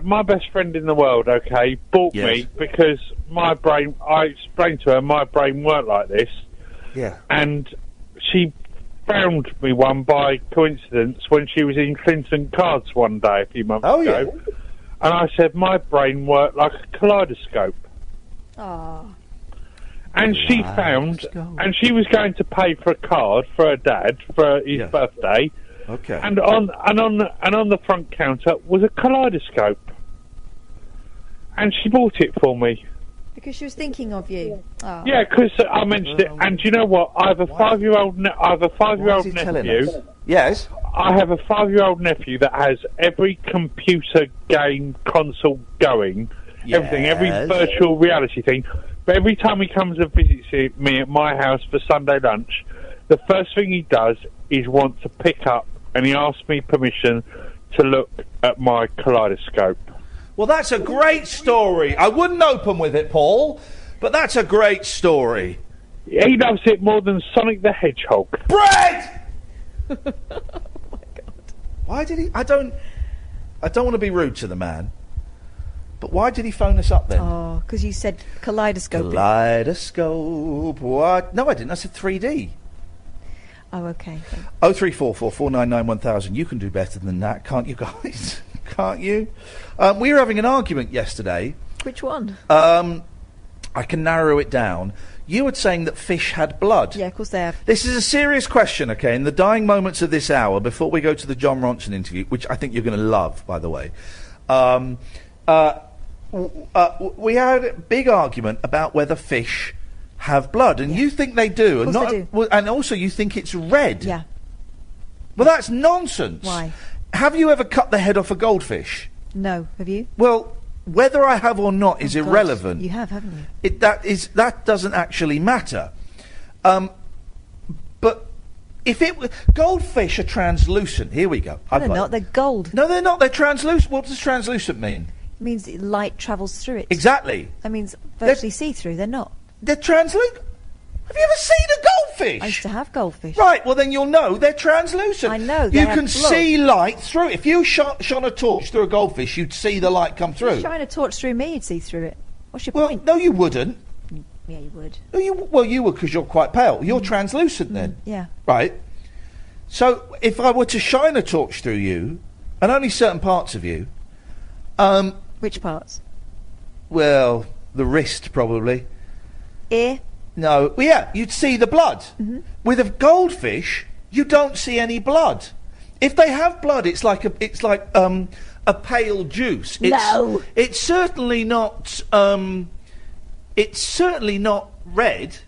My best friend in the world. Okay, bought me because my brain. I explained to her my brain worked like this. Yeah. And she found me one by coincidence when she was in Clinton Cards one day a few months ago. Yeah. And I said my brain worked like a kaleidoscope. Aww. And she found, and she was going to pay for a card for her dad for his birthday. Okay. And on the front counter was a kaleidoscope. And she bought it for me. Because she was thinking of you. Oh. Yeah, because I mentioned it. And do you know what? I have a 5-year-old. I have a 5-year-old nephew. Yes. I have a 5-year-old nephew that has every computer game console going. Everything, every virtual reality thing. But every time he comes and visits me at my house for Sunday lunch, the first thing he does is want to pick up, and he asks me permission to look at my kaleidoscope. Well, that's a great story. I wouldn't open with it, Paul, but that's a great story. He loves it more than Sonic the Hedgehog. Bread! Oh, my God. Why did he... I don't want to be rude to the man. But why did he phone us up then? Oh, because you said kaleidoscope. Kaleidoscope. What? No, I didn't. I said 3D. Oh, okay. 0344 499 1000. You can do better than that, can't you guys? Can't you? We were having an argument yesterday. Which one? I can narrow it down. You were saying that fish had blood. Yeah, of course they have. This is a serious question, okay? In the dying moments of this hour, before we go to the John Ronson interview, which I think you're going to love, by the way, we had a big argument about whether fish have blood, and you think they do, and they do. Well, and also you think it's red. Yeah. Well, that's nonsense. Why? Have you ever cut the head off a goldfish? No. Have you? Well, whether I have or not is irrelevant. You have, haven't you? That doesn't actually matter. But if goldfish are translucent. Here we go. No, they're not. They're gold. No, they're not. They're translucent. What does translucent mean? It means light travels through it. Exactly. That means virtually see-through. They're not. They're translucent. Have you ever seen a goldfish? I used to have goldfish. Right, well then you'll know they're translucent. I know. You can see light through it. If you shone a torch through a goldfish, you'd see the light come through. If you shine a torch through me, you'd see through it. What's your point? No, you wouldn't. Yeah, you would. No, you would because you're quite pale. You're translucent then. Yeah. Right. So if I were to shine a torch through you, and only certain parts of you, which parts? Well, the wrist probably. Ear? No. Well, yeah, you'd see the blood. Mm-hmm. With a goldfish, you don't see any blood. If they have blood, it's like a pale juice. No. It's certainly not. It's certainly not red.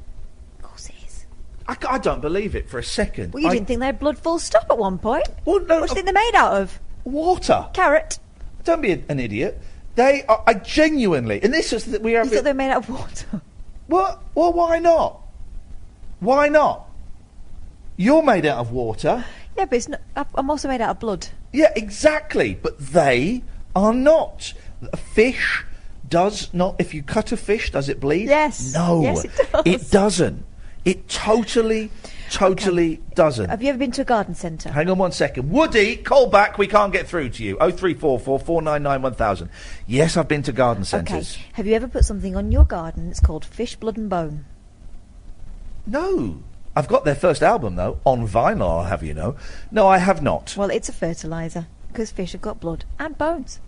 Of course it is. I don't believe it for a second. Well, you didn't think they had blood full stop at one point. Well, no. What do you think they're made out of? Water. Carrot. Don't be an idiot. They are. I genuinely, and this is that we are. You thought they're made out of water? What? Well, why not? Why not? You're made out of water. Yeah, but it's not, I'm also made out of blood. Yeah, exactly. But they are not. A fish does not. If you cut a fish, does it bleed? Yes. No. Yes, it does. It doesn't. It totally doesn't. Have you ever been to a garden centre? Hang on 1 second. Woody, call back. We can't get through to you. 0344 499 1000. Yes, I've been to garden centres. Okay. Have you ever put something on your garden that's called Fish, Blood and Bone? No. I've got their first album, though, on vinyl, I'll have you know. No, I have not. Well, it's a fertiliser, because fish have got blood and bones.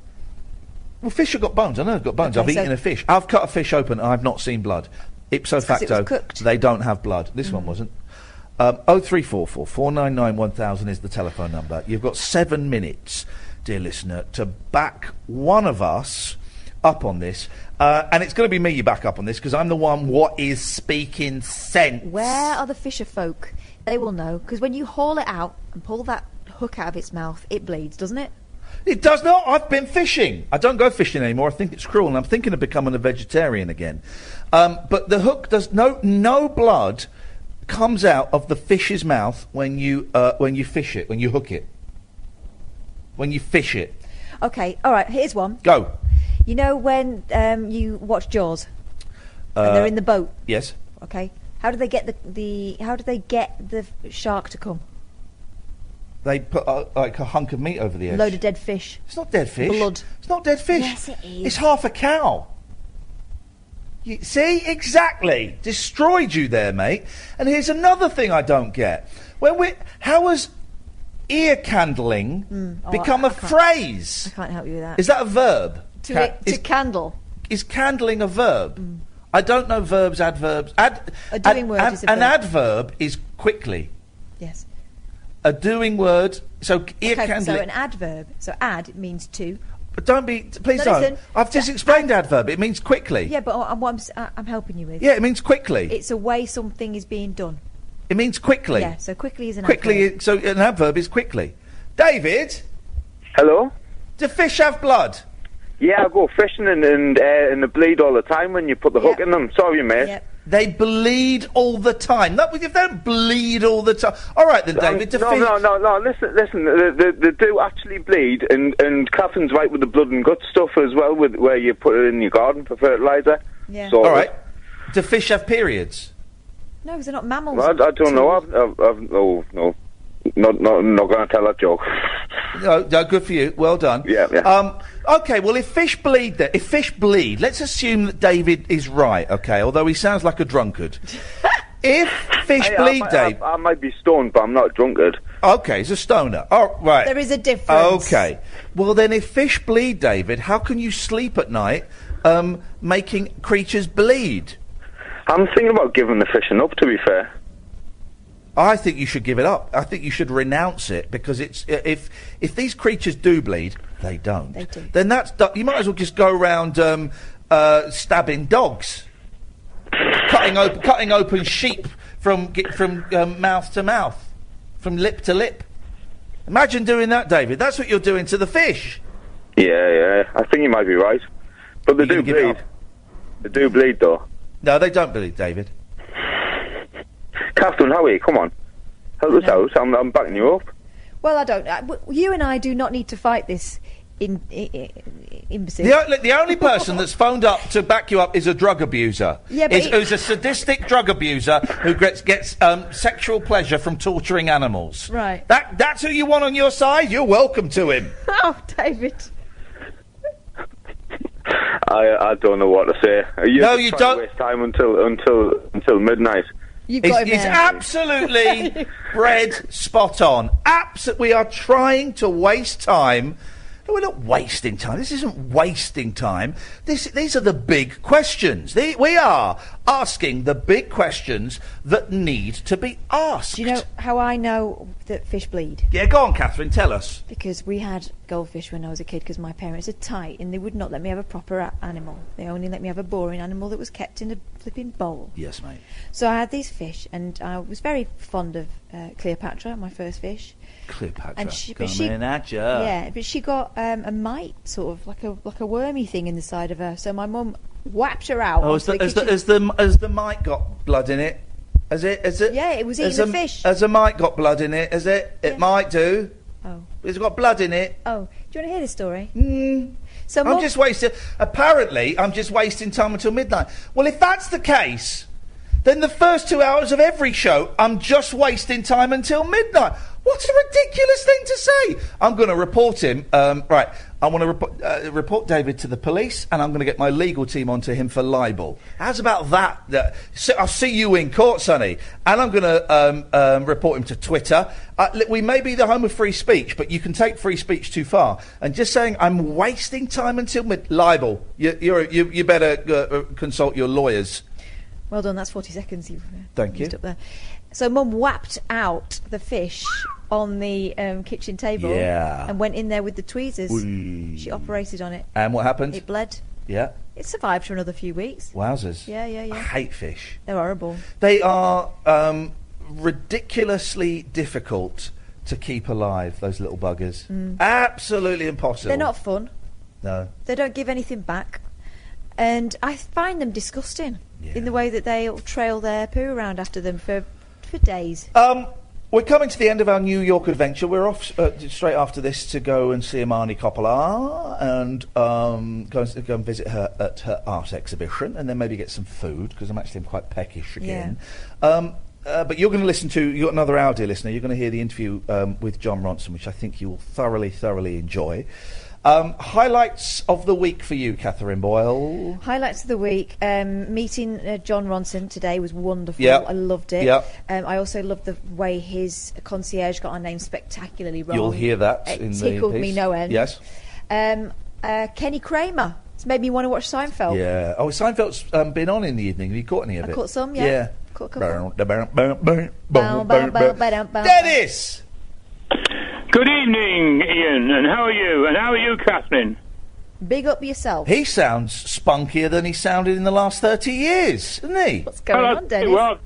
Well, fish have got bones. I know they've got bones. Okay, I've eaten a fish. I've cut a fish open and I've not seen blood. Ipso facto, they don't have blood. This one wasn't. 0344 499 1000 is the telephone number. You've got 7 minutes, dear listener, to back one of us up on this. And it's going to be me you back up on this, because I'm the one what is speaking sense. Where are the fisher folk? They will know, because when you haul it out and pull that hook out of its mouth, it bleeds, doesn't it? It does not. I've been fishing. I don't go fishing anymore. I think it's cruel, and I'm thinking of becoming a vegetarian again. But the hook does no blood comes out of the fish's mouth when you fish it, when you hook it, when you fish it. Okay, all right. Here's one. Go. You know when you watch Jaws and they're in the boat? Yes. Okay. How do they get the shark to come? They put like a hunk of meat over the edge. Load of dead fish. It's not dead fish. Blood. It's not dead fish. Yes, it is. It's half a cow. You see, exactly. Destroyed you there, mate. And here's another thing I don't get. How has ear candling become a phrase? I can't help you with that. Is that a verb? To candle. Is candling a verb? I don't know verbs, adverbs. A doing word is a verb. An adverb is quickly. Yes. A doing word. So ear candling. So an adverb. So ad means to. But please don't. Listen, I've just explained adverb. It means quickly. Yeah, but I'm helping you with. Yeah, it means quickly. It's a way something is being done. It means quickly. Yeah, so quickly is an adverb. So an adverb is quickly. David? Hello? Do fish have blood? Yeah, I go fishing and they bleed all the time when you put the hook in them. Sorry, mate. Yep. They bleed all the time. No, if they don't bleed all the time. All right then, David. No. Listen. They do actually bleed, and Catherine's right with the blood and gut stuff as well, with where you put it in your garden for fertiliser. Yeah. All right. Do fish have periods? No, because they're not mammals. Well, I don't know. No. Not going to tell that joke. No, good for you. Well done. Yeah. Okay, well, if fish bleed, let's assume that David is right, okay, although he sounds like a drunkard. If fish bleed, Dave... I might be stoned, but I'm not a drunkard. Okay, he's a stoner. Oh, right. There is a difference. Okay. Well, then, if fish bleed, David, how can you sleep at night making creatures bleed? I'm thinking about giving the fishing up, to be fair. I think you should give it up. I think you should renounce it, because it's if these creatures do bleed, they don't. They do. Then you might as well just go around stabbing dogs, cutting open sheep from mouth to mouth, from lip to lip. Imagine doing that, David. That's what you're doing to the fish. Yeah. I think you might be right, but they do bleed. They do bleed, though. No, they don't bleed, David. Catherine, how are you? Come on. Help us out. I'm backing you up. Well, I don't. You and I do not need to fight this imbecile. The only person that's phoned up to back you up is a drug abuser. Yeah, but who's a sadistic drug abuser who gets sexual pleasure from torturing animals. Right. That's who you want on your side? You're welcome to him. Oh, David. I don't know what to say. You don't waste time until midnight. He's absolutely bred spot on. We are trying to waste time. No, we're not wasting time. This isn't wasting time. These are the big questions. We are asking the big questions that need to be asked. Do you know how I know that fish bleed? Yeah, go on, Catherine, tell us. Because we had goldfish when I was a kid because my parents are tight and they would not let me have a proper animal. They only let me have a boring animal that was kept in a flipping bowl. Yes, mate. So I had these fish, and I was very fond of Cleopatra, my first fish. Cleopatra, and she yeah, but she got a mite, sort of like a wormy thing in the side of her. So my mum whapped her out. Oh, has the mite got blood in it? Has it? Yeah, it was eating the fish. Has a mite got blood in it? Has it? It might do. Oh. It's got blood in it. Oh, do you want to hear this story? So I'm just wasting. Apparently, I'm just wasting time until midnight. Well, if that's the case, then the first 2 hours of every show, I'm just wasting time until midnight. What a ridiculous thing to say! I'm going to report him. Right, I want to report David to the police, and I'm going to get my legal team onto him for libel. How's about that? I'll see you in court, Sonny. And I'm going to report him to Twitter. We may be the home of free speech, but you can take free speech too far. And just saying I'm wasting time until libel. You better consult your lawyers. Well done. That's 40 seconds. Thank you. Up there. So Mum whapped out the fish on the kitchen table and went in there with the tweezers. Whee. She operated on it. And what happened? It bled. Yeah. It survived for another few weeks. Wowzers. Yeah. I hate fish. They're horrible. They are ridiculously difficult to keep alive, those little buggers. Absolutely impossible. They're not fun. No. They don't give anything back. And I find them disgusting in the way that they'll trail their poo around after them for days. We're coming to the end of our New York adventure. We're off straight after this to go and see Imani Coppola and go and visit her at her art exhibition, and then maybe get some food, because I'm actually quite peckish again. But you're going to listen to, you've got another hour, dear listener, you're going to hear the interview with John Ronson, which I think you will thoroughly enjoy. Highlights of the week for you, Catherine Boyle. Highlights of the week. Meeting John Ronson today was wonderful. Yep. I loved it. Yep. I also loved the way his concierge got our name spectacularly wrong. You'll hear that in the piece. It tickled me no end. Yes. Kenny Kramer. It's made me want to watch Seinfeld. Yeah. Oh, Seinfeld's been on in the evening. Have you caught any of it? I caught some, yeah. Yeah. Caught a couple. Dennis! Good evening, Ian, and how are you? And how are you, Catherine? Big up yourself. He sounds spunkier than he sounded in the last 30 years, isn't he? What's going on, Dennis? Well,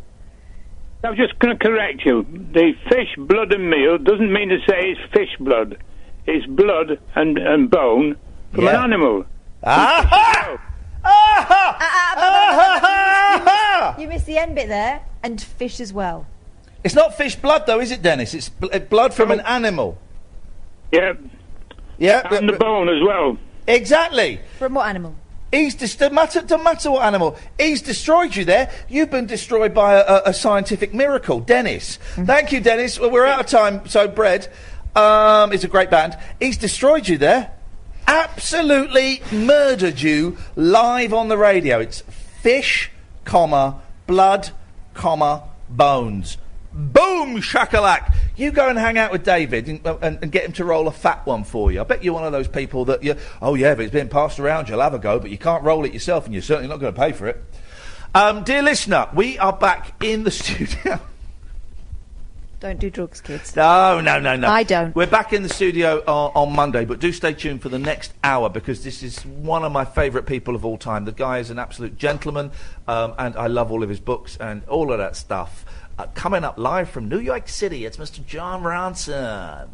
I'm just going to correct you. The fish, blood and meal doesn't mean to say it's fish blood. It's blood and bone from an animal. You missed the end bit there, and fish as well. It's not fish blood, though, is it, Dennis? It's blood from an animal. Yeah. Yeah. And the bone as well. Exactly. From what animal? Doesn't matter what animal. He's destroyed you there. You've been destroyed by a scientific miracle. Dennis. Thank you, Dennis. Well, we're out of time, so Bread is a great band. He's destroyed you there. Absolutely murdered you live on the radio. It's fish, blood, bones. Boom, shakalak. You go and hang out with David and get him to roll a fat one for you. I bet you're one of those people that if it's been passed around, you'll have a go, but you can't roll it yourself, and you're certainly not going to pay for it. Dear listener, we are back in the studio. Don't do drugs, kids. No. I don't. We're back in the studio on Monday, but do stay tuned for the next hour, because this is one of my favourite people of all time. The guy is an absolute gentleman, and I love all of his books and all of that stuff. Coming up live from New York City, it's Mr. John Ronson.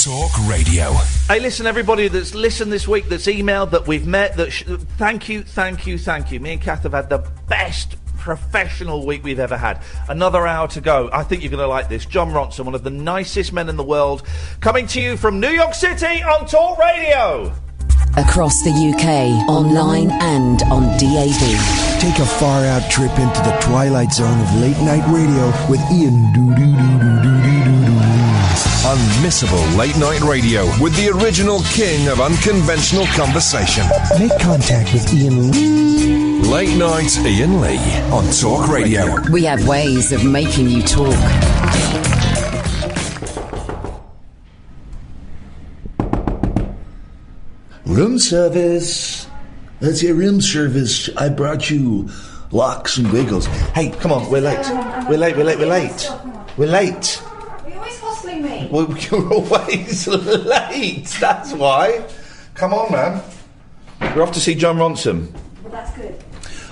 Talk Radio. Hey, listen, everybody that's listened this week, that's emailed, that we've met, thank you. Me and Kath have had the best professional week we've ever had. Another hour to go. I think you're going to like this. John Ronson, one of the nicest men in the world, coming to you from New York City on Talk Radio. Across the UK, online and on DAB. Take a far-out trip into the twilight zone of late-night radio with Iain Unmissable late-night radio with the original king of unconventional conversation. Make contact with Iain Lee. Late Night Iain Lee on Talk Radio. We have ways of making you talk. Room service. That's your room service. I brought you locks and wiggles. Hey, come on, we're late. We're late. You're always hustling me. Well, you're always late. That's why. Come on, man. We're off to see John Ronson. Well, that's good.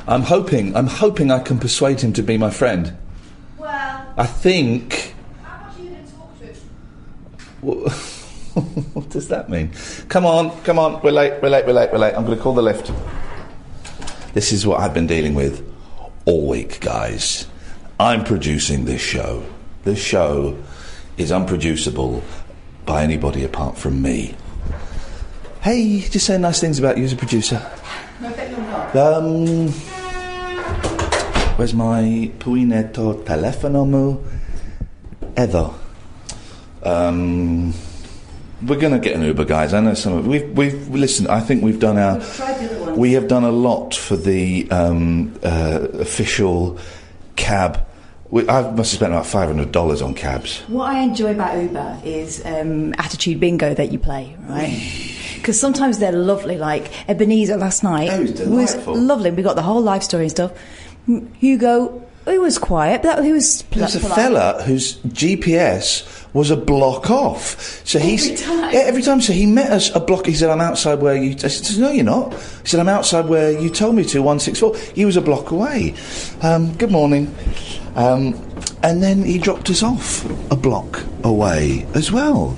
I'm hoping I can persuade him to be my friend. Well, I think. how much are you going to talk to him? What does that mean? Come on. We're late. I'm going to call the lift. This is what I've been dealing with all week, guys. I'm producing this show. This show is unproducible by anybody apart from me. Hey, just saying nice things about you as a producer. No, bet you're not. Where's my puineto telefono Edo? We're going to get an Uber, guys. I know some of we've listened. I think we've done our. We have done a lot for the official cab. I must have spent about $500 on cabs. What I enjoy about Uber is attitude bingo that you play, right? Because sometimes they're lovely. Like Ebenezer last night was lovely. We got the whole life story and stuff. Hugo, he was quiet, but he was. There's a fella whose GPS was a block off. So every time. So he met us a block. He said, "I'm outside where you." I said, "No, you're not." He said, "I'm outside where you told me to, 164." He was a block away. Good morning. And then he dropped us off a block away as well.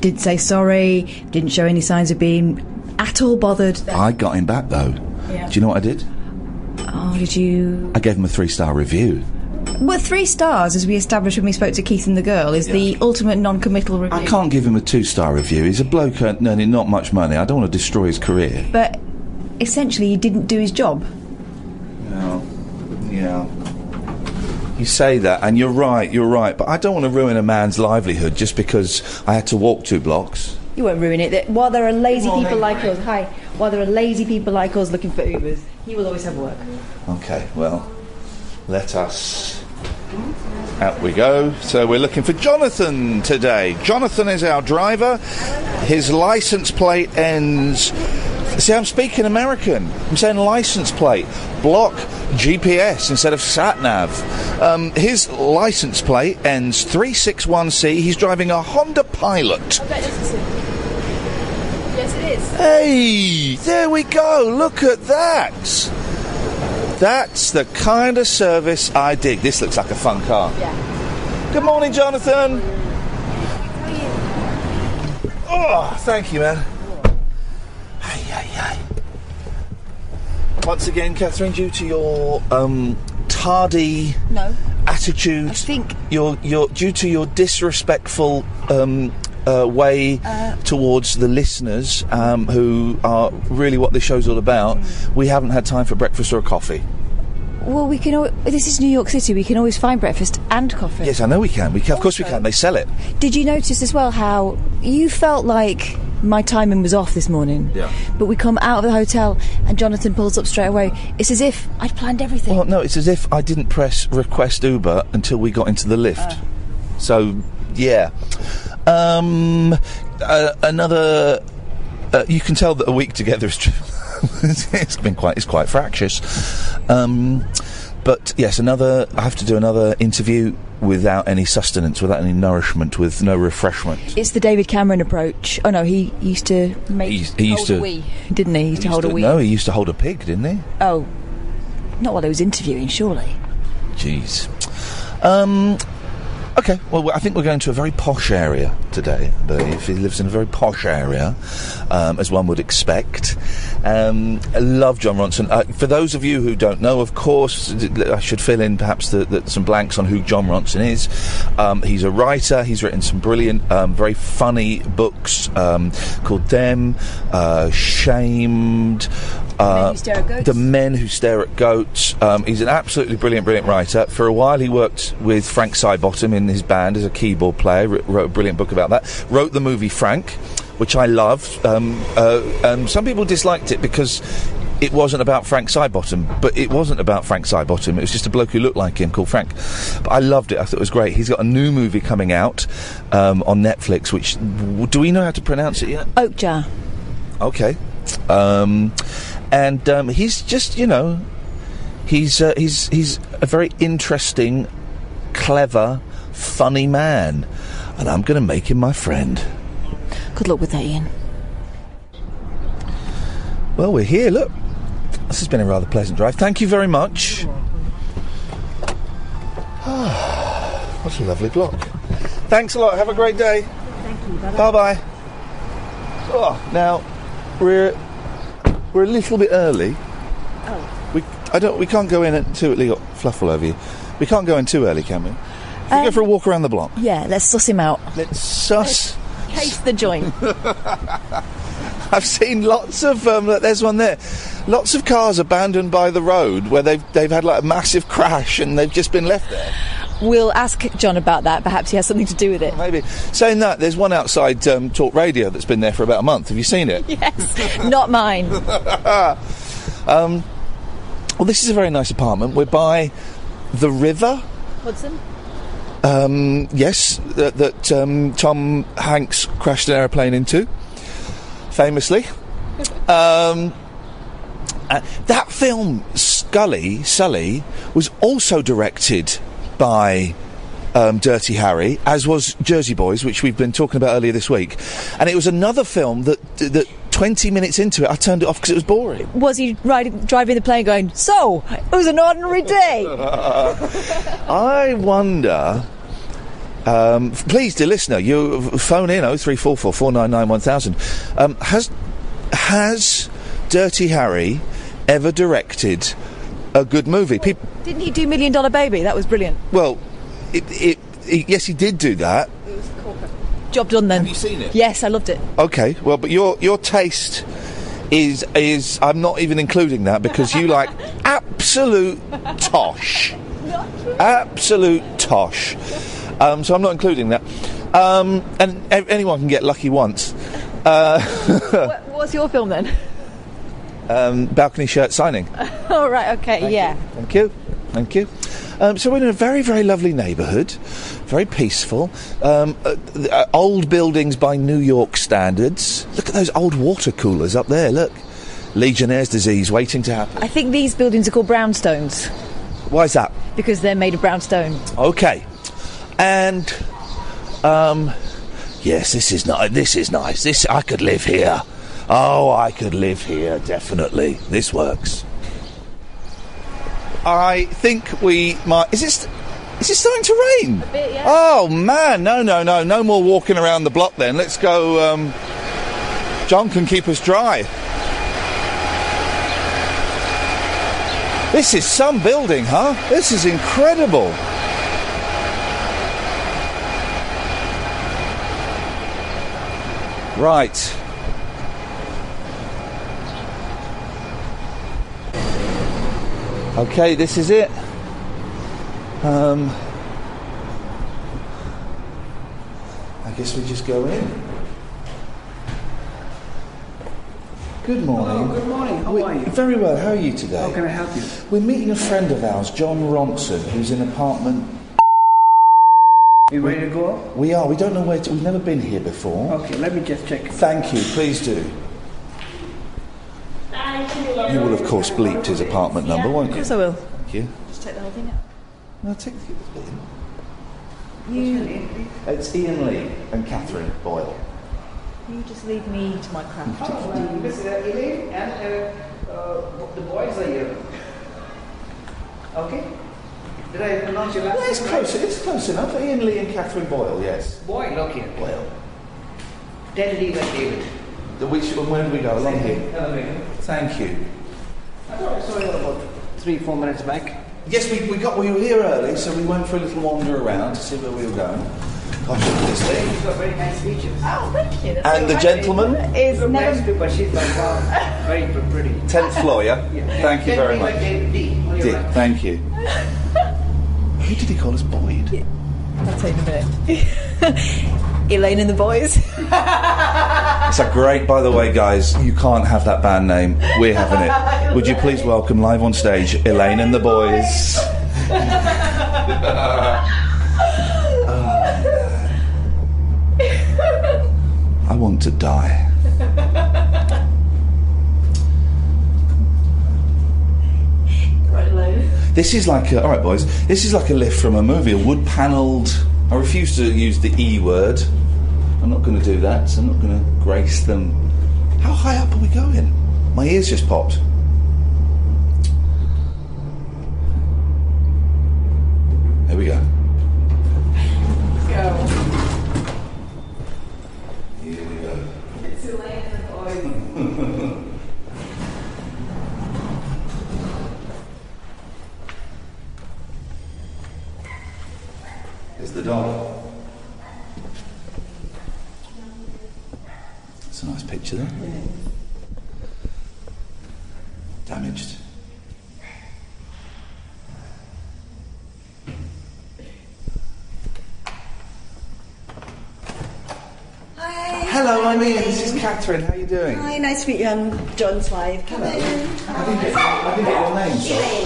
Didn't say sorry. Didn't show any signs of being at all bothered. I got him back though. Yeah. Do you know what I did? Oh, did you? I gave him a 3-star review. Well, 3 stars, as we established when we spoke to Keith and the girl, is the ultimate non-committal review. I can't give him a 2-star review. He's a bloke earning not much money. I don't want to destroy his career. But essentially, he didn't do his job. Yeah. You say that, and you're right, but I don't want to ruin a man's livelihood just because I had to walk 2 blocks. You won't ruin it. While there are lazy people like us, while there are lazy people like us looking for Ubers, he will always have work. Okay, well, let us... Out we go. So we're looking for Jonathan today. Jonathan is our driver. His licence plate ends... See, I'm speaking American. I'm saying licence plate. Block GPS instead of sat-nav. His licence plate ends 361C. He's driving a Honda Pilot. I bet this is it. Yes, it is. Hey, there we go. Look at that. That's the kind of service I dig. This looks like a fun car. Yeah. Good morning, Jonathan. Oh, thank you, man. Once again, Catherine, due to your tardy attitude, I think you're due to your disrespectful way towards the listeners, who are really what this show's all about. We haven't had time for breakfast or coffee. Well, we can. This is New York City. We can always find breakfast and coffee. Yes, I know we can. Of course we can. They sell it. Did you notice as well how you felt like my timing was off this morning? Yeah. But we come out of the hotel and Jonathan pulls up straight away. It's as if I'd planned everything. Well, no, it's as if I didn't press request Uber until we got into the lift. So, yeah. Another. You can tell that a week together is true. It's quite fractious. But yes, I have to do another interview without any sustenance, without any nourishment, with no refreshment. It's the David Cameron approach. Oh no, he used to make hold a wee, didn't he? He used to hold a wee. No, he used to hold a pig, didn't he? Oh, not while he was interviewing, surely. Jeez. Okay, well, I think we're going to a very posh area today. He lives in a very posh area, as one would expect. I love John Ronson. For those of you who don't know, of course, I should fill in perhaps some blanks on who John Ronson is. He's a writer. He's written some brilliant, very funny books called Them, Shamed... The Men Who Stare at Goats. He's an absolutely brilliant writer. For a while he worked with Frank Sidebottom in his band as a keyboard player, wrote a brilliant book about that. Wrote the movie Frank, which I loved. Some people disliked it because it wasn't about Frank Sidebottom, but it wasn't about Frank Sidebottom. It was just a bloke who looked like him called Frank. But I loved it. I thought it was great. He's got a new movie coming out on Netflix, which... Do we know how to pronounce it yet? Oakjar. Okay. And he's just, he's a very interesting, clever, funny man. and I'm going to make him my friend. Good luck with that, Ian. Well, we're here, look. This has been a rather pleasant drive. Thank you very much. What a lovely block. Thanks a lot. Have a great day. Thank you. Bye-bye. Oh, now, we're a little bit early. Oh. We can't go in at too... Lee got fluff all over you. We can't go in too early, can we? Can we go for a walk around the block? Yeah, let's suss him out. Let's suss... Case the joint. I've seen lots of... there's one there. Lots of cars abandoned by the road where they've had like a massive crash and they've just been left there. We'll ask John about that. Perhaps he has something to do with it. Maybe. Saying that, there's one outside Talk Radio that's been there for about a month. Have you seen it? Yes. Not mine. Well, this is a very nice apartment. We're by the river. Hudson? Yes, that Tom Hanks crashed an aeroplane into, famously. That film, Sully, was also directed by Dirty Harry, as was Jersey Boys, which we've been talking about earlier this week. And it was another film that 20 minutes into it, I turned it off because it was boring. Was he driving the plane going, so, it was an ordinary day? I wonder... please, dear listener, you phone in 0344 499 1000. Has Dirty Harry ever directed a good movie? Didn't he do $1 Million Baby? That was brilliant. Well, yes, he did do that. It was corker. Job done then. Have you seen it? Yes, I loved it. Okay, well, but your taste is I'm not even including that because you like absolute tosh. Absolute tosh. So I'm not including that. And anyone can get lucky once. What's your film then? Balcony shirt signing. Oh, right, okay, Thank you. So we're in a very, very lovely neighbourhood. Very peaceful. Old buildings by New York standards. Look at those old water coolers up there, look. Legionnaire's disease waiting to happen. I think these buildings are called brownstones. Why is that? Because they're made of brownstone. Okay. And, yes, this is nice. I could live here. Oh, I could live here, definitely. This works. I think we might... Is it starting to rain? A bit, yeah. Oh, man, no more walking around the block then. Let's go, John can keep us dry. This is some building, huh? This is incredible. Right. Okay, this is it. I guess we just go in. Good morning. Hello, good morning. How are you? Very well. How are you today? How can I help you? We're meeting a friend of ours, John Ronson, who's in apartment... You ready to go? We are. We don't know where to... We've never been here before. Okay, let me just check. Thank you. Please do. You will, of course, bleeped his apartment number, won't you? Yes, I will. Thank you. Just take the whole thing out. No, take the bit in. You... It's Ian Lee and Catherine Boyle. You just leave me to my craft. This is Elaine and the boys are here. Okay? Did I pronounce your last name? It's close enough. Ian Lee and Catherine Boyle, yes. Boyle, okay. Boyle. Then leave and David. Where do we go? Along here. Elevator. Thank you. I thought I saw you about 3-4 minutes back. Yes, we were here early, so we went for a little wander around to see where we were going. Gosh, look at this thing. She's got very nice features. Oh, thank you. And the gentleman? Is never... never... nice too, but she's like, wow, very pretty. 10th floor, yeah? Thank you very much. Dick, thank you. Who did he call us, Boyd? I'll tell you in a minute. Elaine and the Boys. It's a great, by the way, guys, you can't have that band name. We're having it. Would you please welcome live on stage, Elaine and the Boys. I want to die. Right, Elaine. This is like, alright boys, this is like a lift from a movie, a wood-panelled I refuse to use the E word. I'm not going to do that, so I'm not going to grace them. How high up are we going? My ears just popped. Here we go. Go. Here we go. It's Elaine and the boys. Here's the dog. That's a nice picture there. Damaged. Hello, I'm Iain. This is Catherine. How are you doing? Hi, nice to meet you. I'm John's wife. Come in. I didn't get your name, sorry.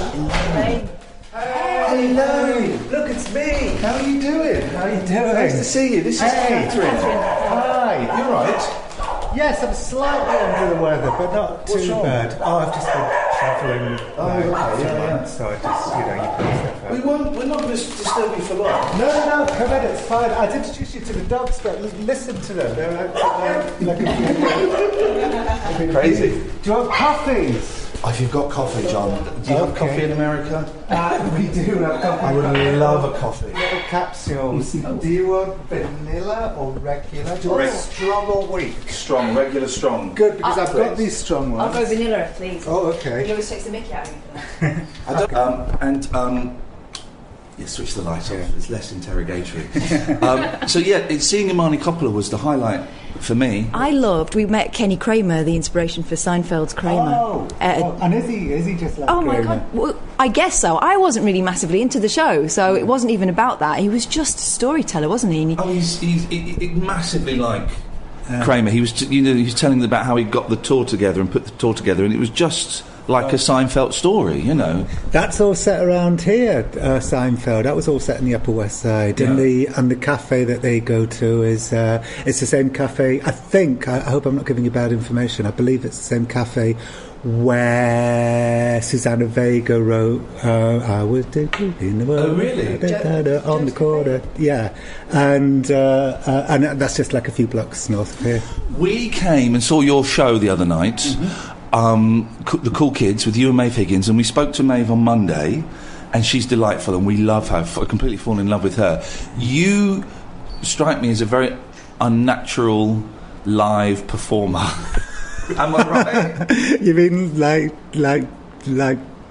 Elaine. Hello. Look, it's me. How are you doing? How are you doing? Nice to see you. This is Catherine. Hi. You all right? Yes, I'm slightly under the weather, but not too bad. Oh, I've just been travelling. So I just, you put stuff out. We're not going to disturb you for long. No, come in, it's fine. I'd introduce you to the dogs, but listen to them. They're like crazy. Do you want coffees? Oh, if you've got coffee, John. Do you have coffee in America? We do have coffee. I would love a coffee. Little capsules. Do you want vanilla or regular? Do you want strong or weak? Strong, regular strong. Good, because I've got these strong ones. I'll go vanilla, please. Oh, okay. He always takes the mickey out of me. Switch the light off. It's less interrogatory. Seeing Imani Coppola was the highlight for me. We met Kenny Kramer, the inspiration for Seinfeld's Kramer. And is he just like Oh Kramer? my God! Well, I guess so. I wasn't really massively into the show, so it wasn't even about that. He was just a storyteller, wasn't he? He's massively like Kramer. He was, he was telling about how he got the tour together and put the tour together, and it was just like a Seinfeld story, That's all set around here, Seinfeld. That was all set in the Upper West Side, and the cafe that they go to is it's the same cafe. I think. I hope I'm not giving you bad information. I believe it's the same cafe where Susanna Vega wrote "I was in the world." Oh, really? On the corner, yeah, and that's just like a few blocks north of here. We came and saw your show the other night. Mm-hmm. The Cool Kids with you and Maeve Higgins, and we spoke to Maeve on Monday, and she's delightful and we love her, completely fallen in love with her. You strike me as a very unnatural live performer. Am I right? You mean like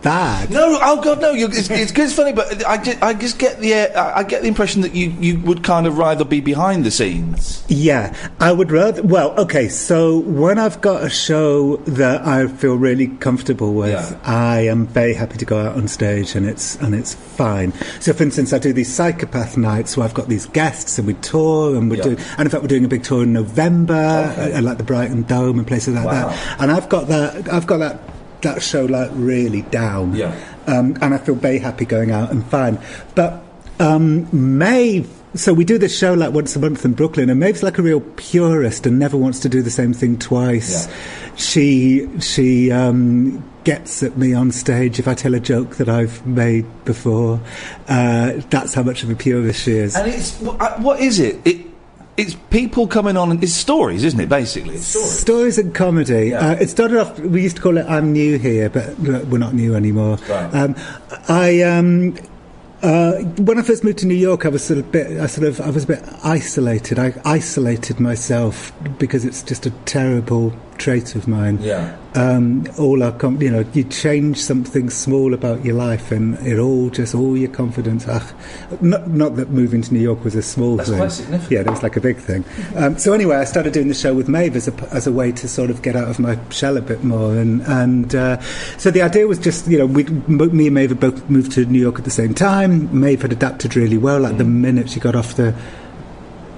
bad? No, oh God, no. It's funny, but I just get the impression that you would kind of rather be behind the scenes. Yeah, I would rather. Well, okay. So when I've got a show that I feel really comfortable with, I am very happy to go out on stage, and it's fine. So, for instance, I do these psychopath nights where I've got these guests, and we tour, and and in fact, we're doing a big tour in November, at like the Brighton Dome and places like that. And I've got that show like really down, and I feel very happy going out and fine. But Maeve, so we do this show like once a month in Brooklyn, and Maeve's like a real purist and never wants to do the same thing twice. She gets at me on stage if I tell a joke that I've made before. That's how much of a purist she is. And it's what is it? It's people coming on, and it's stories, isn't it, basically? It's stories and comedy. It started off, we used to call it I'm New Here, but we're not new anymore. Right. When I first moved to New York, I was a bit isolated. I isolated myself because it's just a terrible trait of mine. You change something small about your life, and all your confidence. Not that moving to New York was a small thing. That's quite significant. Yeah, it was like a big thing. So anyway, I started doing the show with Maeve as a way to sort of get out of my shell a bit more, and so the idea was just me and Maeve had both moved to New York at the same time. Maeve had adapted really well. Like the minute she got off the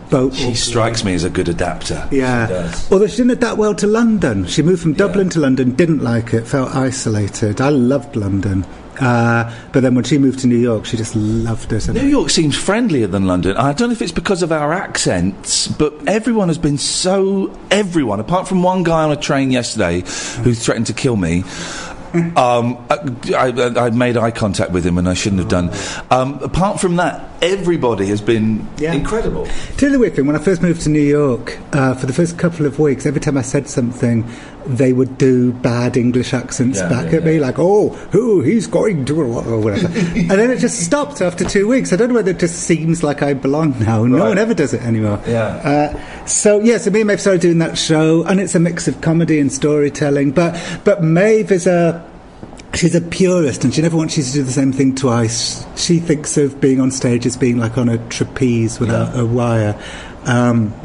boat, she strikes me as a good adapter. Yeah, she does. Although she didn't adapt well to London. She moved from Dublin to London, didn't like it, felt isolated. I loved London. But then when she moved to New York, she just loved it. New York seems friendlier than London. I don't know if it's because of our accents, but everyone has been everyone, apart from one guy on a train yesterday who threatened to kill me. I made eye contact with him, and I shouldn't have done. Apart from that, everybody has been incredible. To the weird thing, when I first moved to New York, for the first couple of weeks, every time I said something, they would do bad English accents back at me, like, he's going to, or whatever. And then it just stopped after 2 weeks. I don't know whether it just seems like I belong now. No one ever does it anymore. So me and Maeve started doing that show, and it's a mix of comedy and storytelling. But Maeve is she's a purist, and she never wants you to do the same thing twice. She thinks of being on stage as being like on a trapeze without a wire,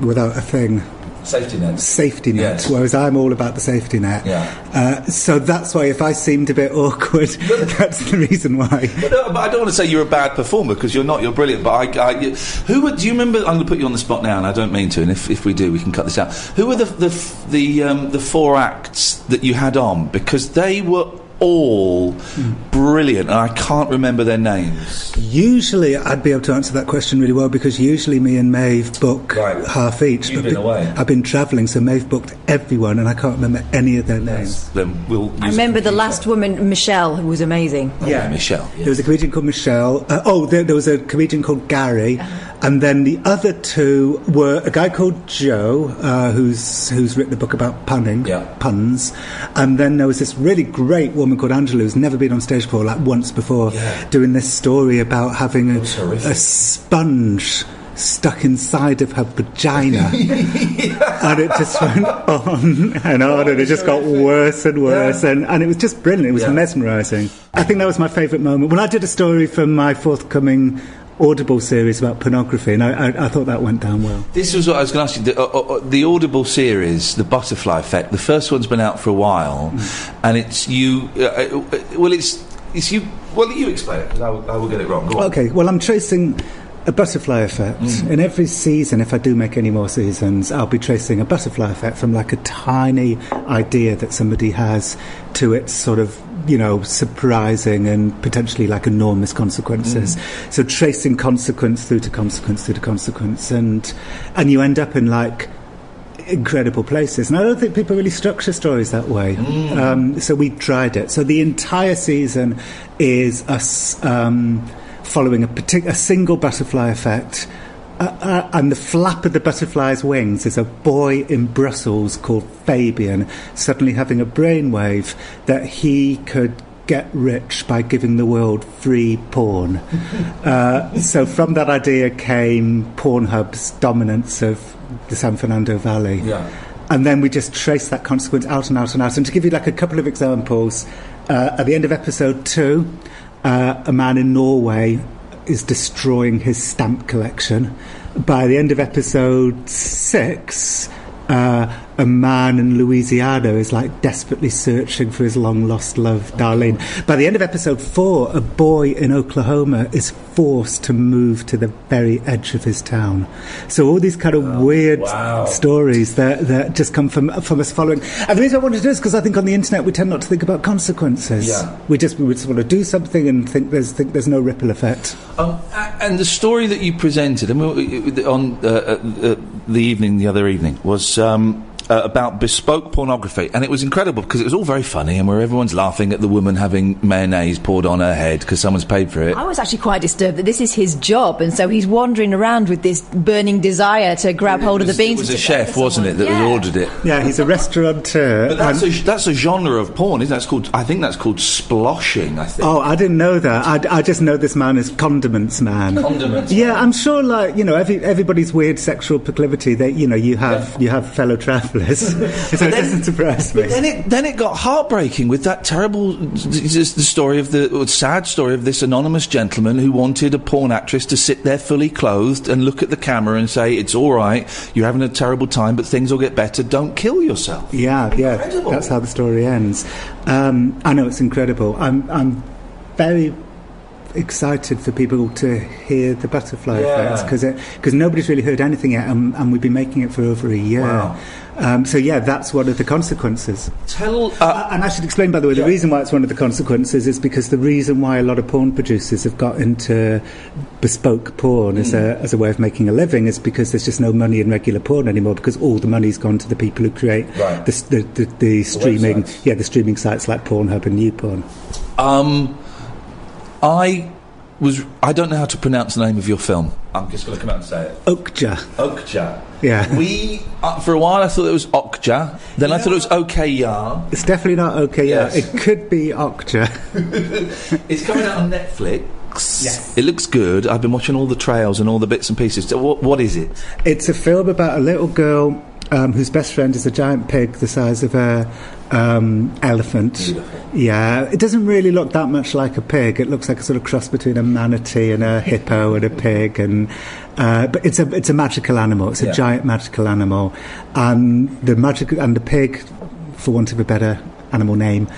without a thing. Safety net. Yes. Whereas I'm all about the safety net. So that's why if I seemed a bit awkward, that's the reason why. But I don't want to say you're a bad performer, because you're not. You're brilliant. But do you remember? I'm going to put you on the spot now, and I don't mean to. And if we do, we can cut this out. Who were the 4 acts that you had on? Because they were all brilliant, and I can't remember their names. Usually I'd be able to answer that question really well, because usually me and Maeve book half each. You've been away. I've been travelling, so Maeve booked everyone, and I can't remember any of their names. Then I remember the last woman, Michelle, who was amazing. Michelle. There was a comedian called Michelle. There was a comedian called Gary. And then the other 2 were a guy called Joe, who's written a book about puns. And then there was this really great woman called Angela, who's never been on stage before, like once before, doing this story about having a sponge stuck inside of her vagina. And it just went on and on, and it just got worse and worse. And it was just brilliant. It was mesmerising. I think that was my favourite moment. When I did a story from my forthcoming Audible series about pornography, and I thought that went down well. This was what I was going to ask you. The Audible series, The Butterfly Effect, the first one's been out for a while, and it's you... it's you... Well, you explain it, because I will get it wrong. Go on. Okay, well, I'm tracing a butterfly effect. In every season, if I do make any more seasons, I'll be tracing a butterfly effect from like a tiny idea that somebody has to its sort of, surprising and potentially like enormous consequences. So tracing consequence through to consequence through to consequence, and you end up in like incredible places. And I don't think people really structure stories that way. So we tried it. So the entire season is us following a single butterfly effect. And the flap of the butterfly's wings is a boy in Brussels called Fabian suddenly having a brainwave that he could get rich by giving the world free porn. So from that idea came Pornhub's dominance of the San Fernando Valley. And then we just traced that consequence out and out and out. And to give you like a couple of examples, at the end of episode 2, a man in Norway is destroying his stamp collection. By the end of episode 6, a man in Louisiana is like desperately searching for his long lost love, Darlene. By the end of episode 4, a boy in Oklahoma is forced to move to the very edge of his town. So all these kind of weird stories that just come from us following. And the reason I wanted to do this is because I think on the internet we tend not to think about consequences. We just want to do something and think there's no ripple effect. And the story that you presented on the other evening was about bespoke pornography, and it was incredible because it was all very funny, and where everyone's laughing at the woman having mayonnaise poured on her head because someone's paid for it. I was actually quite disturbed that this is his job, and so he's wandering around with this burning desire to grab hold of the beans. It was a chef, wasn't it, that had ordered it? Yeah, he's a restaurateur. But that's a genre of porn, isn't it? I think that's called sploshing, I think. Oh, I didn't know that. I just know this man is Condiments Man. Condiments. Yeah, I'm sure, like, everybody's weird sexual proclivity, that, you have fellow travellers. So it doesn't surprise me. But then it got heartbreaking with that terrible, the sad story of this anonymous gentleman who wanted a porn actress to sit there fully clothed and look at the camera and say, "It's all right, you're having a terrible time, but things will get better. Don't kill yourself." Yeah, incredible. That's how the story ends. I know, it's incredible. I'm very excited for people to hear the butterfly effect because nobody's really heard anything yet, and we've been making it for over a year. Wow. That's one of the consequences. And I should explain, by the way, the reason why it's one of the consequences is because the reason why a lot of porn producers have got into bespoke porn as a way of making a living is because there's just no money in regular porn anymore, because all the money's gone to the people who create the streaming, the streaming sites like Pornhub and YouPorn. I don't know how to pronounce the name of your film. I'm just going to come out and say it. Okja. Yeah. We, for a while, I thought it was Okja. Then I thought it was Okja. It's definitely not Okja. Yes. It could be Okja. It's coming out on Netflix. Yes. It looks good. I've been watching all the trails and all the bits and pieces. So what is it? It's a film about a little girl whose best friend is a giant pig the size of a elephant. Beautiful. Yeah, it doesn't really look that much like a pig. It looks like a sort of cross between a manatee and a hippo and a pig, and but it's a magical animal. It's a giant magical animal, and the pig, for want of a better animal name,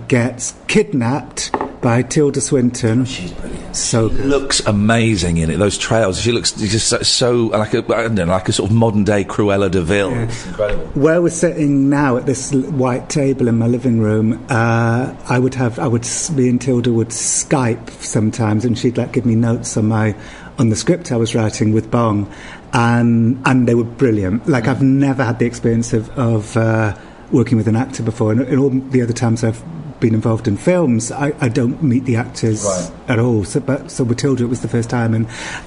gets kidnapped by Tilda Swinton. She's brilliant. So good. Looks amazing in it. Those trails. She looks just so like a sort of modern day Cruella de Vil. Yeah. It's incredible. Where we're sitting now at this white table in my living room, me and Tilda would Skype sometimes, and she'd give me notes on the script I was writing with Bong, and they were brilliant. I've never had the experience of working with an actor before, and all the other times I've been involved in films, I don't meet the actors at all. So with Tilda, it was the first time,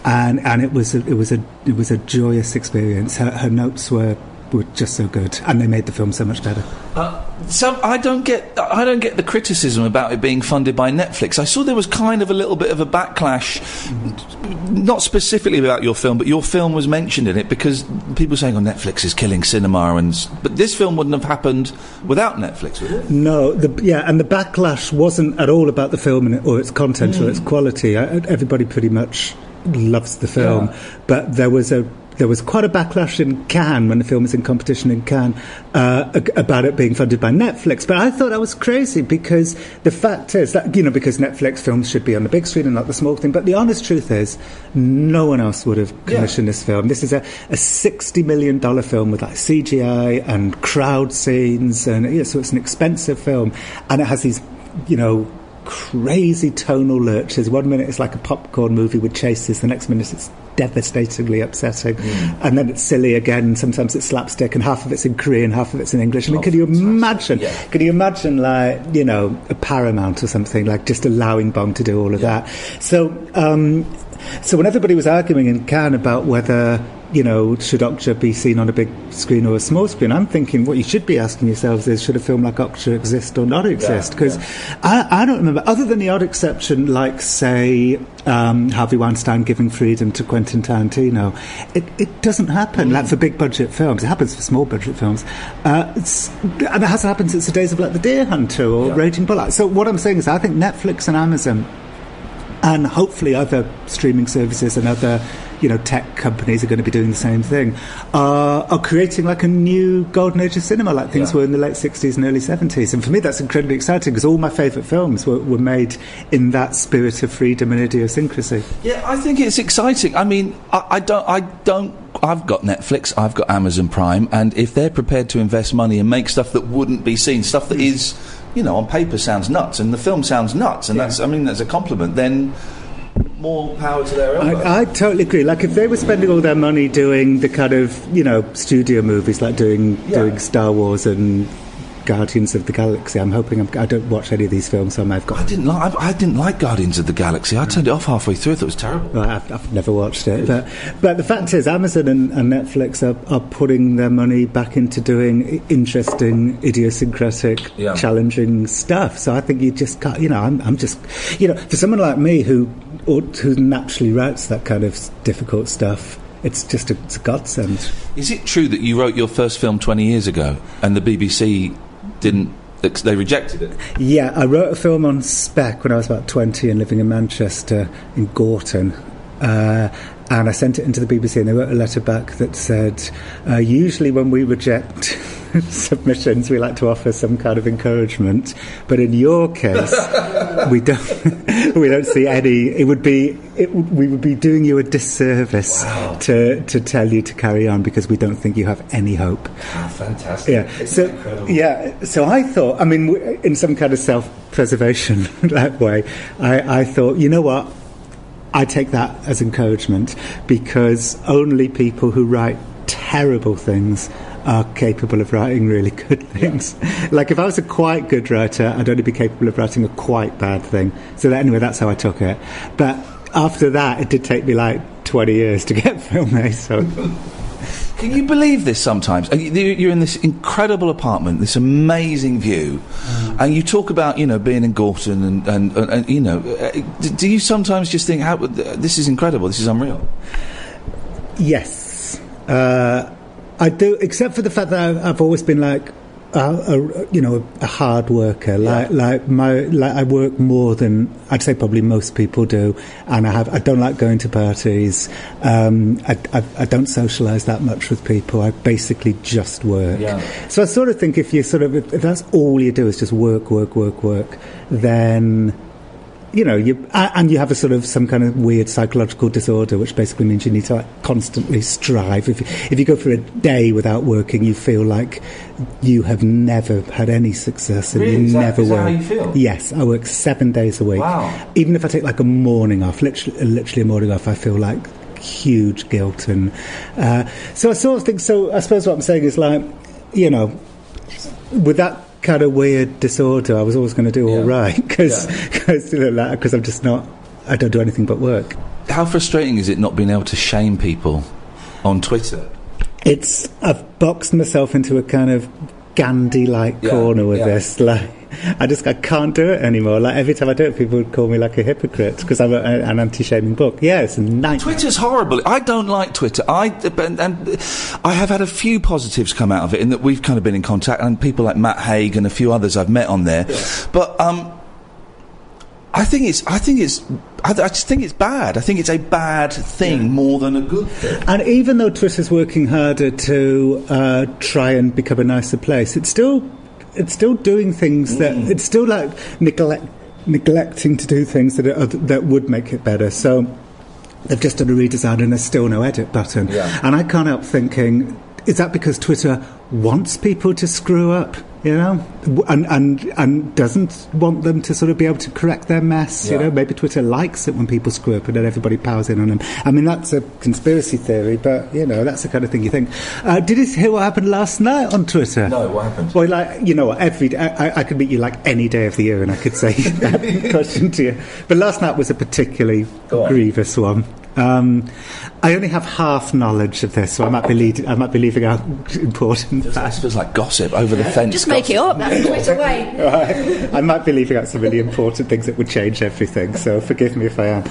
and it was a joyous experience. Her notes were just so good, and they made the film so much better. So I don't get the criticism about it being funded by Netflix. I saw there was kind of a little bit of a backlash, not specifically about your film, but your film was mentioned in it because people saying, Netflix is killing cinema, but this film wouldn't have happened without Netflix, would it? No, and the backlash wasn't at all about the film or its content or its quality. Everybody pretty much loves the film, but there was quite a backlash in Cannes when the film was in competition in Cannes about it being funded by Netflix. But I thought that was crazy because the fact is that, because Netflix films should be on the big screen and not the small thing. But the honest truth is, no one else would have commissioned this film. This is a $60 million film with CGI and crowd scenes, and so it's an expensive film, and it has these, crazy tonal lurches. 1 minute it's like a popcorn movie with chases, the next minute it's devastatingly upsetting, and then it's silly again. Sometimes it's slapstick, and half of it's in Korean, half of it's in English. I mean, can you imagine? Yeah. Can you imagine, a Paramount or something, just allowing Bong to do all of that? So when everybody was arguing in Cannes about whether should Okja be seen on a big screen or a small screen, I'm thinking what you should be asking yourselves is, should a film like Okja exist or not exist? Because I don't remember, other than the odd exception, say Harvey Weinstein giving freedom to Quentin Tarantino, it doesn't happen for big budget films. It happens for small budget films, and it hasn't happened since the days of The Deer Hunter or Raging Bull. So what I'm saying is, I think Netflix and Amazon, and hopefully other streaming services and other tech companies are going to be doing the same thing, are creating a new golden age of cinema, like things were in the late 60s and early 70s. And for me, that's incredibly exciting, because all my favourite films were made in that spirit of freedom and idiosyncrasy. Yeah, I think it's exciting. I mean, I've got Netflix, I've got Amazon Prime, and if they're prepared to invest money and make stuff that wouldn't be seen, stuff that is, on paper sounds nuts, and the film sounds nuts, and that's a compliment, then more power to their own. I totally agree. If they were spending all their money doing the kind of, studio movies, doing Star Wars and Guardians of the Galaxy. I'm hoping I don't watch any of these films, so I've got. I didn't like Guardians of the Galaxy. I turned it off halfway through. I thought it was terrible. Well, I've never watched it, but the fact is, Amazon and Netflix are putting their money back into doing interesting, idiosyncratic, challenging stuff. So I think you just can't. I'm just, for someone like me who naturally writes that kind of difficult stuff, it's a godsend. Is it true that you wrote your first film 20 years ago and the BBC they rejected it? Yeah, I wrote a film on spec when I was about 20 and living in Manchester, in Gorton, and I sent it into the BBC, and they wrote a letter back that said, usually when we reject submissions, we like to offer some kind of encouragement, but in your case, we don't see any. We would be doing you a disservice to tell you to carry on, because we don't think you have any hope. Oh, fantastic! Yeah, Incredible. So I thought, in some kind of self-preservation that way, I thought, you know what? I take that as encouragement, because only people who write terrible things are capable of writing really good things. Like, if I was a quite good writer, I'd only be capable of writing a quite bad thing. So anyway, that's how I took it. But after that, it did take me like 20 years to get Film A, so... Can you believe this sometimes? You're in this incredible apartment, this amazing view, and you talk about, you know, being in Gorton and you know, do you sometimes just think, this is incredible, this is unreal? Yes. I do, except for the fact that I've always been like, you know, a hard worker. Like I work more than I'd say probably most people do, and I don't like going to parties. I don't socialise that much with people. I basically just work. Yeah. So I sort of think if that's all you do is just work, then, you know, you have a sort of some kind of weird psychological disorder, which basically means you need to like constantly strive. If you go for a day without working, you feel like you have never had any success, and really? you never work. Is that how you feel? Yes, I work 7 days a week. Wow. Even if I take like a morning off, literally a morning off, I feel like huge guilt, and so I sort of think. So I suppose what I'm saying is, like, you know, with that kind of weird disorder, I was always going to do all right, because I'm just not, I don't do anything but work. How frustrating is it not being able to shame people on Twitter? I've boxed myself into a kind of Gandhi-like corner with this. Like, I can't do it anymore. Like, every time I do it, people would call me like a hypocrite because I'm an anti-shaming book. Yeah, it's a nightmare. Twitter's horrible. I don't like Twitter. And I have had a few positives come out of it, in that we've kind of been in contact, and people like Matt Haig and a few others I've met on there. Yeah. But I just think it's bad. I think it's a bad thing more than a good thing. And even though Twitter's working harder to try and become a nicer place, it's still doing things that it's still like neglecting to do things that would make it better. So they've just done a redesign, and there's still no edit button. Yeah. And I can't help thinking, is that because Twitter wants people to screw up, you know, and doesn't want them to sort of be able to correct their mess? You know, maybe Twitter likes it when people screw up and then everybody powers in on them. I mean, that's a conspiracy theory, but, you know, that's the kind of thing you think. Did you hear what happened last night on Twitter? No, what happened? Well, like, you know, every day, I could meet you like any day of the year and I could say that question to you. But last night was a particularly grievous one. I only have half knowledge of this, so I might be leaving out important facts. It feels like gossip over the fence. Just make it up. That's the Twitter way. Right. I might be leaving out some really important things that would change everything, so forgive me if I am.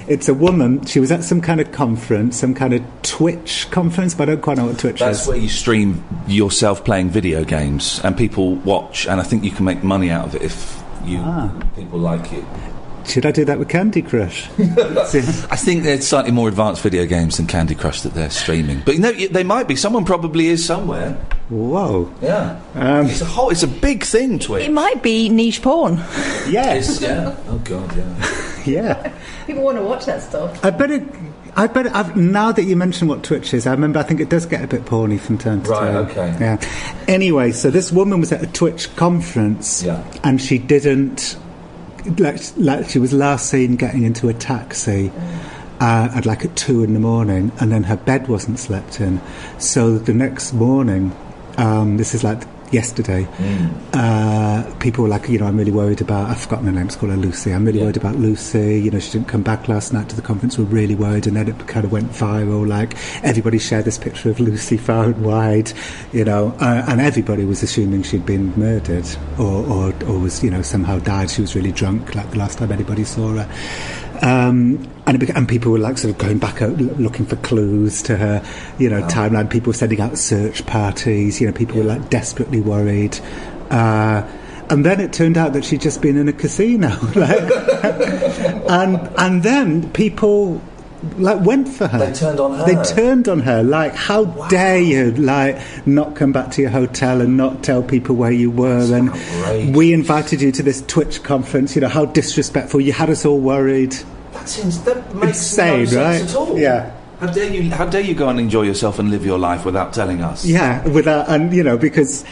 It's a woman. She was at some kind of conference, some kind of Twitch conference, but I don't quite know what Twitch is. That's where you stream yourself playing video games, and people watch, and I think you can make money out of it if people like it. Should I do that with Candy Crush? I think they're slightly more advanced video games than Candy Crush that they're streaming. But, you know, they might be. Someone probably is somewhere. Whoa. Yeah. It's a big thing, Twitch. It might be niche porn. Yes. Yeah. Oh, God, yeah. Yeah. People want to watch that stuff. I bet now that you mention what Twitch is, I think it does get a bit porny from time to time. Right, okay. Yeah. Anyway, so this woman was at a Twitch conference, and she didn't... Like she was last seen getting into a taxi at 2 a.m, and then her bed wasn't slept in. So the next morning, this is like yesterday, people were like, you know, I'm really worried about, I've forgotten her name, it's called her Lucy, I'm really worried about Lucy, you know, she didn't come back last night to the conference, we're really worried. And then it kind of went viral, like everybody shared this picture of Lucy far and wide, you know, and everybody was assuming she'd been murdered or was, you know, somehow died. She was really drunk, like the last time anybody saw her. And people were like sort of going back out looking for clues to her, you know, timeline. People were sending out search parties, you know, people were like desperately worried. And then it turned out that she'd just been in a casino, and then people went for her. They turned on her. They turned on her. Like, how dare you, not come back to your hotel and not tell people where you were? And we invited you to this Twitch conference. You know, how disrespectful. You had us all worried. That makes insane, no sense at all. Yeah. How dare you go and enjoy yourself and live your life without telling us? Yeah, and you know, because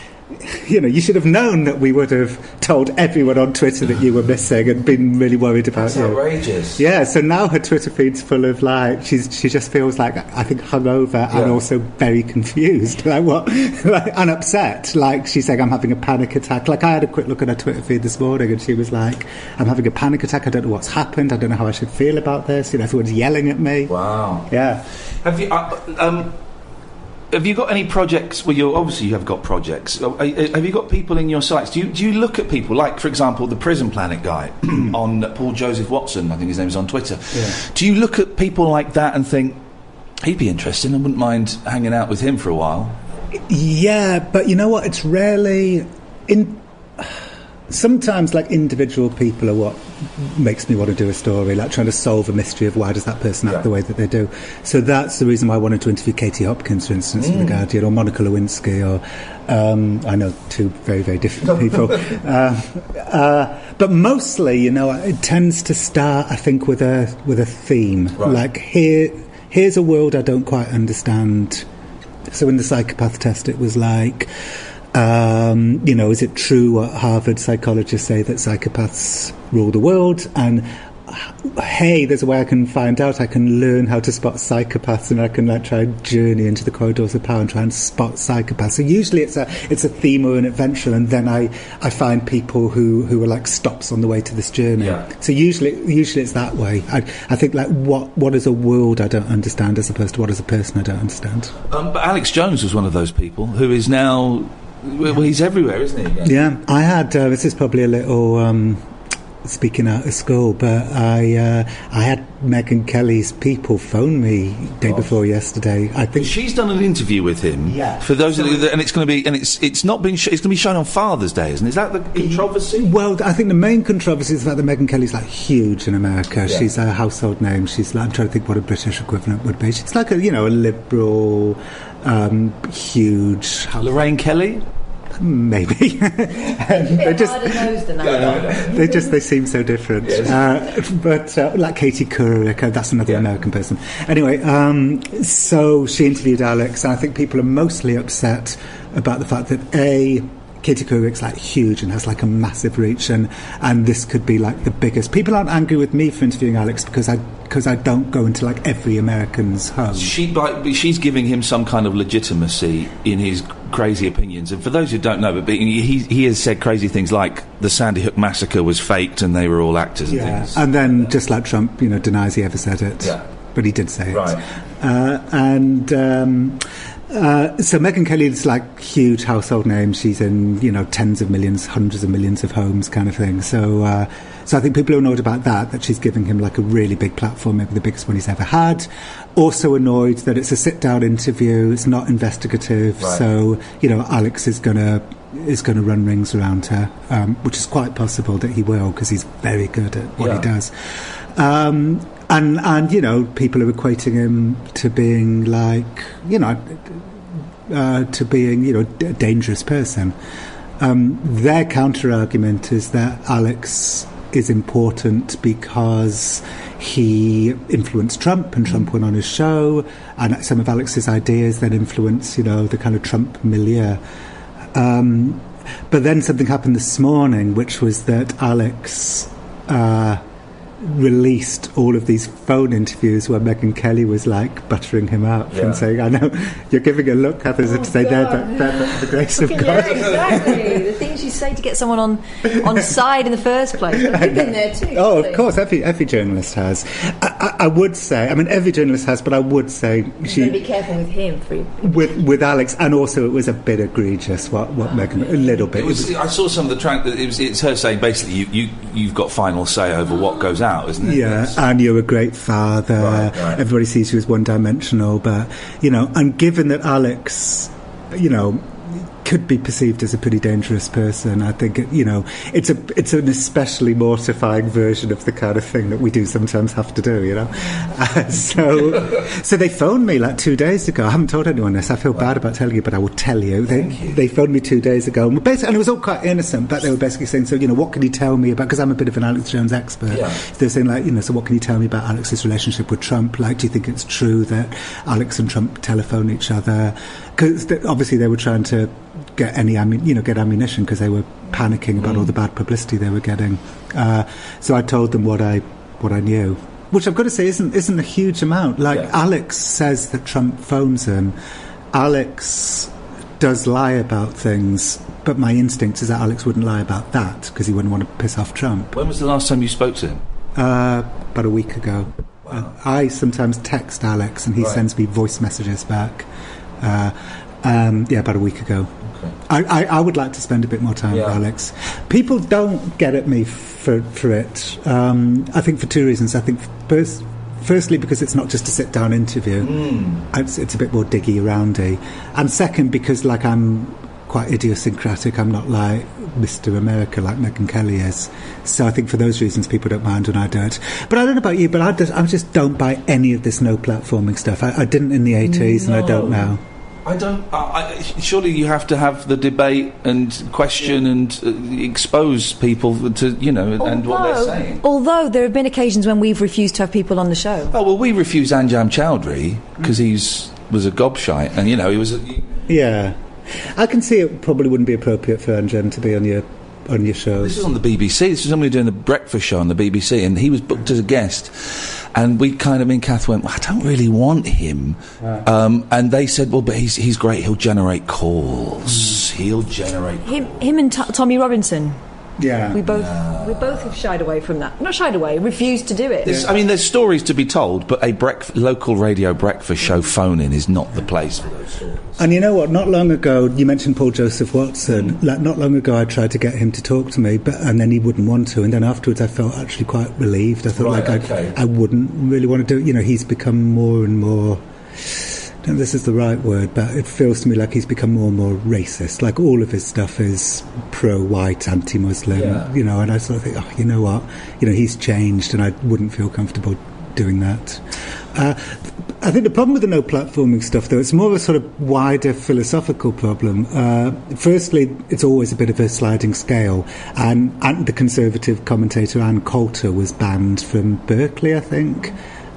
you should have known that we would have told everyone on Twitter that you were missing and been really worried about That's you. outrageous. Yeah, so now her Twitter feed's full of, like, she just feels like, I think, hungover and also very confused. Like, what? And upset. Like, she's saying, I'm having a panic attack. Like, I had a quick look at her Twitter feed this morning and she was like, I'm having a panic attack. I don't know what's happened. I don't know how I should feel about this. Everyone's yelling at me. Wow. Yeah. Have you got any projects where obviously you have got projects? Have you got people in your sites? Do you look at people like, for example, the Prison Planet guy on Paul Joseph Watson? I think his name is on Twitter. Yeah. Do you look at people like that and think he'd be interesting? I wouldn't mind hanging out with him for a while. Yeah, but you know what? It's rarely sometimes, like, individual people are what makes me want to do a story, like trying to solve a mystery of why does that person act the way that they do. So that's the reason why I wanted to interview Katie Hopkins, for instance, for The Guardian, or Monica Lewinsky, or I know two very, very different people. But mostly, it tends to start, I think, with a theme. Right. Like, here's a world I don't quite understand. So in the psychopath test, it was like, is it true what Harvard psychologists say that psychopaths rule the world? And hey, there's a way I can find out. I can learn how to spot psychopaths, and I can try and journey into the corridors of power and try and spot psychopaths. So usually it's a theme or an adventure, and then I find people who are like stops on the way to this journey. Yeah. So usually it's that way. I think, like, what is a world I don't understand as opposed to what is a person I don't understand. But Alex Jones was one of those people who is now. Well, he's everywhere, isn't he? Yeah, I had. This is probably a little speaking out of school, but I had Megyn Kelly's people phone me day before yesterday. I think she's done an interview with him. Yeah. For those, and it's going to be, and it's not been. It's going to be shown on Father's Day, isn't it? Is that the controversy? Well, I think the main controversy is the fact that Megyn Kelly's like huge in America. Yeah. She's a household name. She's like, I'm trying to think what a British equivalent would be. She's like a liberal. Huge. Lorraine Kelly? Maybe. They seem so different. Yes. But like Katie Couric, that's another American person. Anyway, so she interviewed Alex, and I think people are mostly upset about the fact that Katie Couric's like huge and has like a massive reach, and this could be like the biggest. People aren't angry with me for interviewing Alex because I don't go into like every American's home. She's giving him some kind of legitimacy in his crazy opinions. And for those who don't know, but he has said crazy things like the Sandy Hook massacre was faked and they were all actors and things. And then just like Trump, denies he ever said it. Yeah. But he did say it. Right. So Megyn Kelly's like huge household name. She's in tens of millions, hundreds of millions of homes, kind of thing. So I think people are annoyed about that she's giving him like a really big platform, maybe the biggest one he's ever had. Also annoyed that it's a sit-down interview. It's not investigative. Right. So Alex is gonna run rings around her, which is quite possible that he will, because he's very good at what he does. And people are equating him to being like, a dangerous person. Their counter-argument is that Alex is important because he influenced Trump, and Trump went on his show, and some of Alex's ideas then influence, the kind of Trump milieu. But then something happened this morning, which was that Alex released all of these phone interviews where Megyn Kelly was like buttering him up and saying, I know you're giving a look, others would say they're the grace of God. Yeah, exactly. The things you say to get someone on side in the first place. But you've been there too. Oh, of course, every journalist has. I would say, every journalist has, but I would say you've got to be careful with him. With Alex, and also it was a bit egregious what Megyn, a little bit. I saw some of the it's her saying basically you've got final say over what goes out. Isn't it? Yeah, and you're a great father. Right. Everybody sees you as one-dimensional, but and given that Alex, could be perceived as a pretty dangerous person, I think it's an especially mortifying version of the kind of thing that we do sometimes have to do. So they phoned me like 2 days ago. I haven't told anyone this. I feel bad about telling you, but I will tell you. They phoned me 2 days ago, and it was all quite innocent. But they were basically saying, so what can you tell me about? Because I'm a bit of an Alex Jones expert. Yeah. They were saying so what can you tell me about Alex's relationship with Trump? Like, do you think it's true that Alex and Trump telephone each other? Because obviously they were trying to get any ammunition because they were panicking about all the bad publicity they were getting. So I told them what I knew, which I've got to say isn't a huge amount. Like Alex says that Trump phones him. Alex does lie about things, but my instinct is that Alex wouldn't lie about that because he wouldn't want to piss off Trump. When was the last time you spoke to him? About a week ago. Wow. I sometimes text Alex and he sends me voice messages back. About a week ago. Okay. I would like to spend a bit more time with Alex. People don't get at me for it. I think for two reasons. I think firstly because it's not just a sit-down interview. It's a bit more diggy-roundy. And second, because I'm quite idiosyncratic. I'm not like Mr. America like Megyn Kelly is. So I think for those reasons people don't mind when I do it. But I don't know about you, but I just don't buy any of this no-platforming stuff. I didn't in the 80s and I don't now. I don't. Surely you have to have the debate and question and expose people to, and what they're saying. Although there have been occasions when we've refused to have people on the show. Oh, well, we refused Anjam Chowdhury because he was a gobshite, and, he was... Yeah. I can see it probably wouldn't be appropriate for Anjam to be on your show. This was on the BBC. This was somebody doing the breakfast show on the BBC, and he was booked as a guest. And me and Kath went, well, I don't really want him. And they said, well, but he's great. He'll generate calls. He'll generate calls. Him and Tommy Robinson. Yeah. We both have shied away from that. Not shied away, refused to do it. There's stories to be told, but a local radio breakfast show phone-in is not the place for those stories. And you know what? Not long ago, you mentioned Paul Joseph Watson. Not long ago, I tried to get him to talk to me, and then he wouldn't want to. And then afterwards, I felt actually quite relieved. I thought, I wouldn't really want to do it. He's become more and more... I don't know if this is the right word, but it feels to me like he's become more and more racist. Like all of his stuff is pro-white, anti-Muslim, and I sort of think, oh, you know what? He's changed, and I wouldn't feel comfortable doing that. I think the problem with the no-platforming stuff, though, it's more of a sort of wider philosophical problem. Firstly, it's always a bit of a sliding scale, and the conservative commentator Ann Coulter was banned from Berkeley, I think.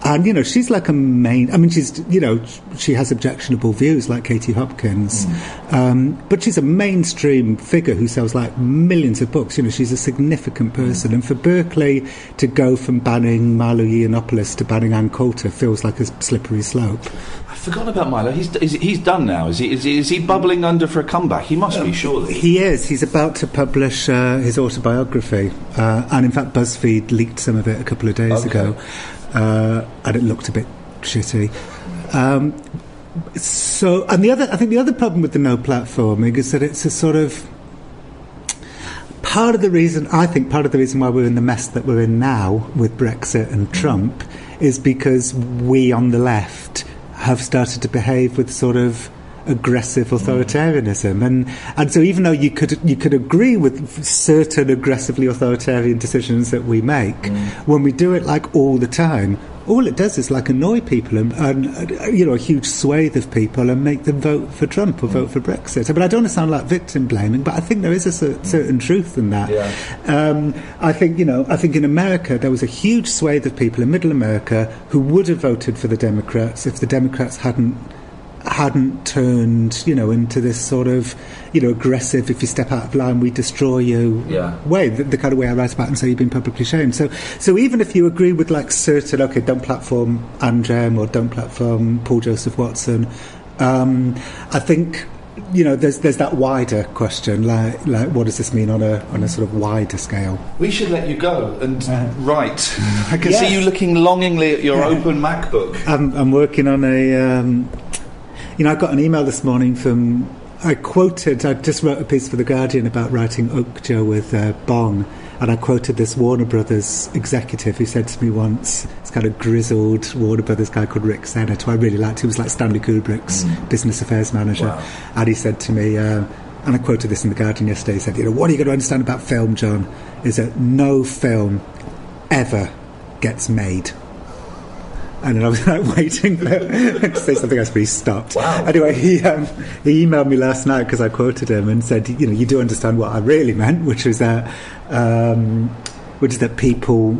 And, she's like she has objectionable views like Katie Hopkins, but she's a mainstream figure who sells like millions of books. She's a significant person. And for Berkeley to go from banning Milo Yiannopoulos to banning Ann Coulter feels like a slippery slope. I forgot about Milo. He's done now. Is he bubbling under for a comeback? He must be, surely. He is. He's about to publish his autobiography. And in fact, BuzzFeed leaked some of it a couple of days ago. And it looked a bit shitty. I think the other problem with the no platforming is that it's a sort of part of the reason why we're in the mess that we're in now with Brexit and Trump is because we on the left have started to behave with sort of aggressive authoritarianism, and so even though you could agree with certain aggressively authoritarian decisions that we make, when we do it like all the time, all it does is like annoy people and a huge swathe of people and make them vote for Trump or vote for Brexit. But I don't want to sound like victim blaming, but I think there is a certain truth in that. I think in America there was a huge swathe of people in Middle America who would have voted for the Democrats if the Democrats hadn't turned, into this sort of, aggressive, if you step out of line, we destroy you way, the kind of way I write about and say you've been publicly shamed. So even if you agree with like certain, don't platform Anjam or don't platform Paul Joseph Watson, I think, there's that wider question, like what does this mean on a sort of wider scale? We should let you go and write. I can see you looking longingly at your open MacBook. I'm working on I got an email this morning I just wrote a piece for The Guardian about writing Okja with Bong, and I quoted this Warner Brothers executive who said to me once, this kind of grizzled Warner Brothers guy called Rick Sennett, who I really liked. He was like Stanley Kubrick's business affairs manager. Wow. And he said to me, and I quoted this in The Guardian yesterday, he said, what are you going to understand about film, John, is that no film ever gets made. And then I was like waiting to say something else, but he stopped. Wow. Anyway, he emailed me last night because I quoted him and said, you do understand what I really meant, which is that people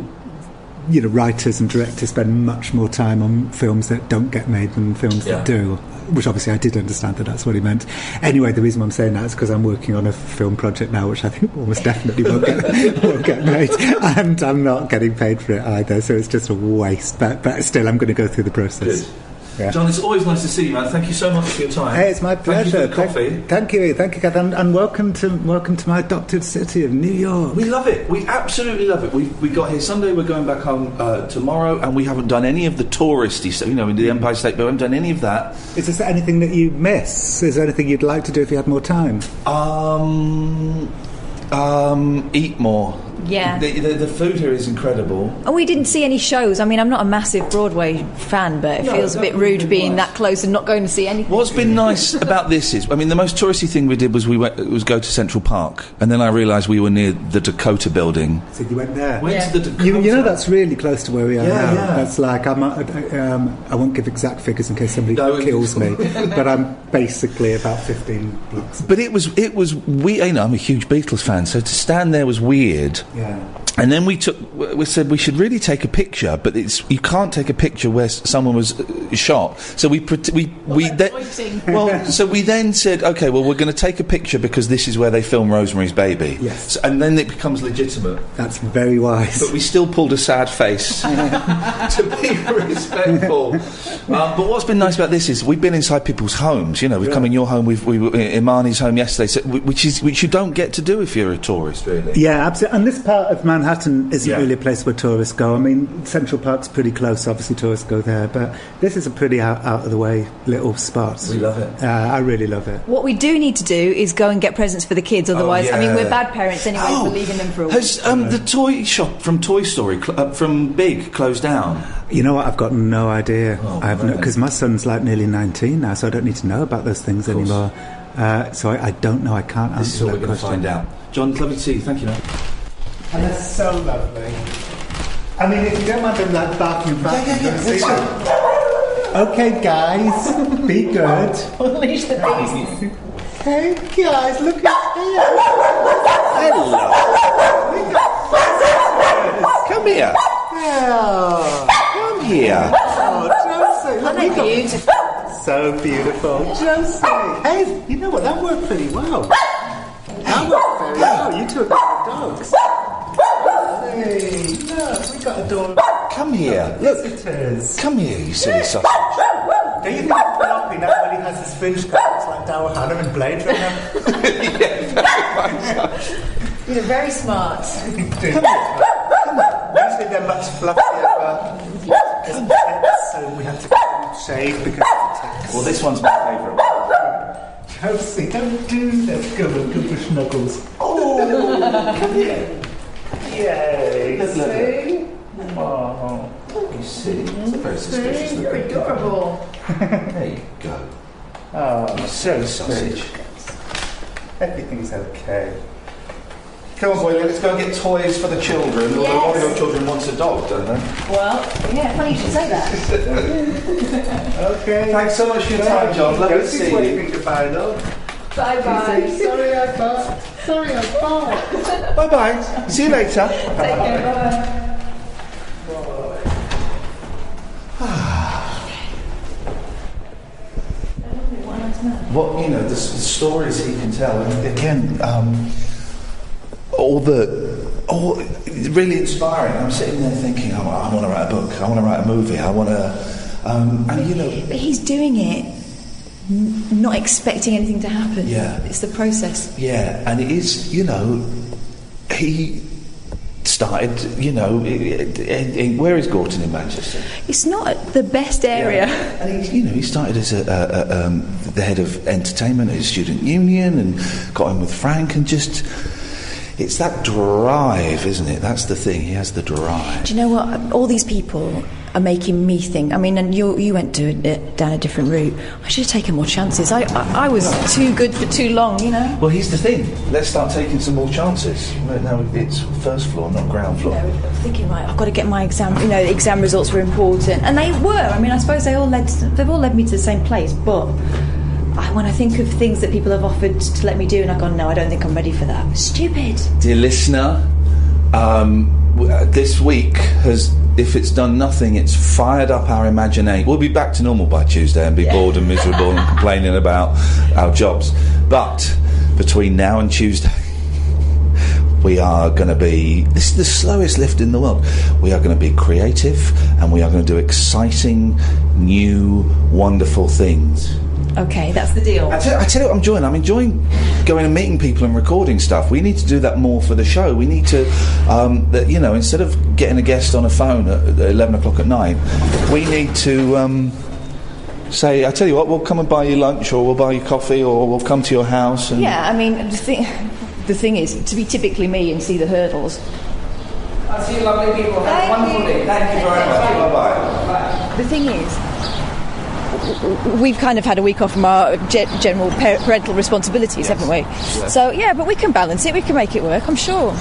writers and directors spend much more time on films that don't get made than films that do. Which obviously I did understand that's what he meant. Anyway, the reason why I'm saying that is because I'm working on a film project now, which I think almost definitely won't get made, and I'm not getting paid for it either. So it's just a waste. But still, I'm going to go through the process. Good. Yeah. John, it's always nice to see you, man. Thank you so much for your time. Hey, it's my pleasure. Thank you for the coffee. Thank you, Kath, and welcome to my adopted city of New York. We love it. We absolutely love it. We got here Sunday. We're going back home tomorrow, and we haven't done any of the touristy stuff. In the Empire State, but we haven't done any of that. Is there anything that you miss? Is there anything you'd like to do if you had more time? Eat more. Yeah. The food here is incredible. And we didn't see any shows. I mean, I'm not a massive Broadway fan, but it feels a bit rude being that close and not going to see anything. What's been nice about this is, the most touristy thing we did was go to Central Park, and then I realised we were near the Dakota building. So you went there? Went to the Dakota. You know that's really close to where we are now. Yeah. That's like, I won't give exact figures in case somebody kills me, but I'm basically about 15 blocks. But I'm a huge Beatles fan, so to stand there was weird. Yeah. And then we said we should really take a picture, but you can't take a picture where someone was shot. So we then said, okay, well, we're going to take a picture because this is where they film Rosemary's Baby. Yes. And then it becomes legitimate. That's very wise. But we still pulled a sad face to be respectful. But what's been nice about this is we've been inside people's homes. We've come in your home. We were in Imani's home yesterday, so, which you don't get to do if you're a tourist, really. Yeah, absolutely. And this part of Manhattan isn't really a place where tourists go. I mean, Central Park's pretty close. Obviously, tourists go there, but this is a pretty out of the way little spot. We love it. I really love it. What we do need to do is go and get presents for the kids. Otherwise, I mean, we're bad parents anyway for leaving them for a week. Has the toy shop from Toy Story from Big closed down? You know what? I've got no idea. I have because my son's like nearly 19 now, so I don't need to know about those things anymore. So I don't know. I can't answer that question. This is what we're going to find out. John, it's lovely to see you. Thank you, man. And they're so lovely. I mean, if you don't mind them like barking back, okay, guys, be good. Unleash the beast. Hey, guys, look at here. Hello. Come here. Oh, come here. Oh, Josie, look, aren't they beautiful? So beautiful, Josie. Hey, you know what? That worked pretty well. That worked very well. You two have got dogs. Hey, look, we got a dog. Come here. Look. Visitors. Come here, you silly sausage. Don't you think Floppy, now when he has his fringe cut, it's like Daryl Hannah and Blade Runner? You're very smart. Come here. Usually they're much fluffier, but so we had to shave because of the ticks. Well, this one's my favourite. Josie, don't do that. Go for snuggles. Oh, come here. Yay. Look. Oh, you see? It's a very suspicious You're adorable. There you go. Oh, you silly sausage. Everything's okay. Come on, boy, let's go and get toys for the children. Yes. Although one of your children wants a dog, don't they? Well, yeah, funny you should say that. Okay. Thanks so much for your time, John. Lovely to see you. Goodbye, though. Bye-bye. Sorry I barked. Bye-bye. See you later. Take care, bye-bye. What, the stories he can tell, and again, really inspiring. I'm sitting there thinking, I want to write a book, I want to write a movie, I want to, But he's doing it not expecting anything to happen. Yeah. It's the process. Yeah, and it is, he started, where is Gorton in Manchester? It's not the best area. Yeah. And he started as the head of entertainment at his student union and got in with Frank and just... It's that drive, isn't it? That's the thing. He has the drive. Do you know what? All these people are making me think. I mean, and you went down a different route. I should have taken more chances. I was too good for too long, Well, here's the thing. Let's start taking some more chances. Now it's first floor, not ground floor. I'm thinking, right, I've got to get my exam. The exam results were important, and they were. I mean, I suppose they've all led me to the same place, but. When I think of things that people have offered to let me do, and I've gone, no, I don't think I'm ready for that. Stupid. Dear listener, this week has if it's done nothing, it's fired up our imagination. We'll be back to normal by Tuesday and be bored and miserable and complaining about our jobs. But between now and Tuesday, we are going to be... This is the slowest lift in the world. We are going to be creative, and we are going to do exciting, new, wonderful things. Okay, that's the deal. I tell you what I'm enjoying. I'm enjoying going and meeting people and recording stuff. We need to do that more for the show. We need to, instead of getting a guest on a phone at 11 o'clock at night, we need to say, I tell you what, we'll come and buy you lunch, or we'll buy you coffee, or we'll come to your house. And yeah, I mean, the thing is, to be typically me and see the hurdles. I see you lovely people. Have a wonderful day. Thank you very much. Bye-bye. The thing is, we've kind of had a week off from our general parental responsibilities, haven't we? Yeah. So, yeah, but we can balance it. We can make it work, I'm sure.